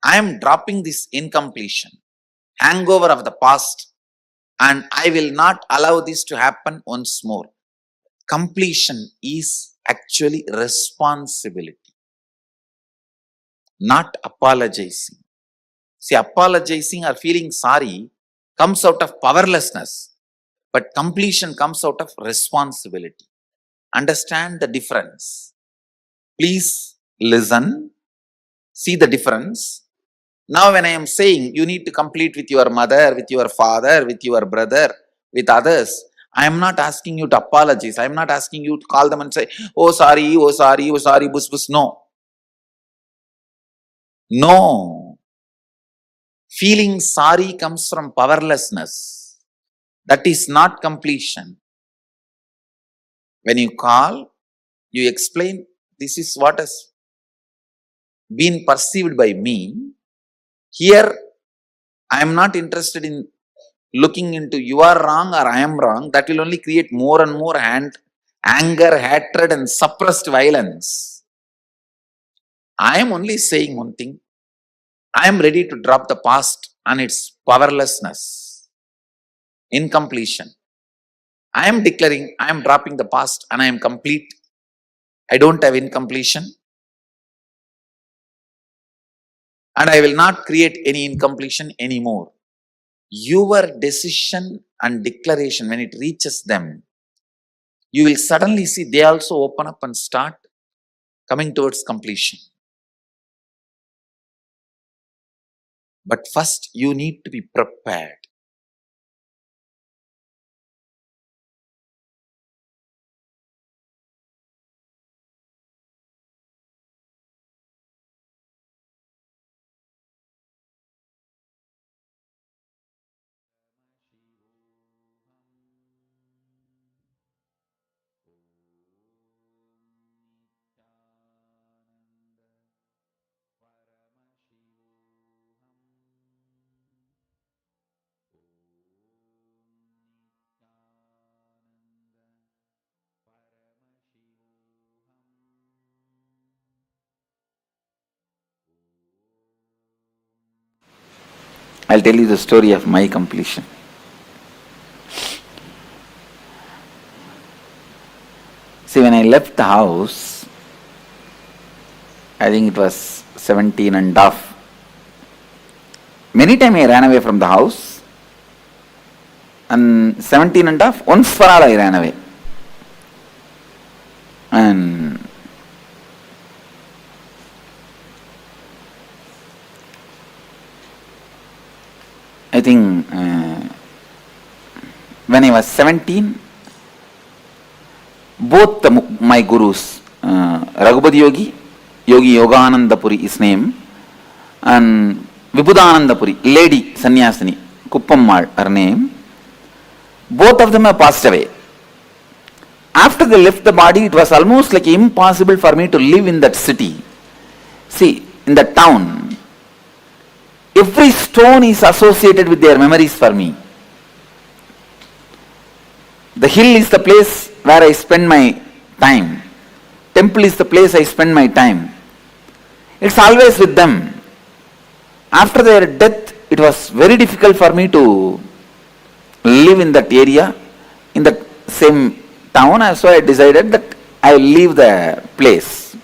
I am dropping this incompletion, hangover of the past, and I will not allow this to happen once more. Completion is actually responsibility, not apologizing. See, apologizing or feeling sorry comes out of powerlessness, but completion comes out of responsibility. Understand the difference. Please listen, see the difference. Now when I am saying you need to complete with your mother, with your father, with your brother, with others, I am not asking you to apologize. I am not asking you to call them and say, oh sorry, oh sorry, oh sorry, bus bus. No. No. Feeling sorry comes from powerlessness. That is not completion. When you call, you explain, this is what has been perceived by me. Here, I am not interested in looking into you are wrong or I am wrong. That will only create more and more anger, hatred and suppressed violence. I am only saying one thing. I am ready to drop the past and its powerlessness, incompletion. I am declaring I am dropping the past and I am complete. I don't have incompletion. And I will not create any incompletion anymore. Your decision and declaration, when it reaches them, you will suddenly see they also open up and start coming towards completion. But first, you need to be prepared. I'll tell you the story of my completion. See, when I left the house, I think it was 17 and a half. Many times I ran away from the house, and 17 and a half, once for all I ran away. And I think when I was 17, both my gurus, Raghupati Yogi, Yogi Yogananda Puri, his name, and Vibhudananda Puri, lady sannyasini, Kuppammal, her name, both of them have passed away. After they left the body, it was almost like impossible for me to live in that city. See, in that town, every stone is associated with their memories for me. The hill is the place where I spend my time. Temple is the place I spend my time. It's always with them. After their death, it was very difficult for me to live in that area, in the same town, so I decided that I will leave the place.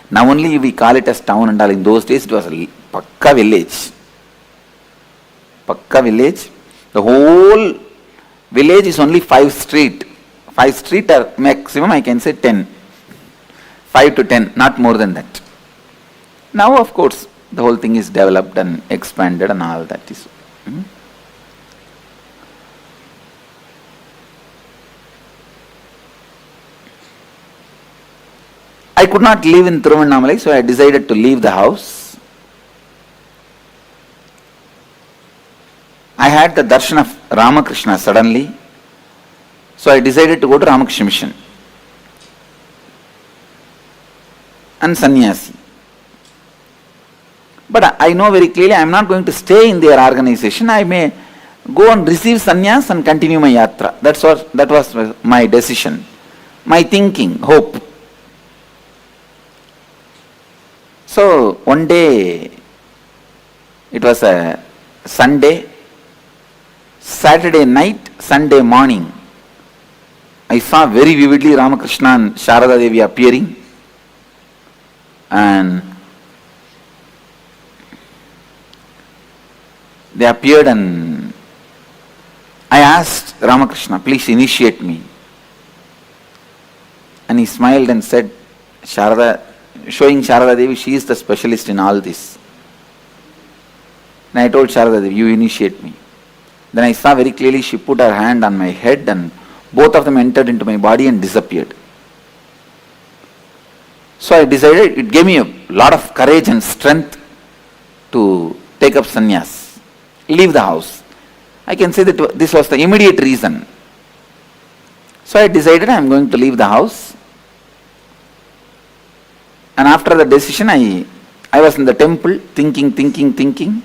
Now only we call it as town and all. In those days it was a Pakka village. Pakka village. The whole village is only 5 street. 5 street or maximum I can say 10. 5 to 10, not more than that. Now of course the whole thing is developed and expanded and all that is. I could not live in Tiruvannamalai, so I decided to leave the house. I had the darshan of Ramakrishna suddenly, so I decided to go to Ramakrishna Mission and sannyasi. But I know very clearly I am not going to stay in their organization. I may go and receive sannyas and continue my yatra. That was my decision, my thinking, hope. So one day, it was a Sunday, Saturday night, Sunday morning, I saw very vividly Ramakrishna and Sharada Devi appearing, and they appeared, and I asked Ramakrishna, please initiate me. And he smiled and said, showing Sharada Devi, she is the specialist in all this. And I told Sharada Devi, you initiate me. Then I saw very clearly she put her hand on my head and both of them entered into my body and disappeared. So I decided, it gave me a lot of courage and strength to take up sannyas, leave the house. I can say that this was the immediate reason. So I decided I am going to leave the house. And after the decision, I was in the temple thinking.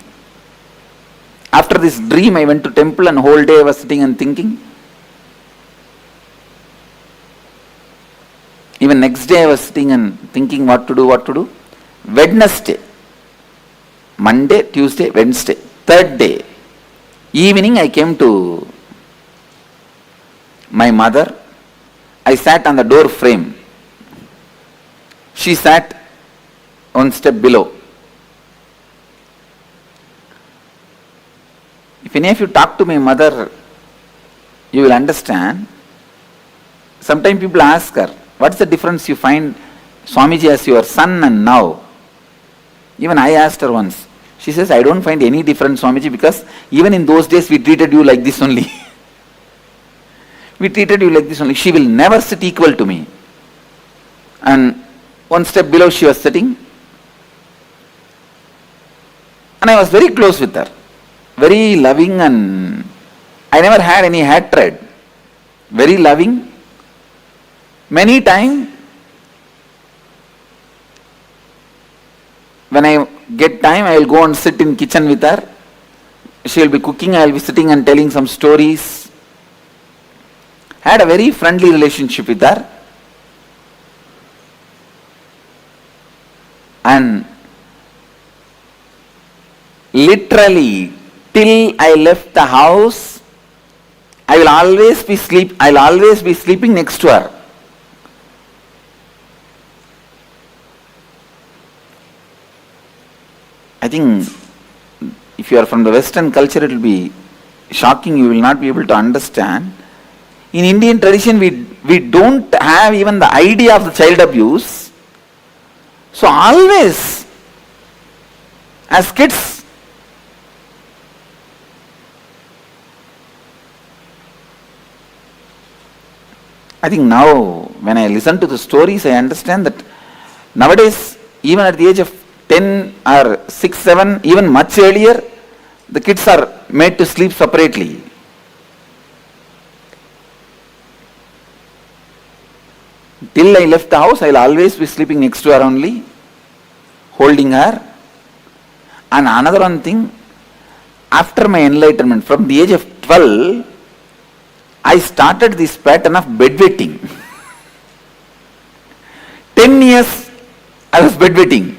After this dream, I went to temple and whole day I was sitting and thinking. Even next day I was sitting and thinking what to do. Wednesday, Monday, Tuesday, Wednesday, third day, evening I came to my mother. I sat on the door frame. She sat one step below. If any of you talk to my mother, you will understand. Sometimes people ask her, what's the difference you find Swamiji as your son and now? Even I asked her once. She says, I don't find any difference, Swamiji, because even in those days we treated you like this only. We treated you like this only. She will never sit equal to me. And one step below she was sitting. And I was very close with her. Very loving, and I never had any hatred. Very loving. Many times, when I get time, I will go and sit in kitchen with her. She will be cooking, I will be sitting and telling some stories. Had a very friendly relationship with her. And literally, till I left the house, I'll always be sleeping next to her. I think if you are from the Western culture, it will be shocking, you will not be able to understand. In Indian tradition, we don't have even the idea of the child abuse. So always, as kids, I think now when I listen to the stories, I understand that nowadays, even at the age of 10 or 6, 7, even much earlier, the kids are made to sleep separately. Till I left the house, I'll always be sleeping next to her only, holding her. And another one thing, after my enlightenment, from the age of 12, I started this pattern of bedwetting. 10 years I was bedwetting.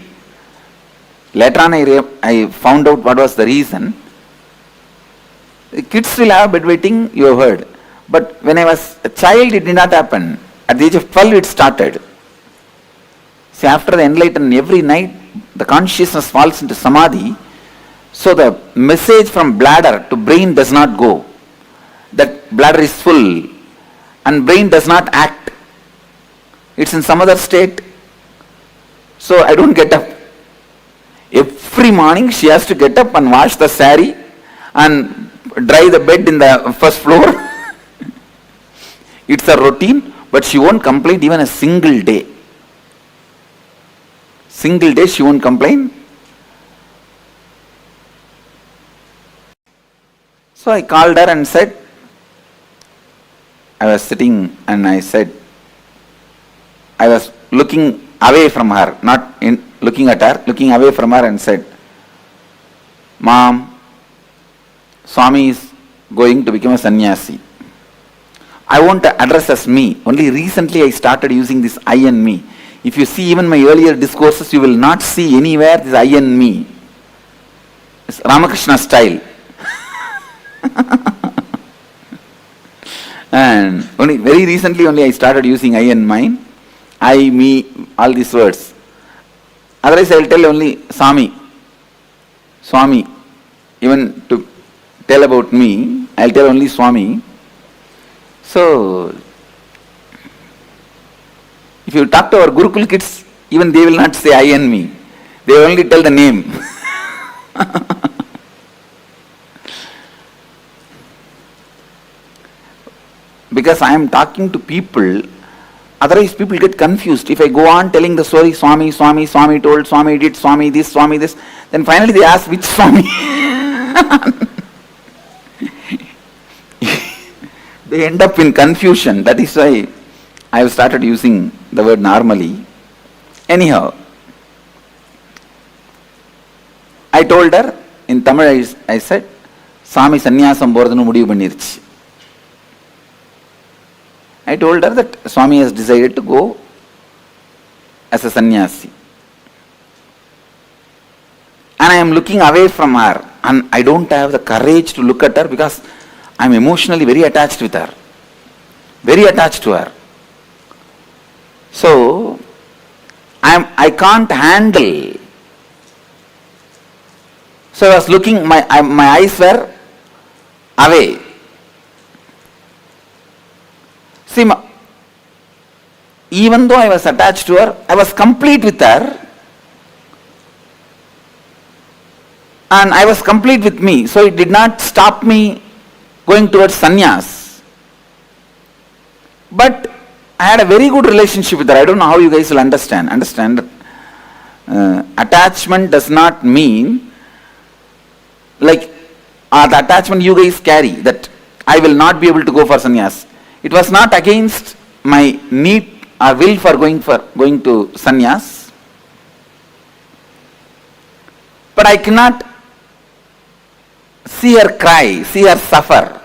Later on I found out what was the reason. Kids will have bedwetting, you have heard. But when I was a child, it did not happen. At the age of 12, it started. See, after the enlightenment, every night the consciousness falls into samadhi, so the message from bladder to brain does not go. That bladder is full and brain does not act. It's in some other state. So I don't get up. Every morning she has to get up and wash the sari and dry the bed in the first floor. It's a routine, but she won't complain even a single day. Single day she won't complain. So I called her and said, I was sitting and I said, I was looking away from her, not looking at her, looking away from her and said, Mom, Swami is going to become a sannyasi. I won't address as me. Only recently I started using this I and me. If you see even my earlier discourses, you will not see anywhere this I and me. It's Ramakrishna style. And only very recently only I started using I and mine. I, me, all these words. Otherwise I will tell only Swami. Even to tell about me, I will tell only Swami. So, if you talk to our Gurukul kids, even they will not say I and me. They will only tell the name. Because I am talking to people, otherwise people get confused. If I go on telling the story, Swami told, Swami did, Swami this, then finally they ask which Swami. They end up in confusion. That is why I have started using the word normally. Anyhow, I told her, in Tamil I said, Swami sannyasam போறதுன்னு முடிவு பண்ணிருச்சு. I told her that Swami has decided to go as a sannyasi. And I am looking away from her and I don't have the courage to look at her because I am emotionally very attached with her. Very attached to her. So, I can't handle. So I was looking, my eyes were away. See, even though I was attached to her, I was complete with her. And I was complete with me. So it did not stop me going towards sannyas. But I had a very good relationship with her. I don't know how you guys will understand. Attachment does not mean like the attachment you guys carry, that I will not be able to go for sannyas. It was not against my need or will for going to sannyas. But I cannot see her cry, see her suffer.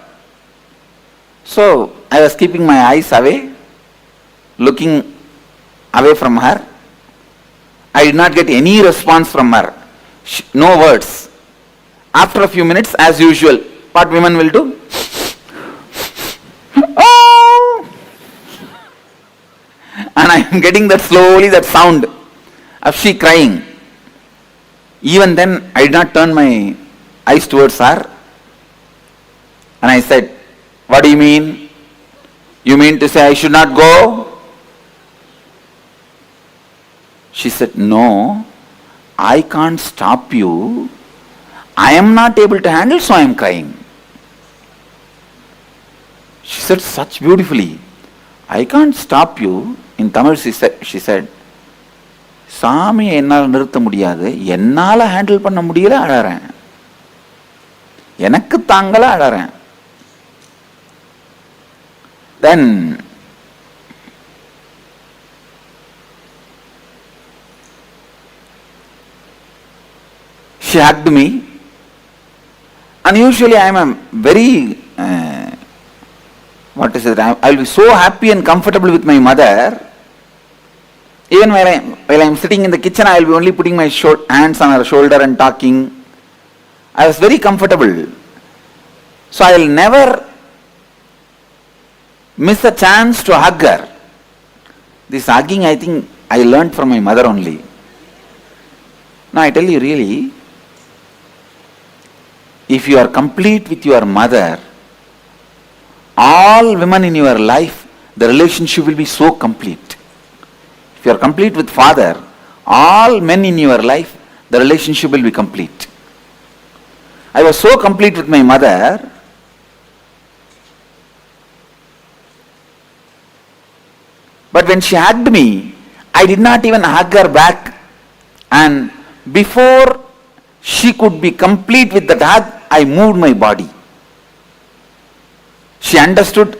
So I was keeping my eyes away, looking away from her. I did not get any response from her. No words. After a few minutes, as usual, what women will do? Oh! And I am getting that slowly, that sound of she crying. Even then, I did not turn my eyes towards her. And I said, what do you mean? You mean to say I should not go? She said, no, I can't stop you. I am not able to handle, so I am crying. She said such beautifully, I can't stop you. In Tamil she said, சாமி என்னால் நிறுத்த முடியாது, என்னால் handle பண்ண முடியல, அழறேன். எனக்கு தாங்கல, அழறேன். Then she hugged me, and usually I am a very I will be so happy and comfortable with my mother. Even while I am sitting in the kitchen, I will be only putting my hands on her shoulder and talking. I was very comfortable. So I will never miss a chance to hug her. This hugging, I think, I learned from my mother only. Now I tell you really, if you are complete with your mother, all women in your life, the relationship will be so complete. If you are complete with father, all men in your life, the relationship will be complete. I was so complete with my mother, but when she hugged me, I did not even hug her back, and before she could be complete with that hug, I moved my body. She understood,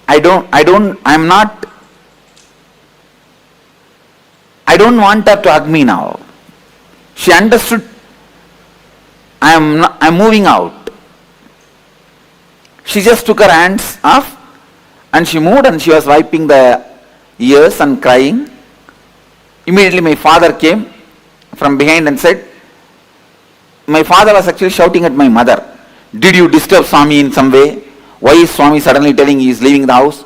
I don't want her to hug me now. She understood, I'm moving out. She just took her hands off and she moved, and she was wiping the ears and crying. Immediately my father came from behind and said, my father was actually shouting at my mother, did you disturb Swami in some way? Why is Swami suddenly telling he is leaving the house?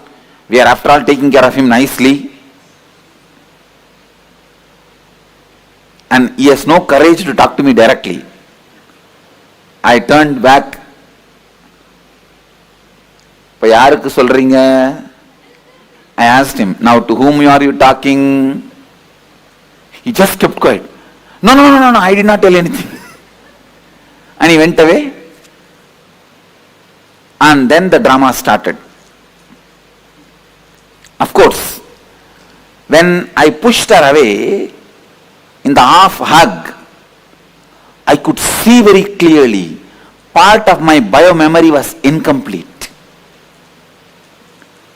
We are after all taking care of him nicely. And he has no courage to talk to me directly. I turned back. இப்போ யாருக்கு சொல்றீங்க? I asked him, now to whom are you talking? He just kept quiet. No, I did not tell anything. And he went away. And then the drama started. Of course, when I pushed her away, in the half hug, I could see very clearly part of my bio-memory was incomplete.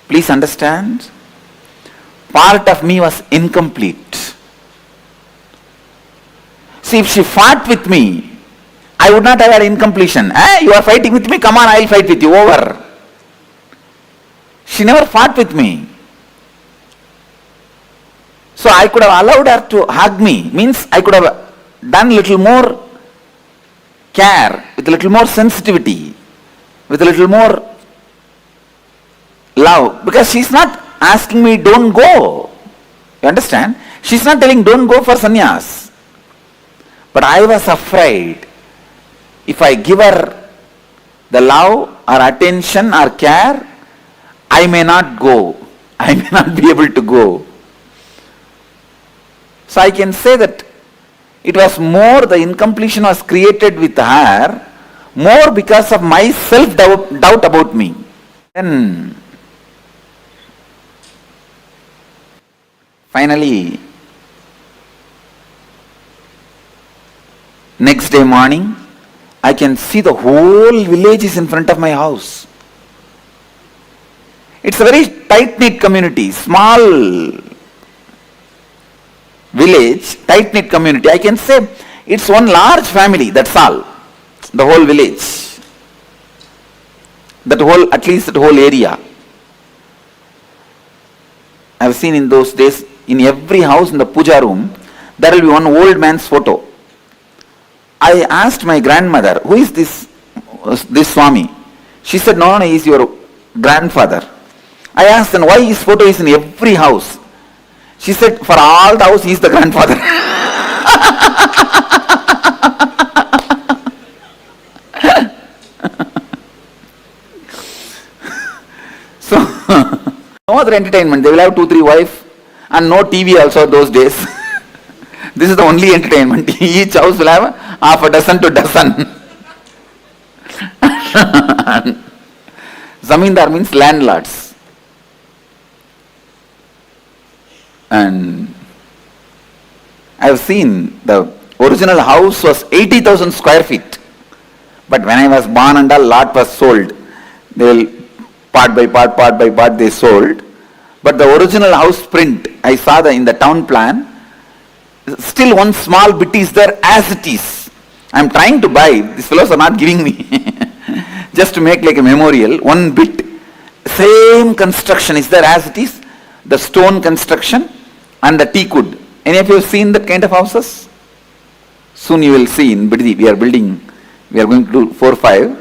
Please understand, part of me was incomplete. See, if she fought with me, I would not have had incompletion. You are fighting with me, come on, I will fight with you, over. She never fought with me. So I could have allowed her to hug me, means I could have done little more care, with a little more sensitivity, with a little more love, because she's not asking me don't go. You understand? She's not telling don't go for sannyas. But I was afraid if I give her the love or attention or care, I may not go. I may not be able to go. So I can say that it was more, the incompletion was created with her, more because of my self-doubt about me. Then finally, next day morning, I can see the whole village is in front of my house. It's a very tight-knit community, small village, tight-knit community. I can say it's one large family, that's all. The whole village. At least that whole area. I have seen in those days, in every house in the puja room, there will be one old man's photo. I asked my grandmother, who is this Swami? She said, no, he is your grandfather. I asked, then why his photo is in every house? She said, for all the house, he is the grandfather. So, no other entertainment. They will have 2-3 wives and no TV also those days. This is the only entertainment. Each house will have half a dozen to dozen. Zamindar means landlords. And I have seen the original house was 80,000 square feet. But when I was born and a lot was sold. They will part by part they sold. But the original house print, I saw in the town plan, still one small bit is there as it is. I am trying to buy, these fellows are not giving me, just to make like a memorial, one bit, same construction is there as it is, the stone construction and the teak wood. Any of you have seen that kind of houses? Soon you will see in Biddi, we are going to do 4-5.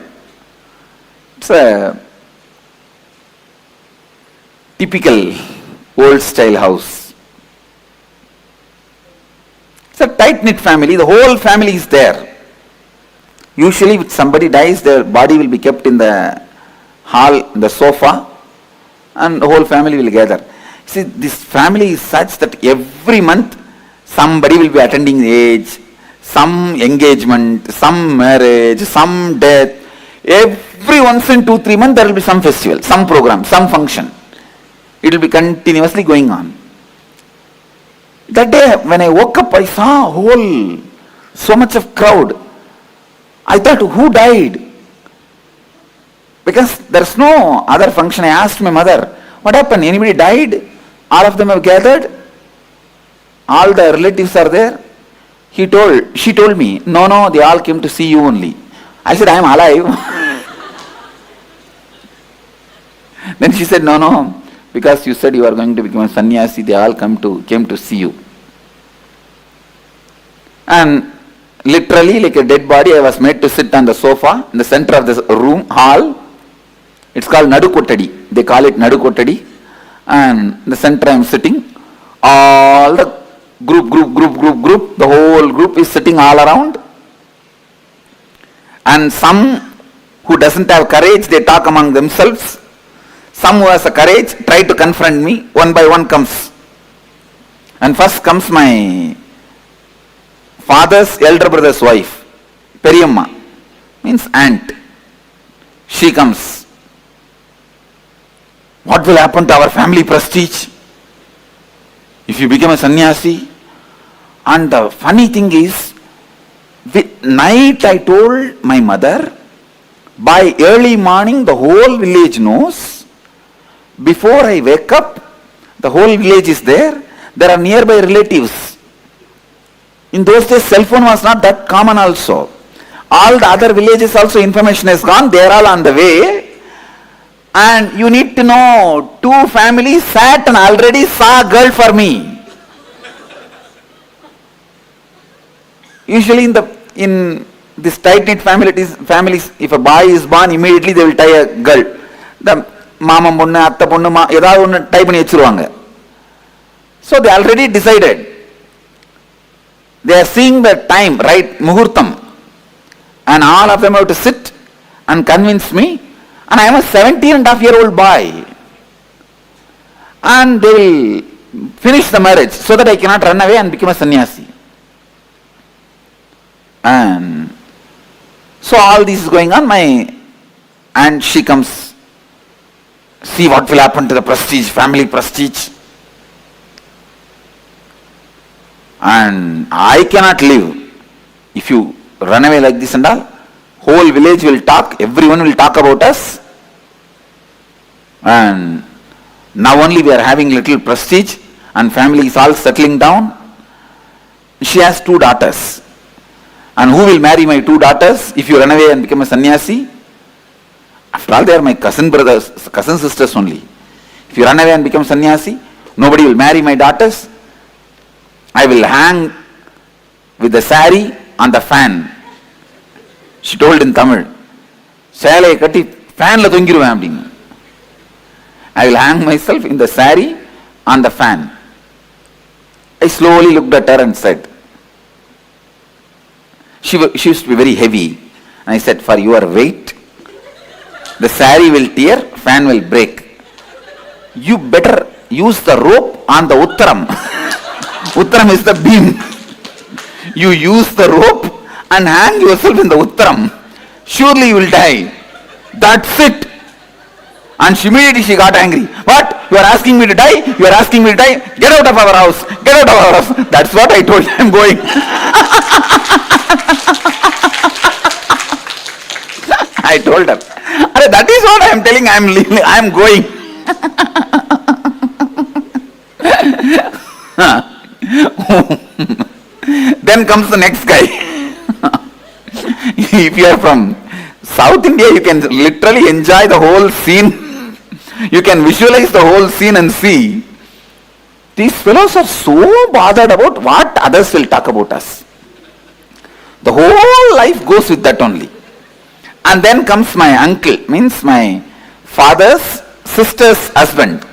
It's a typical old style house. It's a tight-knit family, the whole family is there. Usually if somebody dies, their body will be kept in the hall, the sofa, and the whole family will gather. See, this family is such that every month somebody will be attending age, some engagement, some marriage, some death. Every once in 2-3 months there will be some festival, some program, some function. It will be continuously going on. That day when I woke up, I saw so much of crowd. I thought, who died? Because there's no other function. I asked my mother, what happened? Anybody died? All of them have gathered? All the relatives are there? She told me, no, they all came to see you only. I said, I am alive. Then she said, no, because you said you are going to become a sannyasi, they all came to see you. And literally like a dead body, I was made to sit on the sofa in the center of this room, hall. It's called Nadu Kottadi. They call it Nadu Kottadi. And in the center I am sitting. All the group, the whole group is sitting all around. And some who doesn't have courage, they talk among themselves. Some who has a courage try to confront me. One by one comes. And first comes my father's elder brother's wife, Periyamma, means aunt. She comes. What will happen to our family prestige if you become a sannyasi? And the funny thing is, night I told my mother, by early morning the whole village knows. Before I wake up, the whole village is there. There are nearby relatives. In those days, cell phone was not that common also. All the other villages also information has gone. They are all on the way. And you need to know, 2 families sat and already saw a girl for me. Usually in this tight-knit families, if a boy is born, immediately they will tie a girl. The mama ponnu, atta ponnu, edavadhu one tie panni vechiruvanga. So they already decided. They are seeing the time, right, muhurtam. And all of them have to sit and convince me. And I am a 17.5-year-old boy. And they will finish the marriage so that I cannot run away and become a sannyasi. And so all this is going on. And she comes, see what will happen to the prestige, family prestige. And I cannot live. If you run away like this and all, whole village will talk, everyone will talk about us. And now only we are having little prestige and family is all settling down. She has 2 daughters. And who will marry my 2 daughters if you run away and become a sannyasi? After all, they are my cousin sisters only. If you run away and become sannyasi, nobody will marry my daughters. I will hang with the sari on the fan She told in Tamil, சேலையை கட்டி ஃபேனில் தொங்கிடுவேன் அப்படின்னு. I will hang myself in the saree on the fan. I slowly looked at her and said, she used to be very heavy. And I said, for your weight, the saree will tear, fan will break. You better use the rope on the Uttaram. Uttaram is the beam. You use the rope and hang yourself in the Uttaram. Surely you will die. That's it. And immediately she got angry. What? You are asking me to die? You are asking me to die? Get out of our house. Get out of our house. That's what I told you. I'm going. I told her. That is what I am telling. I am going. Then comes the next guy. If you are from South India, you can literally enjoy the whole scene. You can visualize the whole scene and see. These fellows are so bothered about what others will talk about us. The whole life goes with that only. And then comes my uncle, means my father's sister's husband.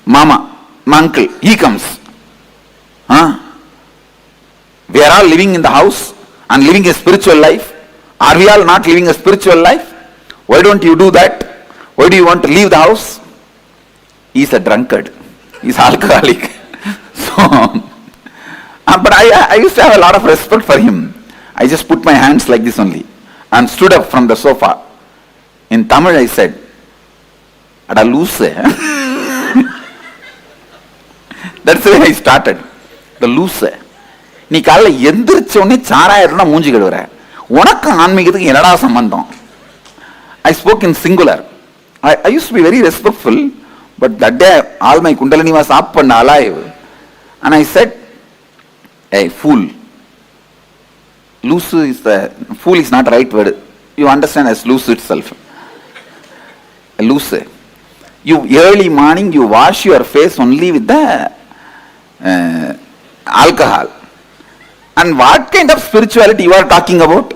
Mama, my uncle, he comes. We are all living in the house and living a spiritual life. Are we all not living a spiritual life? Why don't you do that? Why do you want to leave the house? He is a drunkard. He is alcoholic. So, but I used to have a lot of respect for him. I just put my hands like this only and stood up from the sofa. In Tamil I said, Ada loose. That's the way I started. The loose. நீ காலையில் எந்திரிச்ச உடனே சாராயிரம்னா மூஞ்சி கழுவுற, உனக்கு ஆன்மீகத்துக்கு என்னடா சம்பந்தம்? I spoke in singular. I used to be very respectful, but that day all my kundalini was up and alive. And I said, hey, fool. Loose is the, fool is not the right word. You understand as loose itself. Loose. You early morning you wash your face only with the alcohol. And what kind of spirituality you are talking about?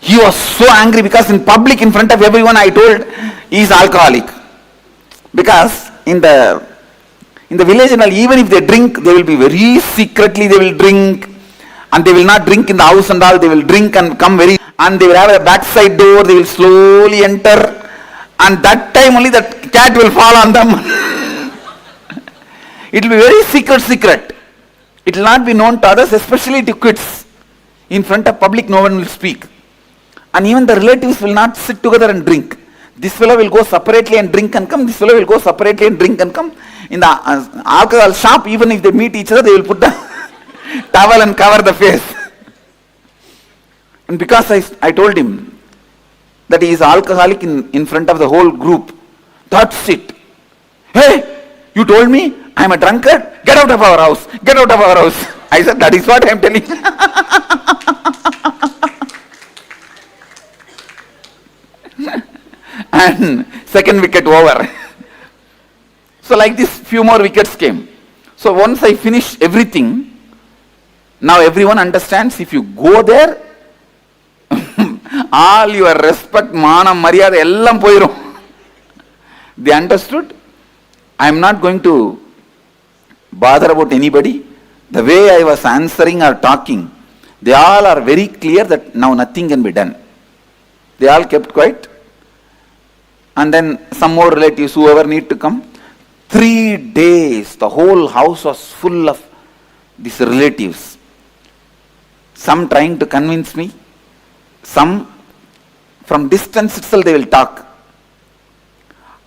He was so angry because in public, in front of everyone, I told he is alcoholic. Because in the village, even if they drink, they will be very secretly, they will drink. And they will not drink in the house and all, they will drink and come very, and they will have a backside door, they will slowly enter. And that time only that cat will fall on them. It will be very secret. It will not be known to others, especially to kids. In front of public, no one will speak. And even the relatives will not sit together and drink. This fellow will go separately and drink and come. This fellow will go separately and drink and come. In the alcohol shop, even if they meet each other, they will put the towel and cover the face. And because I told him that he is alcoholic in front of the whole group, that's it. Hey, you told me I am a drunkard? Get out of our house. Get out of our house. I said, that is what I am telling. And second wicket over. So like this, few more wickets came. So once I finished everything, now everyone understands if you go there, all your respect, manam, maryada, ellam poirum. They understood. I am not going to bother about anybody. The way I was answering or talking, they all are very clear that now nothing can be done. They all kept quiet. And then some more relatives, whoever need to come. 3 days, the whole house was full of these relatives. Some trying to convince me. Some from distance itself they will talk.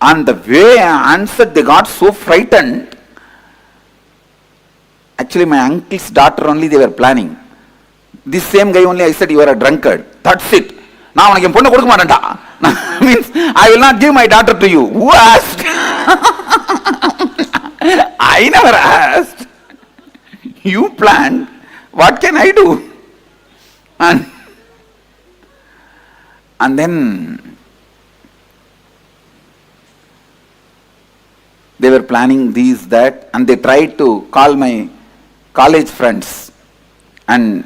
And the way I answered, they got so frightened. Actually, my uncle's daughter only they were planning. This same guy only I said, you are a drunkard. That's it. Now I means I will not give my daughter to you. Who asked? I never asked. You planned. What can I do? And then they were planning these, that, and they tried to call my college friends. And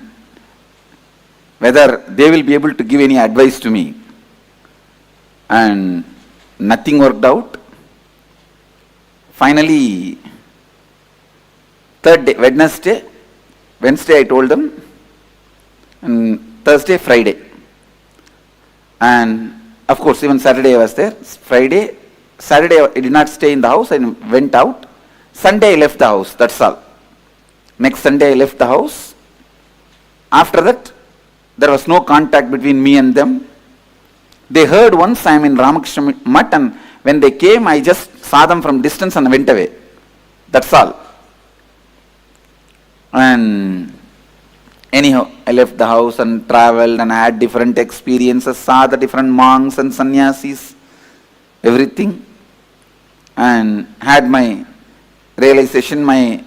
whether they will be able to give any advice to me. And nothing worked out. Finally, third day, Wednesday I told them, and Thursday, Friday. And of course, even Saturday I was there. Saturday I did not stay in the house, I went out. Sunday I left the house, that's all. Next Sunday I left the house. After that, there was no contact between me and them. They heard once I am in Ramakrishna Mutt, and when they came, I just saw them from distance and went away. That's all. And anyhow, I left the house and traveled and had different experiences, saw the different monks and sannyasis, everything, and had my realization, my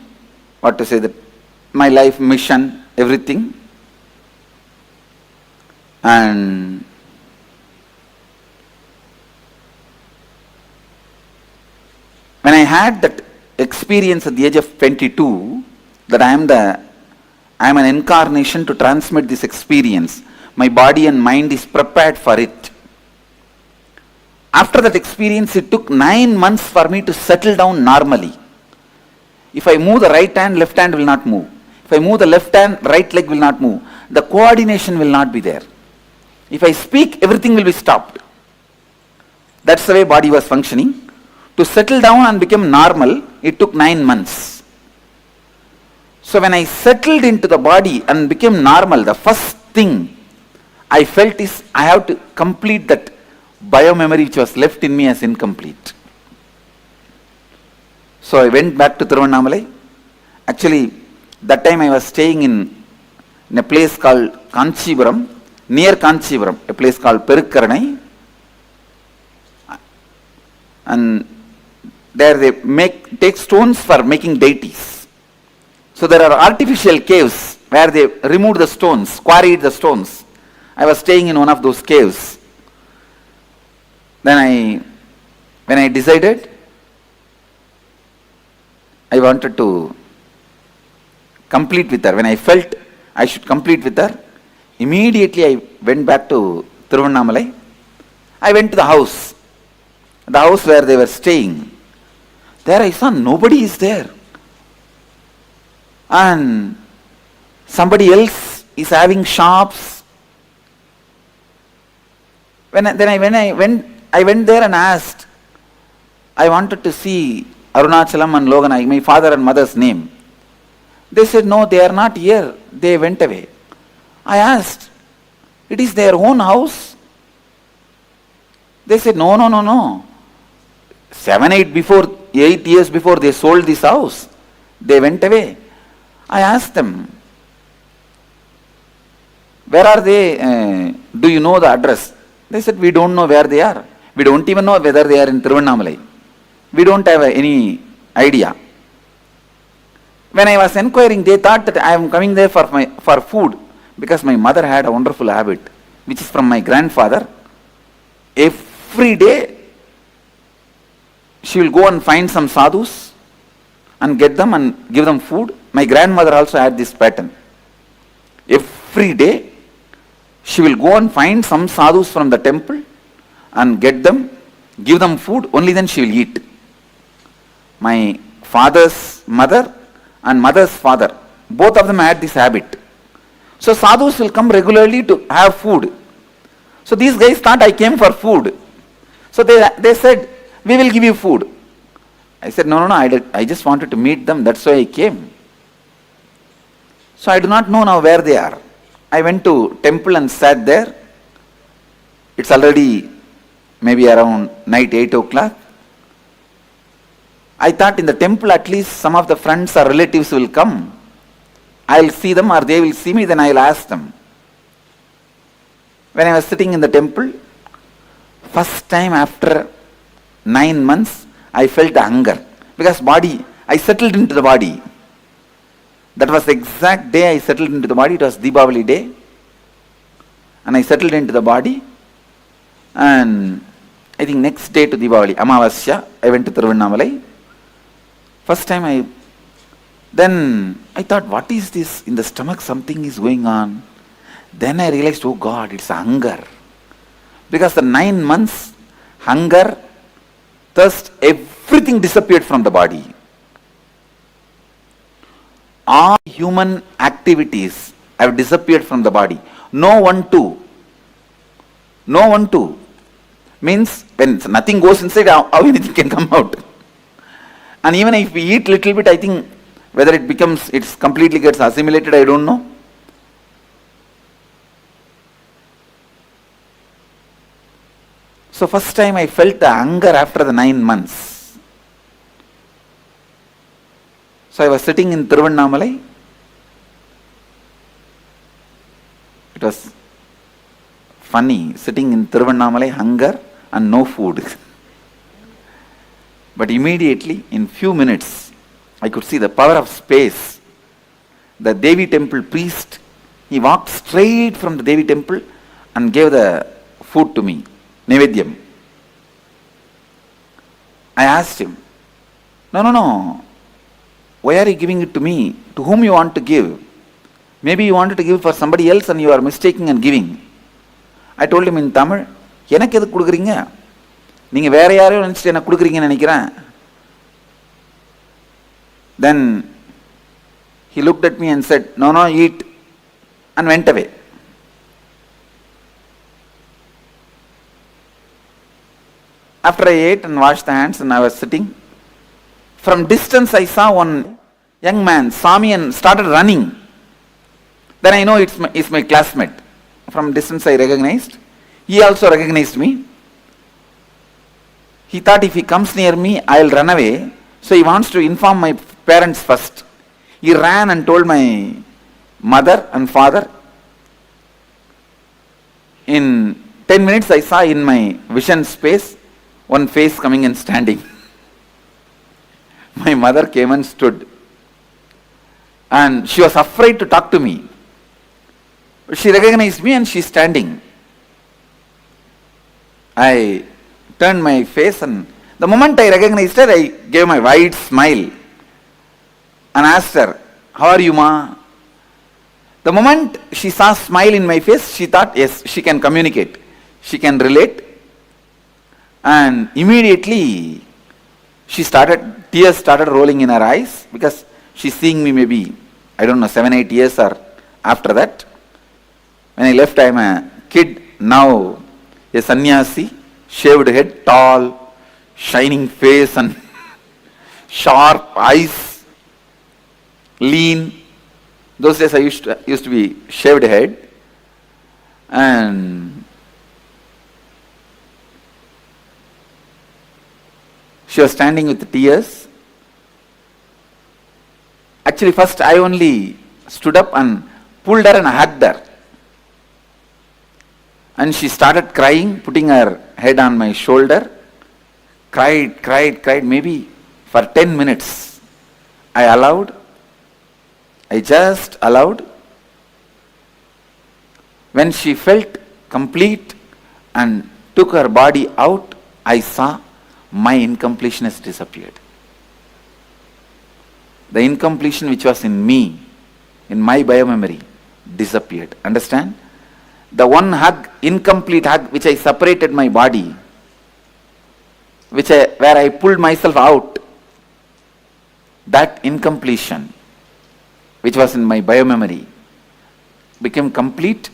life mission, everything. And when I had that experience at the age of 22, that I am an incarnation to transmit this experience, my body and mind is prepared for it. After that experience, it took 9 months for me to settle down normally. If I move the right hand, left hand will not move. If I move the left hand, right leg will not move. The coordination will not be there. If I speak, everything will be stopped. That's the way body was functioning. To settle down and become normal, it took 9 months. So when I settled into the body and became normal, the first thing I felt is I have to complete that biomemory which was left in me as incomplete. So I went back to Tiruvannamalai. Actually, that time I was staying in a place called Kanchipuram, near Kanchipuram, a place called Perukkaranai. And there they take stones for making deities. So there are artificial caves where they removed the stones, quarried the stones. I was staying in one of those caves. Then when I decided, I wanted to complete with her. When I felt I should complete with her, immediately I went back to Tiruvannamalai. I went to the house where they were staying. There I saw nobody is there. And somebody else is having shops. When I went there and asked, I wanted to see Arunachalam and Loganai, my father and mother's name. They said, no, they are not here. They went away. I asked, it is their own house? They said, no. 8 years before they sold this house, they went away. I asked them, where are they? Do you know the address? They said, we don't know where they are. We don't even know whether they are in Tiruvannamalai. We don't have any idea. When I was inquiring, they thought that I am coming there for food, because my mother had a wonderful habit, which is from my grandfather. Every day, she will go and find some sadhus and get them and give them food. My grandmother also had this pattern. Every day, she will go and find some sadhus from the temple and get them, give them food, only then she will eat. My father's mother and mother's father, both of them had this habit. So sadhus will come regularly to have food. So these guys thought I came for food. So they said, we will give you food. I said, no, I just wanted to meet them, that's why I came. So I do not know now where they are. I went to temple and sat there. It's already maybe around night 8 o'clock. I thought in the temple at least some of the friends or relatives will come. I'll see them or they will see me, then I'll ask them. When I was sitting in the temple, first time after 9 months, I felt the hunger. Because I settled into the body. That was the exact day I settled into the body. It was Deepavali day. And I settled into the body. And I think next day to Deepavali, Amavasya, I went to Tiruvannamalai. First time then I thought, what is this? In the stomach something is going on. Then I realized, oh God, it's hunger. Because the 9 months, hunger, thirst, everything disappeared from the body. All human activities have disappeared from the body. No one to. No one to. Means when nothing goes inside, how anything can come out. And even if we eat little bit, I think whether it's completely gets assimilated, I don't know. So first time I felt the hunger after the 9 months. So I was sitting in Tiruvannamalai. It was funny, sitting in Tiruvannamalai, hunger and no food. But immediately, in few minutes, I could see the power of space. The Devi temple priest, he walked straight from the Devi temple and gave the food to me, Nevedyam. I asked him, no, why are you giving it to me? To whom you want to give? Maybe you wanted to give for somebody else and you are mistaking and giving. I told him in Tamil, எனக்கு எது கொடுக்குறீங்க? நீங்க வேற யாரையும் நினைச்சிட்டு எனக்கு கொடுக்குறீங்கன்னு நினைக்கிறேன். Then he looked at me and said, no, eat, and went away. After I ate and washed the hands and I was sitting, from distance I saw one young man saw me and started running. Then I know it's my classmate. From distance I recognized. He also recognized me. He thought if he comes near me, I'll run away. So he wants to inform my parents first. He ran and told my mother and father. In 10 minutes I saw in my vision space one face coming and standing. My mother came and stood. And she was afraid to talk to me. She recognized me and she's standing. I turned my face and the moment I recognized her, I gave my wide smile and asked her, how are you, Ma? The moment she saw a smile in my face, she thought, yes, she can communicate. She can relate. And immediately, tears started rolling in her eyes because she's seeing me maybe, 7-8 years or after that. When I left, I'm a kid, now a sannyasi, shaved head, tall, shining face and sharp eyes, lean. Those days I used to be shaved head. And she was standing with tears. Actually, first I only stood up and pulled her and hugged her. And she started crying, putting her head on my shoulder. Cried, maybe for 10 minutes. I just allowed. When she felt complete and took her body out, I saw my incompletion has disappeared. The incompletion which was in me, in my biomemory, disappeared. Understand? The one hug, incomplete hug, which I separated my body, where I pulled myself out, that incompletion, which was in my biomemory, became complete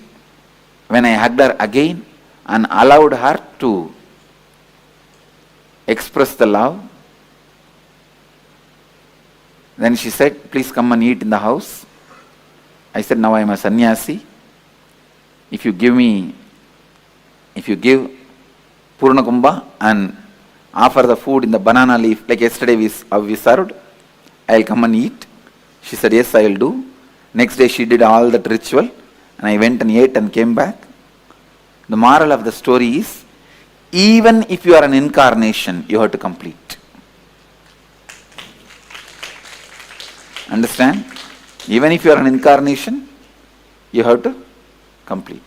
when I hugged her again and allowed her to express the love. Then she said, please come and eat in the house. I said, now I am a sannyasi. If you give Purna Kumbha and offer the food in the banana leaf, like yesterday we served, I'll come and eat. She said, yes, I'll do. Next day she did all that ritual and I went and ate and came back. The moral of the story is, even if you are an incarnation, you have to complete. Understand? Even if you are an incarnation, you have to complete.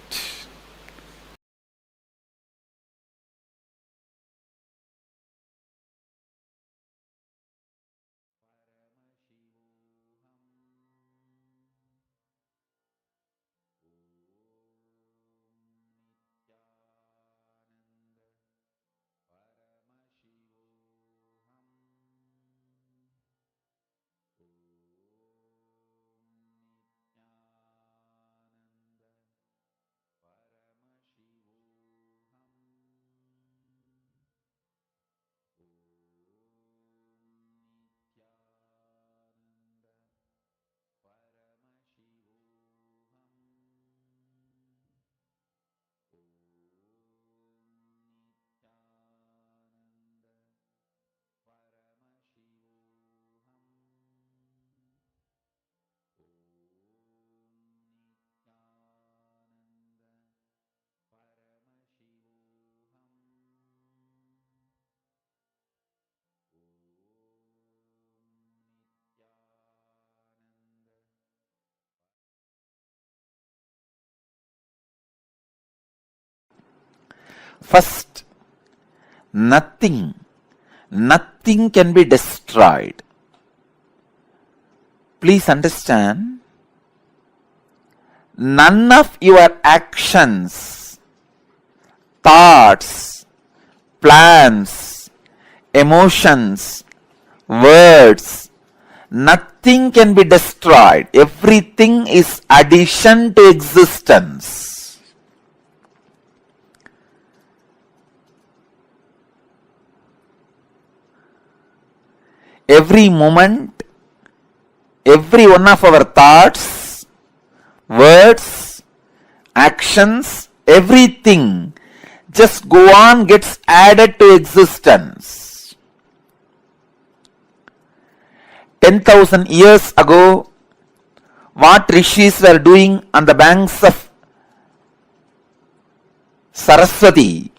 First, nothing can be destroyed. Please understand, none of your actions, thoughts, plans, emotions, words, nothing can be destroyed. Everything is addition to existence. Every moment, every one of our thoughts, words, actions, everything just go on, gets added to existence. 10,000 years ago, what rishis were doing on the banks of Saraswati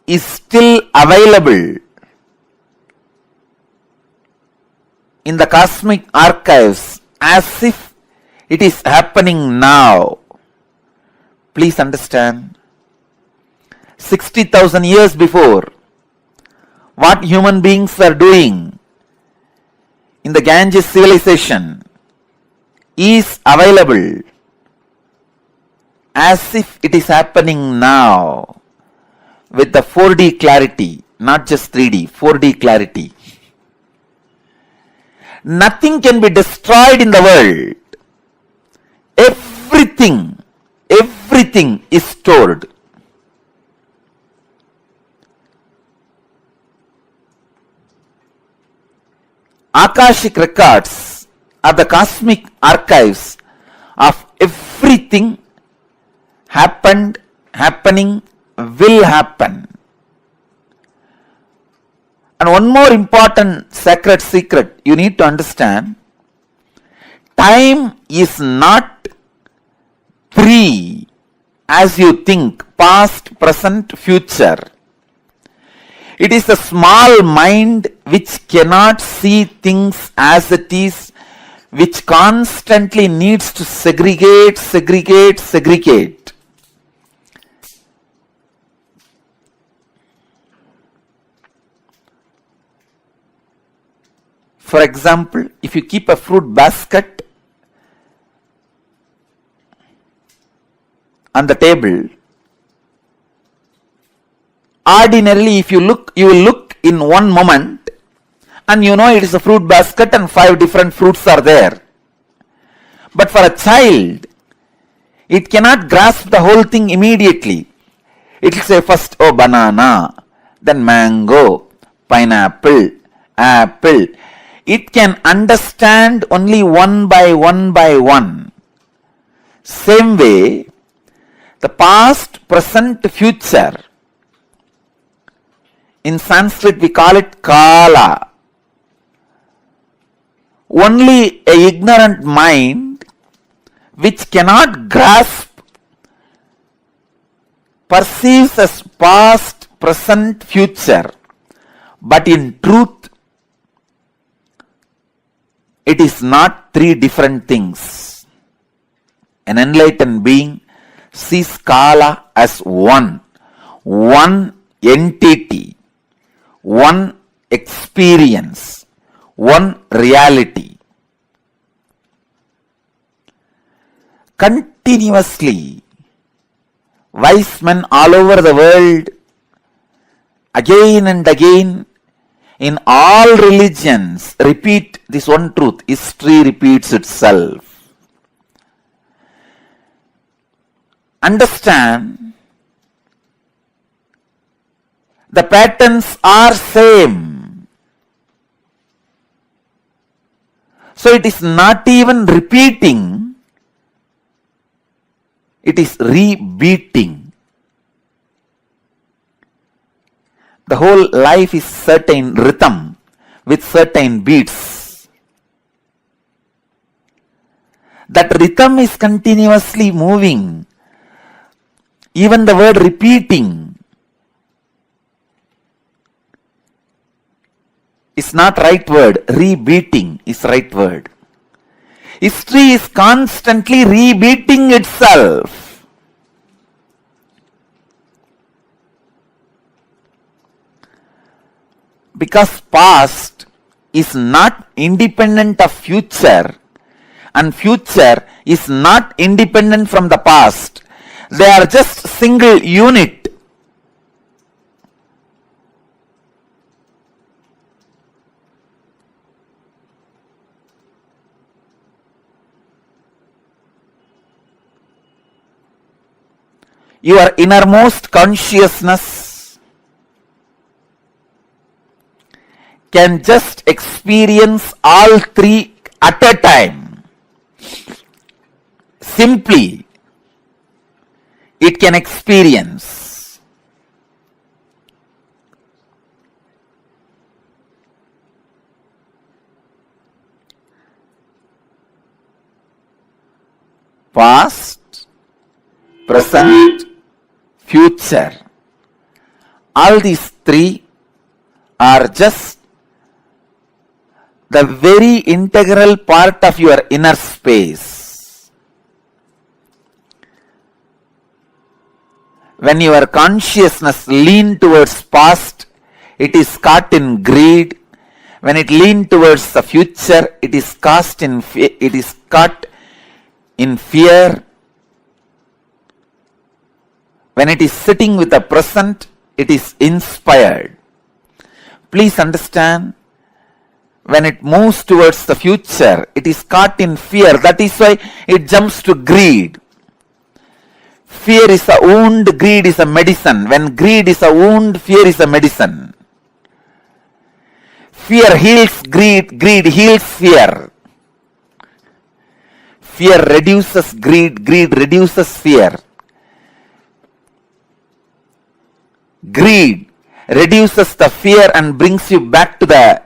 is still available in the cosmic archives as if it is happening now. Please understand, 60,000 years before, what human beings were doing in the Ganges civilization is available as if it is happening now with the 4D clarity, not just 3D, 4D clarity. Nothing can be destroyed in the world. Everything is stored. Akashic records are the cosmic archives of everything happened, happening, will happen. And one more important sacred secret you need to understand, time is not free as you think, past, present, future. It is a small mind which cannot see things as it is, which constantly needs to segregate. For example, if you keep a fruit basket on the table, ordinarily if you look, you will look in one moment and you know it is a fruit basket and 5 different fruits are there. But for a child, it cannot grasp the whole thing immediately. It will say first, oh, banana, then mango, pineapple, apple. It can understand only one by one. Same way, the past, present, future, in Sanskrit we call it Kala. Only an ignorant mind which cannot grasp perceives as past, present, future, but in truth it is not 3 different things. An enlightened being sees Kala as one entity, one experience, one reality. Continuously, wise men all over the world, again and again, in all religions, repeat this one truth. History repeats itself. Understand, the patterns are same. So it is not even repeating, it is rebeating. The whole life is certain rhythm with certain beats. That rhythm is continuously moving. Even the word repeating is not right word. Rebeating is right word. History is constantly rebeating itself. because past is not independent of future and future is not independent from the past. They are just single unit. Your innermost consciousness can just experience all three at a time. Simply, it can experience. Past, present, future. All these three are just the very integral part of your inner space. When your consciousness leans towards past, it is caught in greed. When it leans towards the future, it is caught in fear. When it is sitting with the present, it is inspired. Please understand, when it moves towards the future, it is caught in fear. That is why it jumps to greed. Fear is a wound, greed is a medicine. When greed is a wound, fear is a medicine. Fear heals greed, greed heals fear. Fear reduces greed, greed reduces fear. Greed reduces the fear and brings you back to the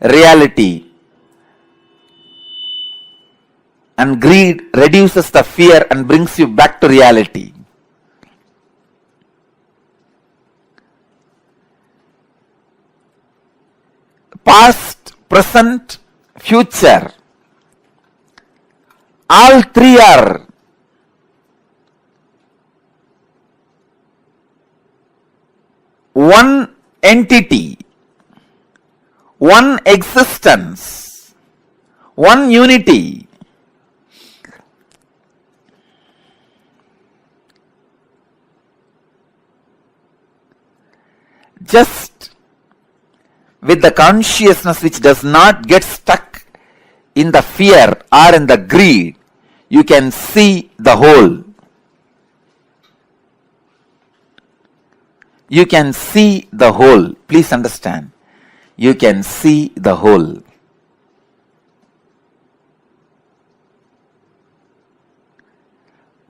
reality. And greed reduces the fear and brings you back to reality. Past, present, future. All three are one entity, one existence, one unity. Just with the consciousness which does not get stuck in the fear or in the greed, you can see the whole. You can see the whole. Please understand. You can see the whole.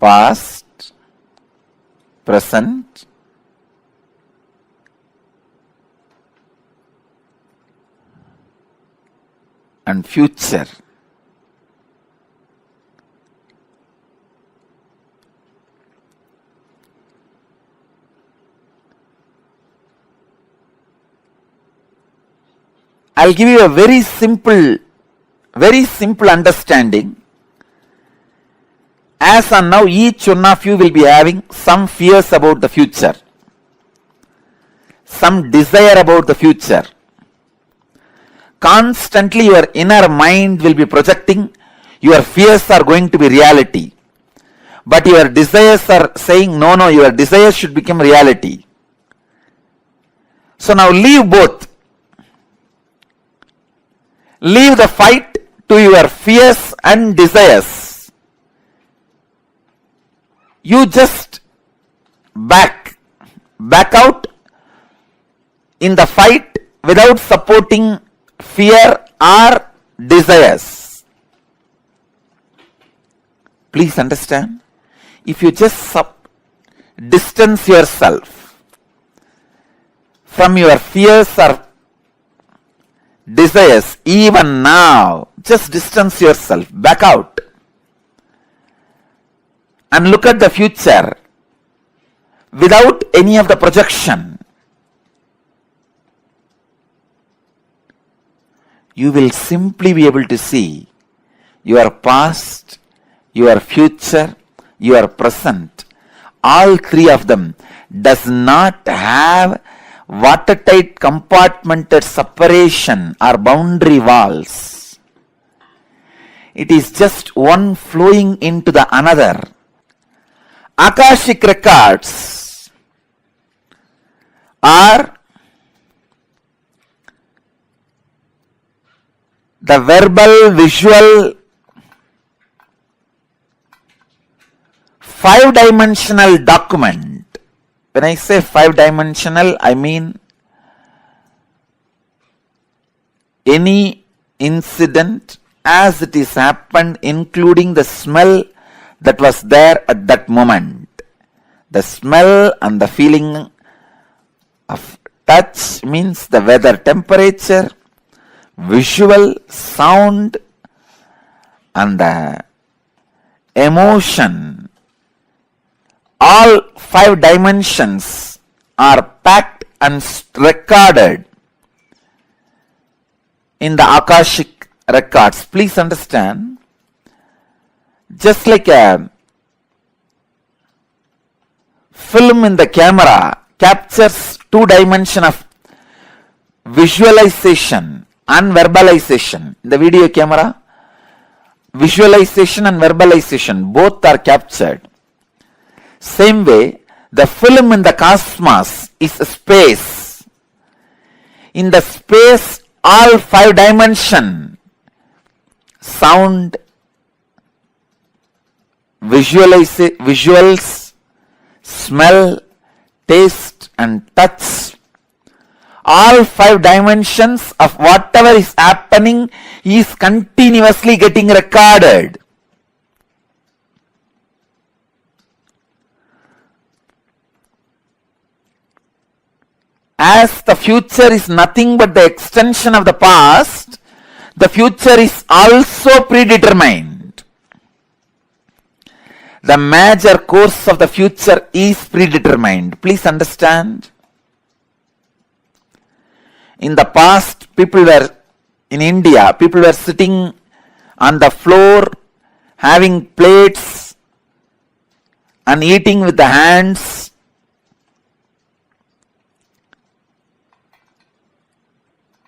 Past, present, and future. I'll give you a very simple understanding. As on now, each one of you will be having some fears about the future, some desire about the future. Constantly your inner mind will be projecting your fears are going to be reality. But your desires are saying, no, your desires should become reality. So now leave both. Leave the fight to your fears and desires. You just back out in the fight without supporting fear or desires. Please understand. If you just distance yourself from your fears or desires, even now, just distance yourself, back out, and look at the future without any of the projection. You will simply be able to see your past, your future, your present. All three of them does not have watertight compartmented separation or boundary walls. It is just one flowing into the another. Akashic records are the verbal, visual, five-dimensional document. When I say five-dimensional, I mean any incident as it is happened, including the smell that was there at that moment. The smell and the feeling of touch means the weather, temperature, visual, sound, and the emotion. All five dimensions are packed and recorded in the Akashic records. Please understand, just like a film in the camera captures two dimensions of visualization and verbalization. In the video camera, visualization and verbalization both are captured. Same way, the film in the cosmos is a space. In the space, all five dimensions, sound, visuals, smell, taste and touch, all five dimensions of whatever is happening is continuously getting recorded. As the future is nothing but the extension of the past, the future is also predetermined. The major course of the future is predetermined. Please understand. In the past, in India, people were sitting on the floor, having plates and eating with the hands.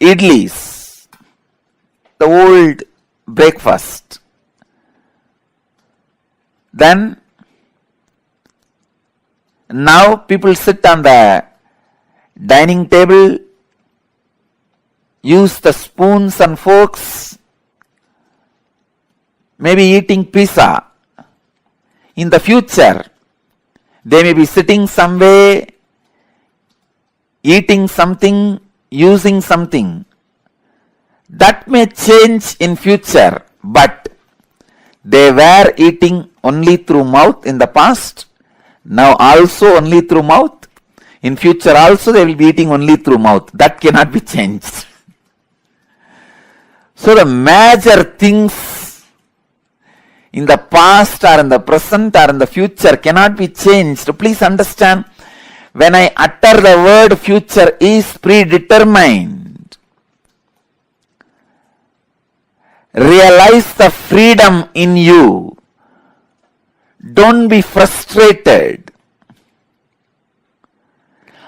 Idlis, the old breakfast. Then, now people sit on the dining table, use the spoons and forks, maybe eating pizza. In the future, they may be sitting somewhere, eating something, using something. That may change in future, but they were eating only through mouth in the past, now also only through mouth. In future also they will be eating only through mouth. That cannot be changed. So the major things in the past or in the present or in the future cannot be changed. Please understand, when I utter the word future is predetermined, realize the freedom in you. Don't be frustrated.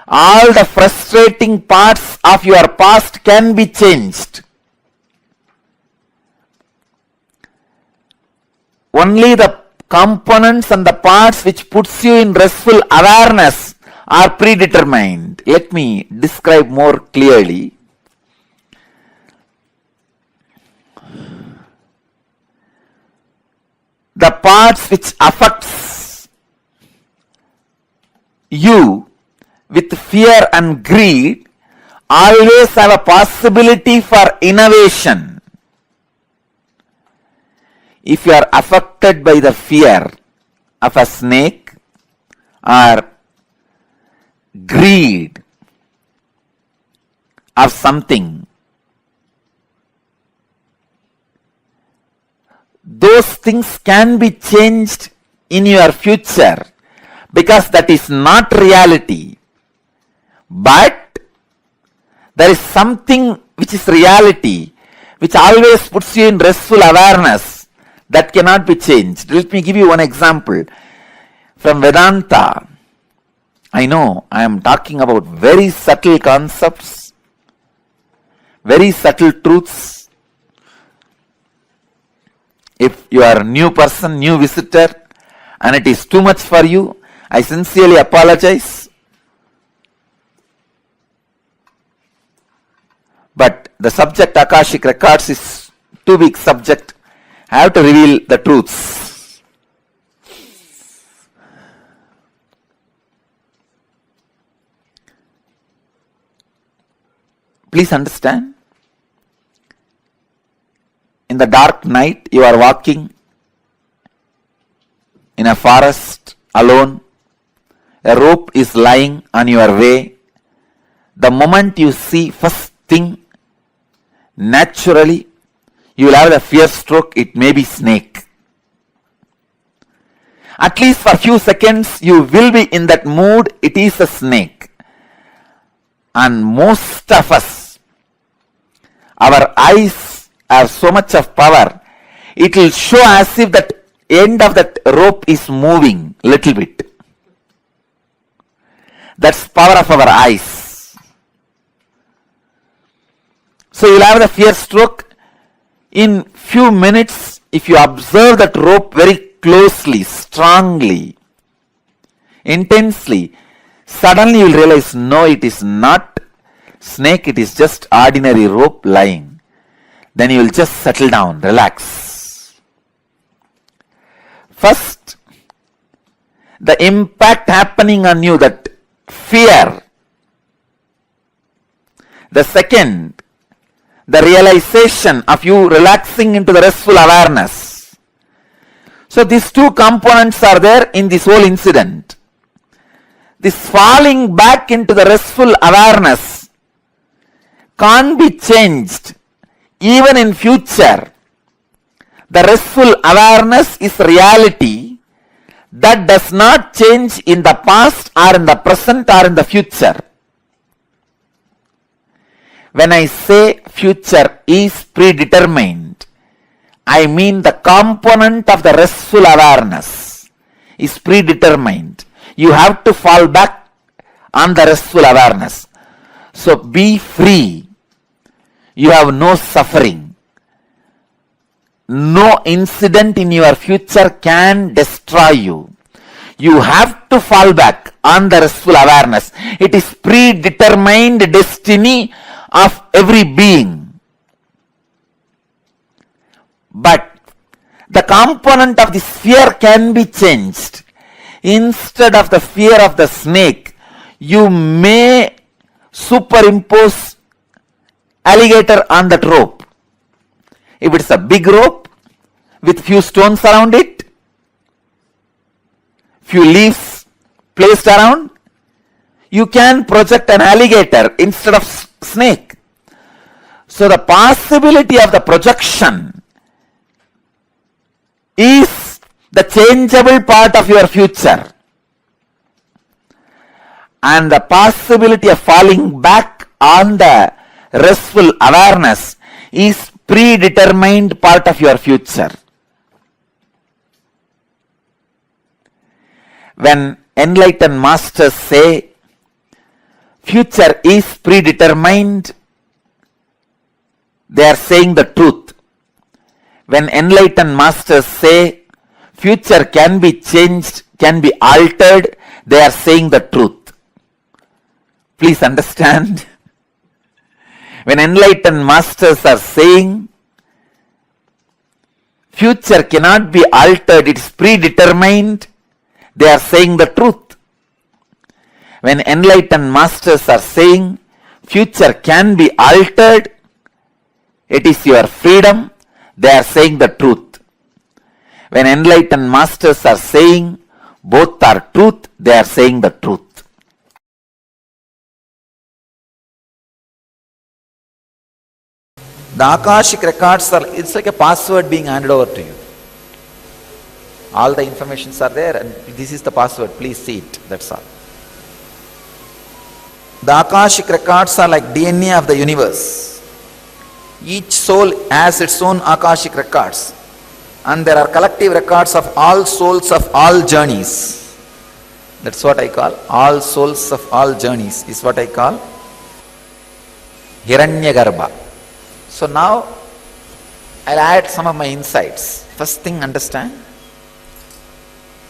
All the frustrating parts of your past can be changed. Only the components and the parts which puts you in restful awareness are predetermined. Let me describe more clearly. The parts which affects you with fear and greed always have a possibility for innovation. If you are affected by the fear of a snake or greed of something, those things can be changed in your future because that is not reality. But there is something which is reality, which always puts you in restful awareness, that cannot be changed. Let me give you one example from Vedanta. I know I am talking about very subtle concepts, very subtle truths. If you are a new person, new visitor, and it is too much for you, I sincerely apologize. But the subject Akashic Records is too big subject. I have to reveal the truths. Please understand. In the dark night, you are walking in a forest alone. A rope is lying on your way. The moment you see first thing, naturally, you will have the fear stroke. It may be snake. At least for a few seconds, you will be in that mood. It is a snake. And most of us, our eyes have so much of power. It will show as if that end of that rope is moving little bit. That's power of our eyes. So you'll have the fear stroke. In few minutes, if you observe that rope very closely, strongly, intensely, suddenly you will realize, no, it is not snake, it is just ordinary rope lying. Then you will just settle down, relax. First, the impact happening on you, that fear. The second, the realization of you relaxing into the restful awareness. So these two components are there in this whole incident. This falling back into the restful awareness can't be changed even in future. The restful awareness is reality that does not change in the past or in the present or in the future. When I say future is predetermined, I mean the component of the restful awareness is predetermined. You have to fall back on the restful awareness. So be free. You have no suffering. No incident in your future can destroy you. You have to fall back on the restful awareness. It is predetermined destiny of every being. But the component of this fear can be changed. Instead of the fear of the snake, you may superimpose alligator on that rope. If it's a big rope with few stones around it, few leaves placed around, you can project an alligator instead of snake. So the possibility of the projection is the changeable part of your future. And the possibility of falling back on the restful awareness is predetermined part of your future. When enlightened masters say future is predetermined, they are saying the truth. When enlightened masters say future can be changed, can be altered, they are saying the truth. Please understand. When enlightened masters are saying future cannot be altered, it is predetermined, they are saying the truth. When enlightened masters are saying future can be altered, it is your freedom, they are saying the truth. When enlightened masters are saying both are truth, they are saying the truth. The Akashic records are, it's like a password being handed over to you. All the informations are there and this is the password, please see it, that's all. The Akashic records are like DNA of the universe. Each soul has its own Akashic records and there are collective records of all souls of all journeys. That's what I call all souls of all journeys, is what I call Hiranyagarbha. So now I'll add some of my insights. First thing, understand,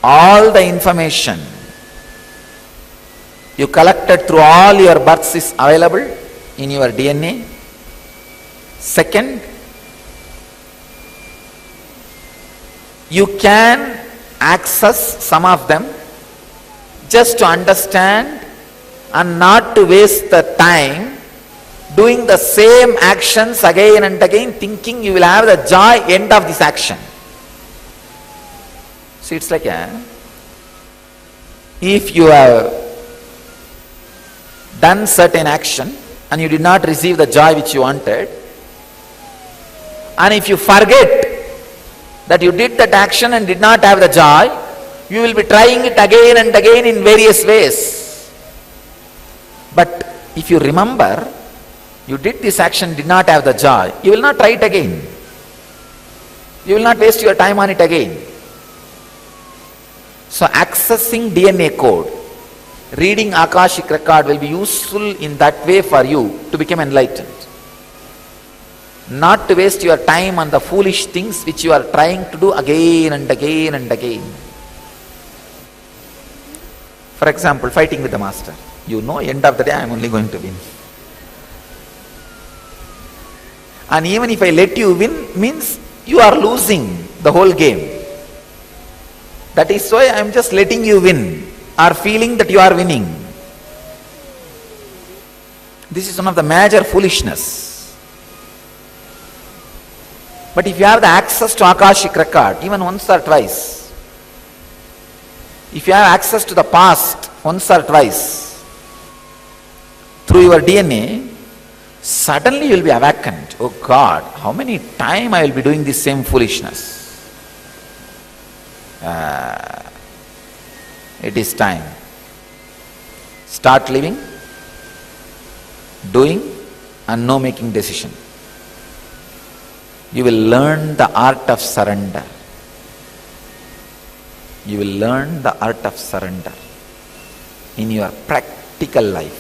all the information you collected through all your births is available in your DNA. Second, you can access some of them just to understand and not to waste the time doing the same actions again and again, thinking you will have the joy end of this action. See, it's like if you have done certain action and you did not receive the joy which you wanted, and if you forget that you did that action and did not have the joy, you will be trying it again and again in various ways. But if you remember, you did this action, did not have the joy, you will not try it again. You will not waste your time on it again. So accessing DNA code, reading Akashic record will be useful in that way for you to become enlightened. Not to waste your time on the foolish things which you are trying to do again and again and again. For example, fighting with the master. You know, end of the day I am only going to win. And even if I let you win, means you are losing the whole game. That is why I am just letting you win, or feeling that you are winning. This is one of the major foolishness. But if you have the access to Akashic record, even once or twice, if you have access to the past once or twice, through your DNA, suddenly you will be awakened. Oh God, how many times I will be doing this same foolishness? It is time. Start living, doing, and no making decision. You will learn the art of surrender. You will learn the art of surrender in your practical life.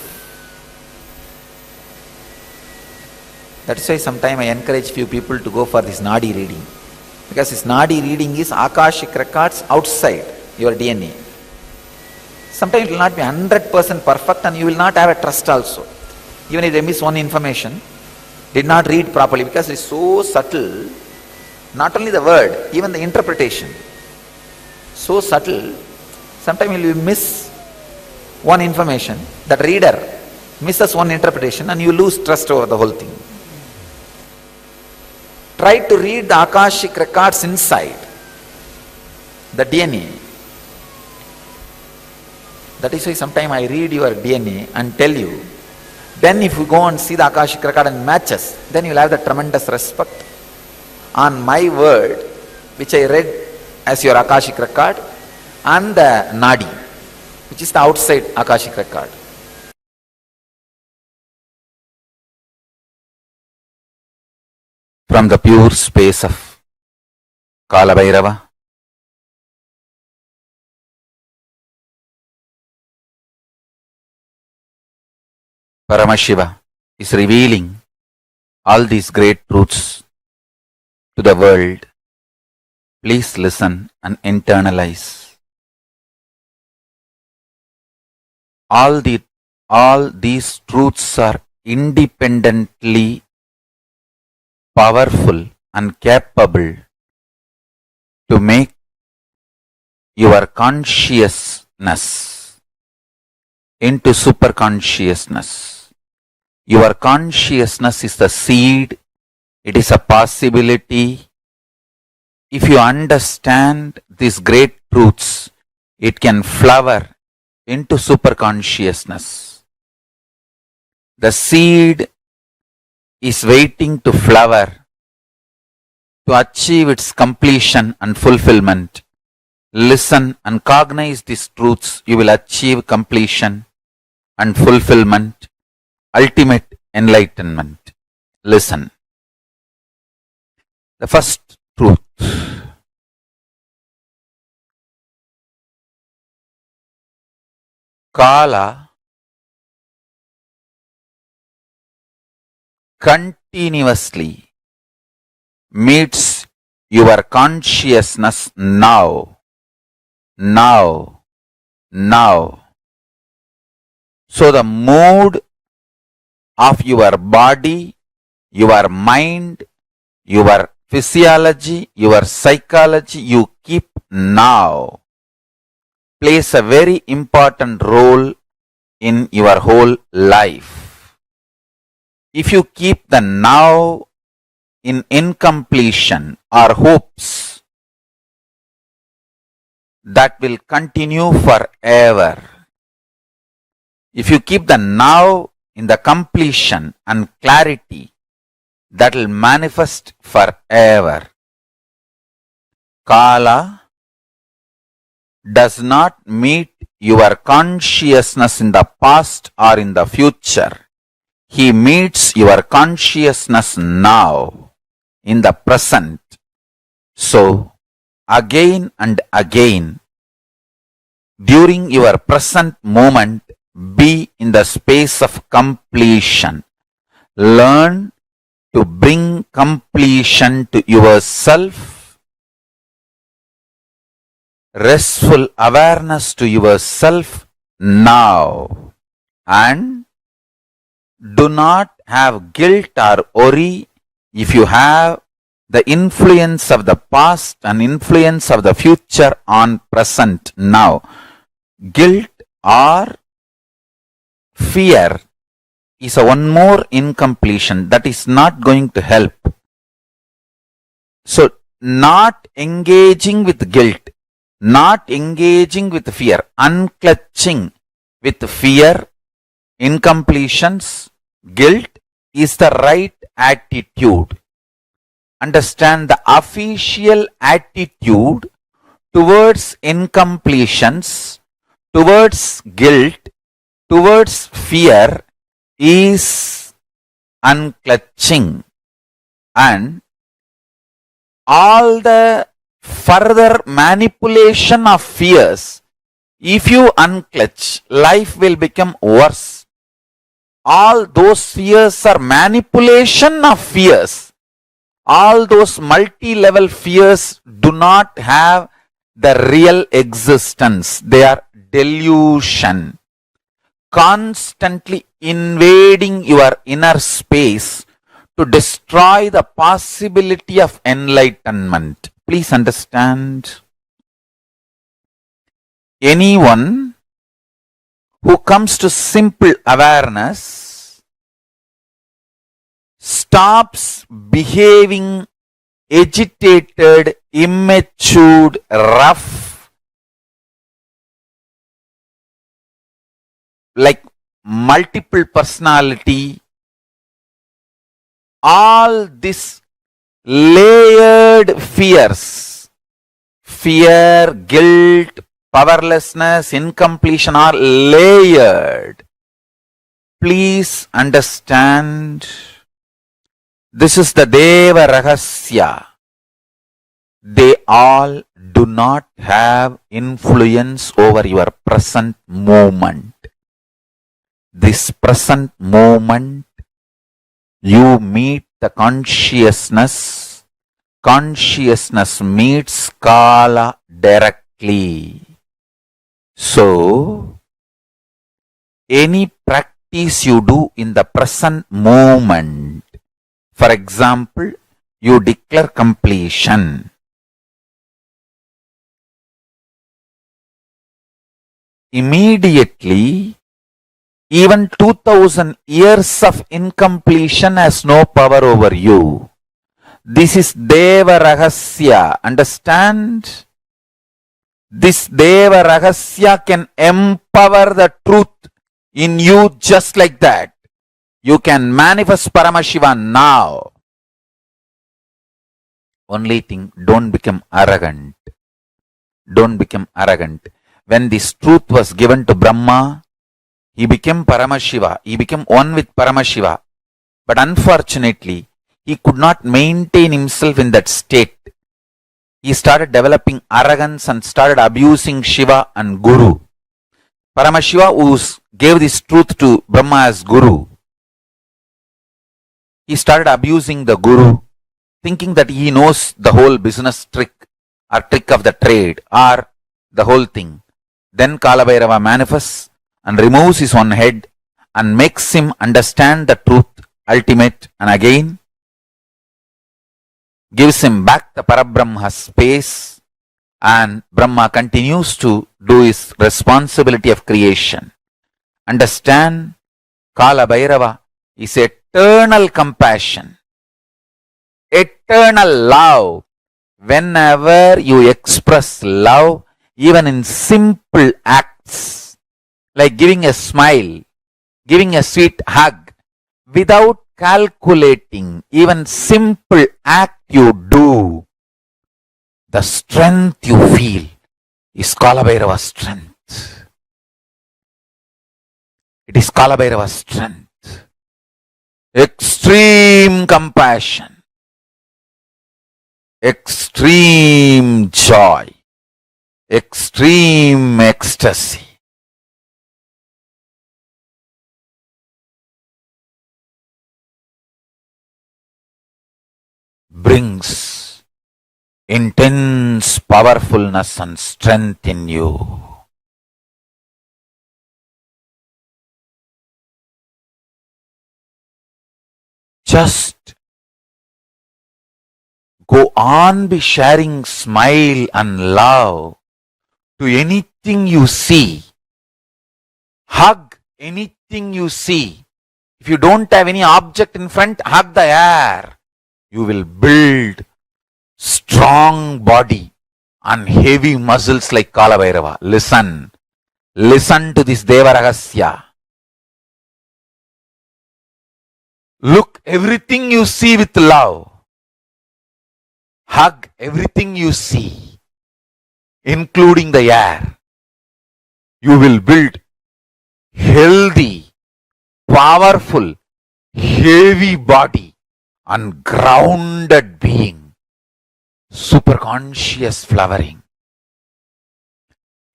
That's why sometimes I encourage few people to go for this Nadi reading. Because this Nadi reading is Akashic records outside your DNA. Sometimes it will not be 100% perfect and you will not have a trust also. Even if they miss one information, did not read properly, because it is so subtle, not only the word, even the interpretation. So subtle, sometimes you will miss one information, that reader misses one interpretation and you lose trust over the whole thing. Try to read the Akashic records inside the DNA. That is why sometimes I read your DNA and tell you, then if you go and see the Akashic record and matches, then you will have the tremendous respect on my word, which I read as your Akashic record, and the Nadi, which is the outside Akashic record. From the pure space of Kalabhairava, Paramashiva is revealing all these great truths to the world. Please listen and internalize. All these truths are independently powerful and capable to make your consciousness into superconsciousness. Your consciousness is the seed, it is a possibility. If you understand these great truths, it can flower into superconsciousness. The seed is waiting to flower to achieve its completion and fulfillment. Listen and cognize these truths, you will achieve completion and fulfillment, ultimate enlightenment. Listen. The first truth. Kala continuously meets your consciousness now, now, now. So the mood of your body, your mind, your physiology, your psychology, you keep now, plays a very important role in your whole life. If you keep the now in incompletion or hopes, that will continue forever. If you keep the now in the completion and clarity, that will manifest forever. Kala does not meet your consciousness in the past or in the future. He meets your consciousness now, in the present. So, again and again, during your present moment, be in the space of completion. Learn to bring completion to yourself, restful awareness to yourself now, and do not have guilt or worry if you have the influence of the past and influence of the future on present now. Guilt or fear is a one more incompletion that is not going to help. So, not engaging with guilt, not engaging with fear, unclutching with fear, incompletions, guilt is the right attitude. Understand the official attitude towards incompletions, towards guilt, towards fear is unclutching, and all the further manipulation of fears, if you unclutch, life will become worse. All those fears are manipulation of fears. All those multi-level fears do not have the real existence. They are delusion, constantly invading your inner space to destroy the possibility of enlightenment. Please understand. Anyone who comes to simple awareness stops behaving agitated, immature, rough, like multiple personality, all this layered fears, fear, guilt, powerlessness, incompletion are layered. Please understand, this is the Deva Rahasya. They all do not have influence over your present moment. This present moment, you meet the consciousness. Consciousness meets Kala directly. So, any practice you do in the present moment, for example, you declare completion. Immediately, even 2000 years of incompletion has no power over you. This is Deva Rahasya. Understand? This Deva Rahasya can empower the truth in you just like that. You can manifest Paramashivoham now. Only thing, don't become arrogant. Don't become arrogant. When this truth was given to Brahma, he became Paramashiva. He became one with Paramashiva. But unfortunately, he could not maintain himself in that state. He started developing arrogance and started abusing Shiva and Guru. Paramashiva, who gave this truth to Brahma as Guru, he started abusing the Guru, thinking that he knows the whole business trick or trick of the trade or the whole thing. Then Kalabhairava manifests and removes his one head and makes him understand the truth ultimate, and again gives him back the Parabrahma space, and Brahma continues to do his responsibility of creation. Understand, Kala Bhairava is eternal compassion, eternal love. Whenever you express love, even in simple acts, like giving a smile, giving a sweet hug, without calculating, even simple act you do, the strength you feel is Kala Bhairava's strength. It is Kala Bhairava's strength. Extreme compassion, extreme joy, extreme ecstasy. Brings intense powerfulness and strength in you. Just go on be sharing smile and love to anything you see. Hug anything you see. If you don't have any object in front, hug the air. You will build strong body and heavy muscles like Kala Bhairava. Listen. Listen to this Deva Rahasya. Look everything you see with love. Hug everything you see, including the air. You will build healthy, powerful, heavy body and grounded being. Superconscious flowering.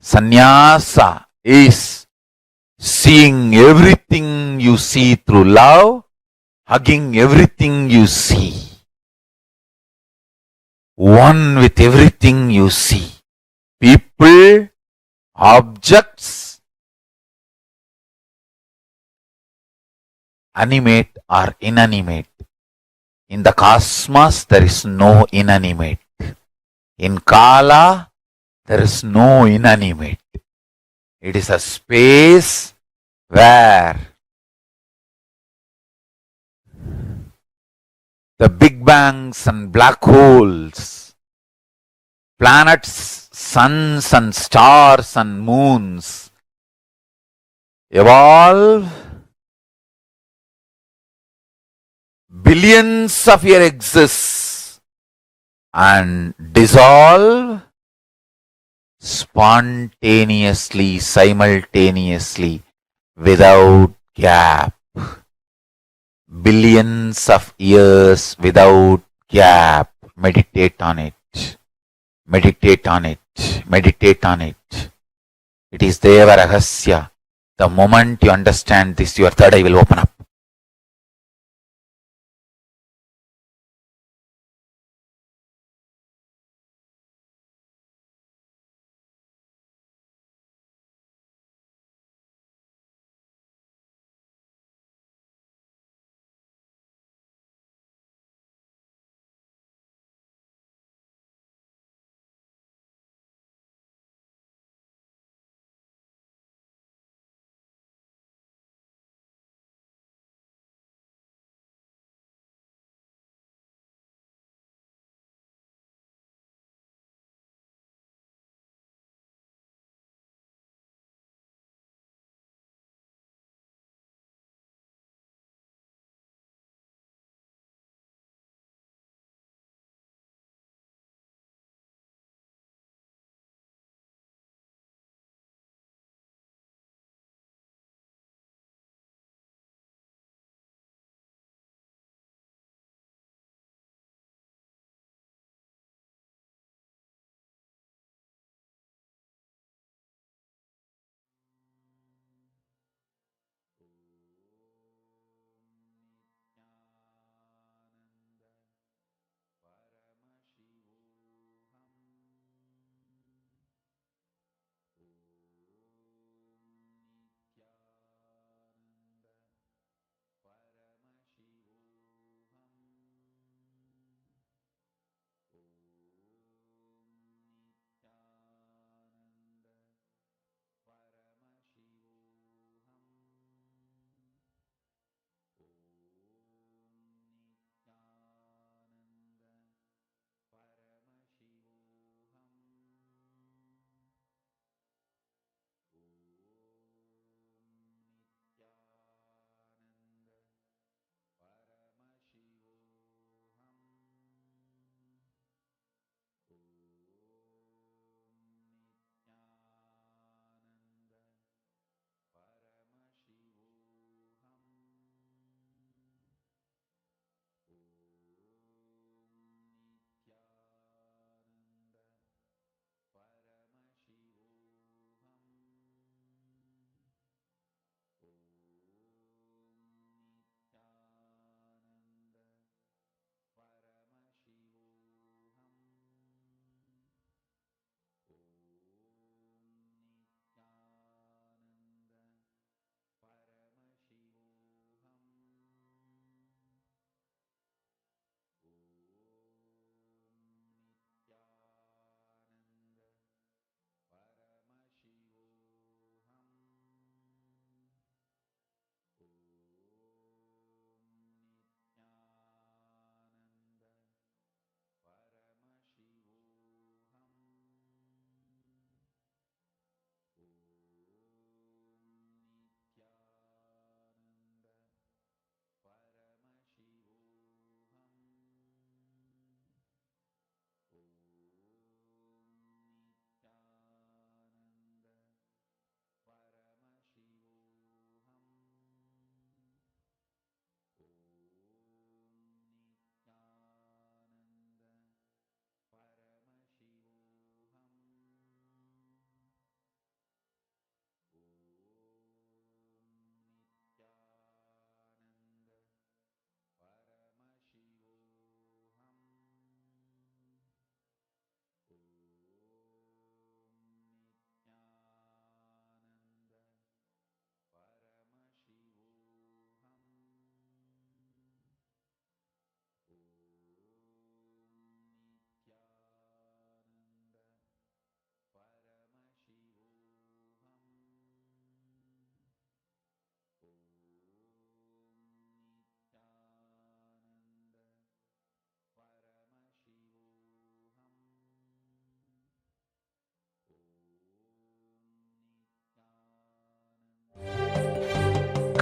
Sannyasa is seeing everything you see through love, hugging everything you see. One with everything you see. People, objects, animate or inanimate. In the cosmos, there is no inanimate. In Kala, there is no inanimate. It is a space where the big bangs and black holes, planets, suns and stars and moons evolve billions of years exists and dissolve spontaneously, simultaneously, without gap. Billions of years without gap. Meditate on it. Meditate on it. Meditate on it. It is Deva Rahasya. The moment you understand this, your third eye will open up.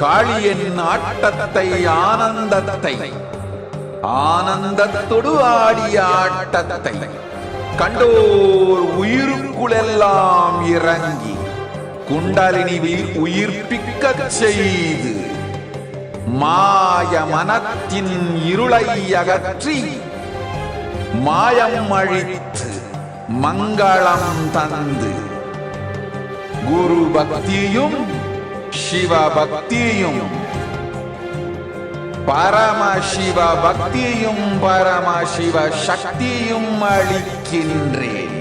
காளியின் ஆட்டத்தை ஆனந்தத்தை ஆனந்தத்தொடு ஆடிய ஆட்டத்தை கண்டோர் உயிருக்குளெல்லாம் இறங்கி குண்டலினிவில் உயிர்ப்பிக்கச் செய்து மாய மனத்தின் இருளை அகற்றி மாயம் அழித்து மங்களம் தந்து குரு பக்தியும் சிவ பக்தியும் பரமசிவ பக்தியும் பரமசிவ சக்தியும் அளிக்கின்றேன்.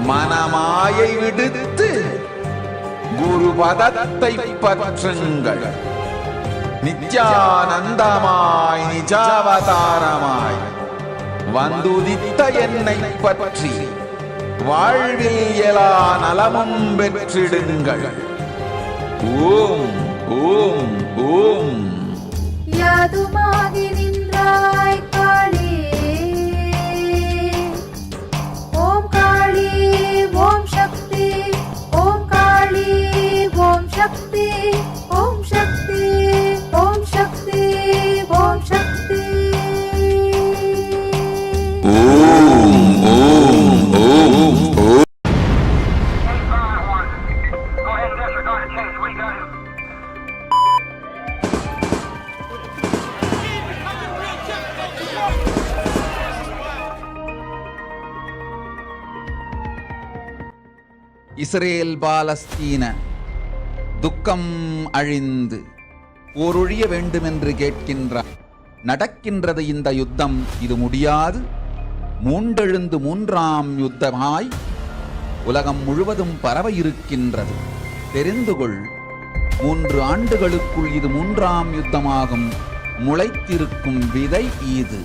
மனமாயை விடுத்து குரு பதத்தை பற்றுங்கள். நித்யானந்தமாய் நிஜாவதாரமாய் வந்துதித்த என்னை பற்றி வாழ்வில் எல்லா நலமும் பெற்றிடுங்கள். ஓம் ஓம் ஓம். யாதுமாகி நின்றாய் காளி, ஓம் காளி ஓம் சக்தி, ஓம் காளி ஓம் சக்தி, ஓம் சக்தி ஓம் சக்தி ஓம் சக்தி. ஓம் ஓம் ஓம் ஓம். இஸ்ரேல் பாலஸ்தீன துக்கம் அழிந்து போரொழிய வேண்டுமென்று கேட்கின்றார். நடக்கின்றது இந்த யுத்தம், இது முடியாது. மூண்டெழுந்து மூன்றாம் யுத்தமாய் உலகம் முழுவதும் பரவ இருக்கின்றது. தெரிந்து கொள், 3 ஆண்டுகளுக்குள் இது 3ஆம் யுத்தமாகும். முளைத்திருக்கும் விதை இது.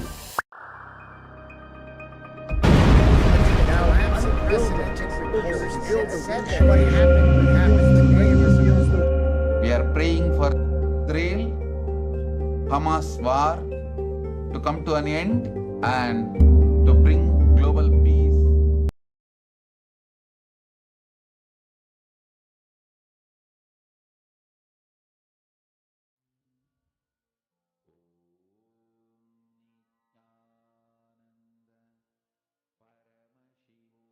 We are praying for Israel Hamas war to come to an end and to bring global peace. Paramashivoham.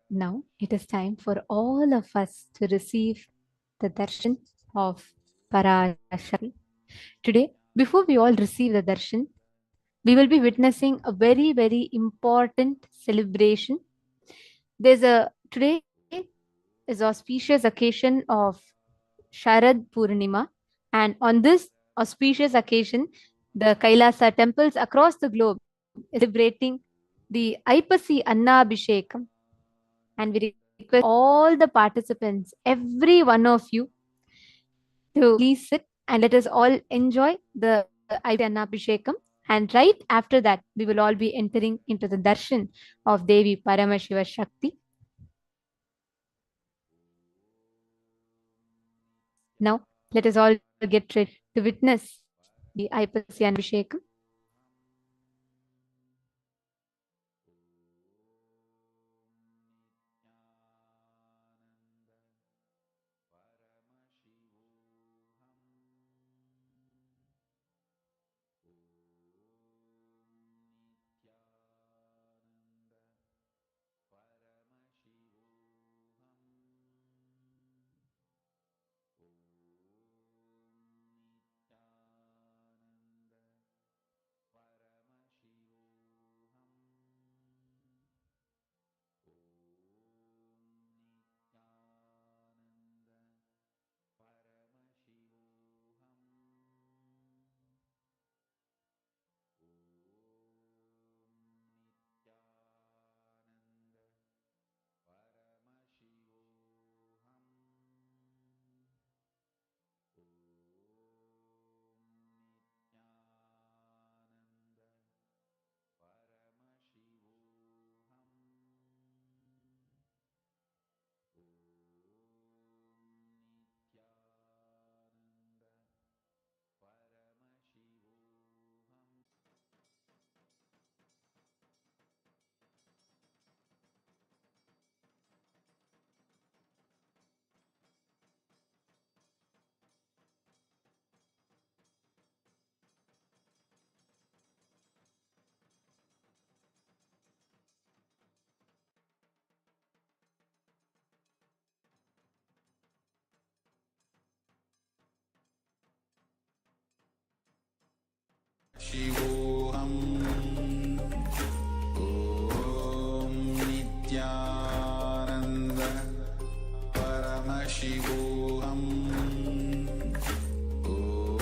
Now it is time for all of us to receive the darshan of Parashakti. Today, before we all receive the darshan, we will be witnessing a very, very important celebration. Today is auspicious occasion of Sharad Purnima, and on this auspicious occasion, the Kailasa temples across the globe is celebrating the Aipasi Annabhishekam, and we request all the participants, every one of you, to please sit and let us all enjoy the Aipasi Annabhishekam. And right after that, we will all be entering into the darshan of Devi Paramashiva Shakti. Now, let us all get ready to witness the Aipasi Annabhishekam. Shivo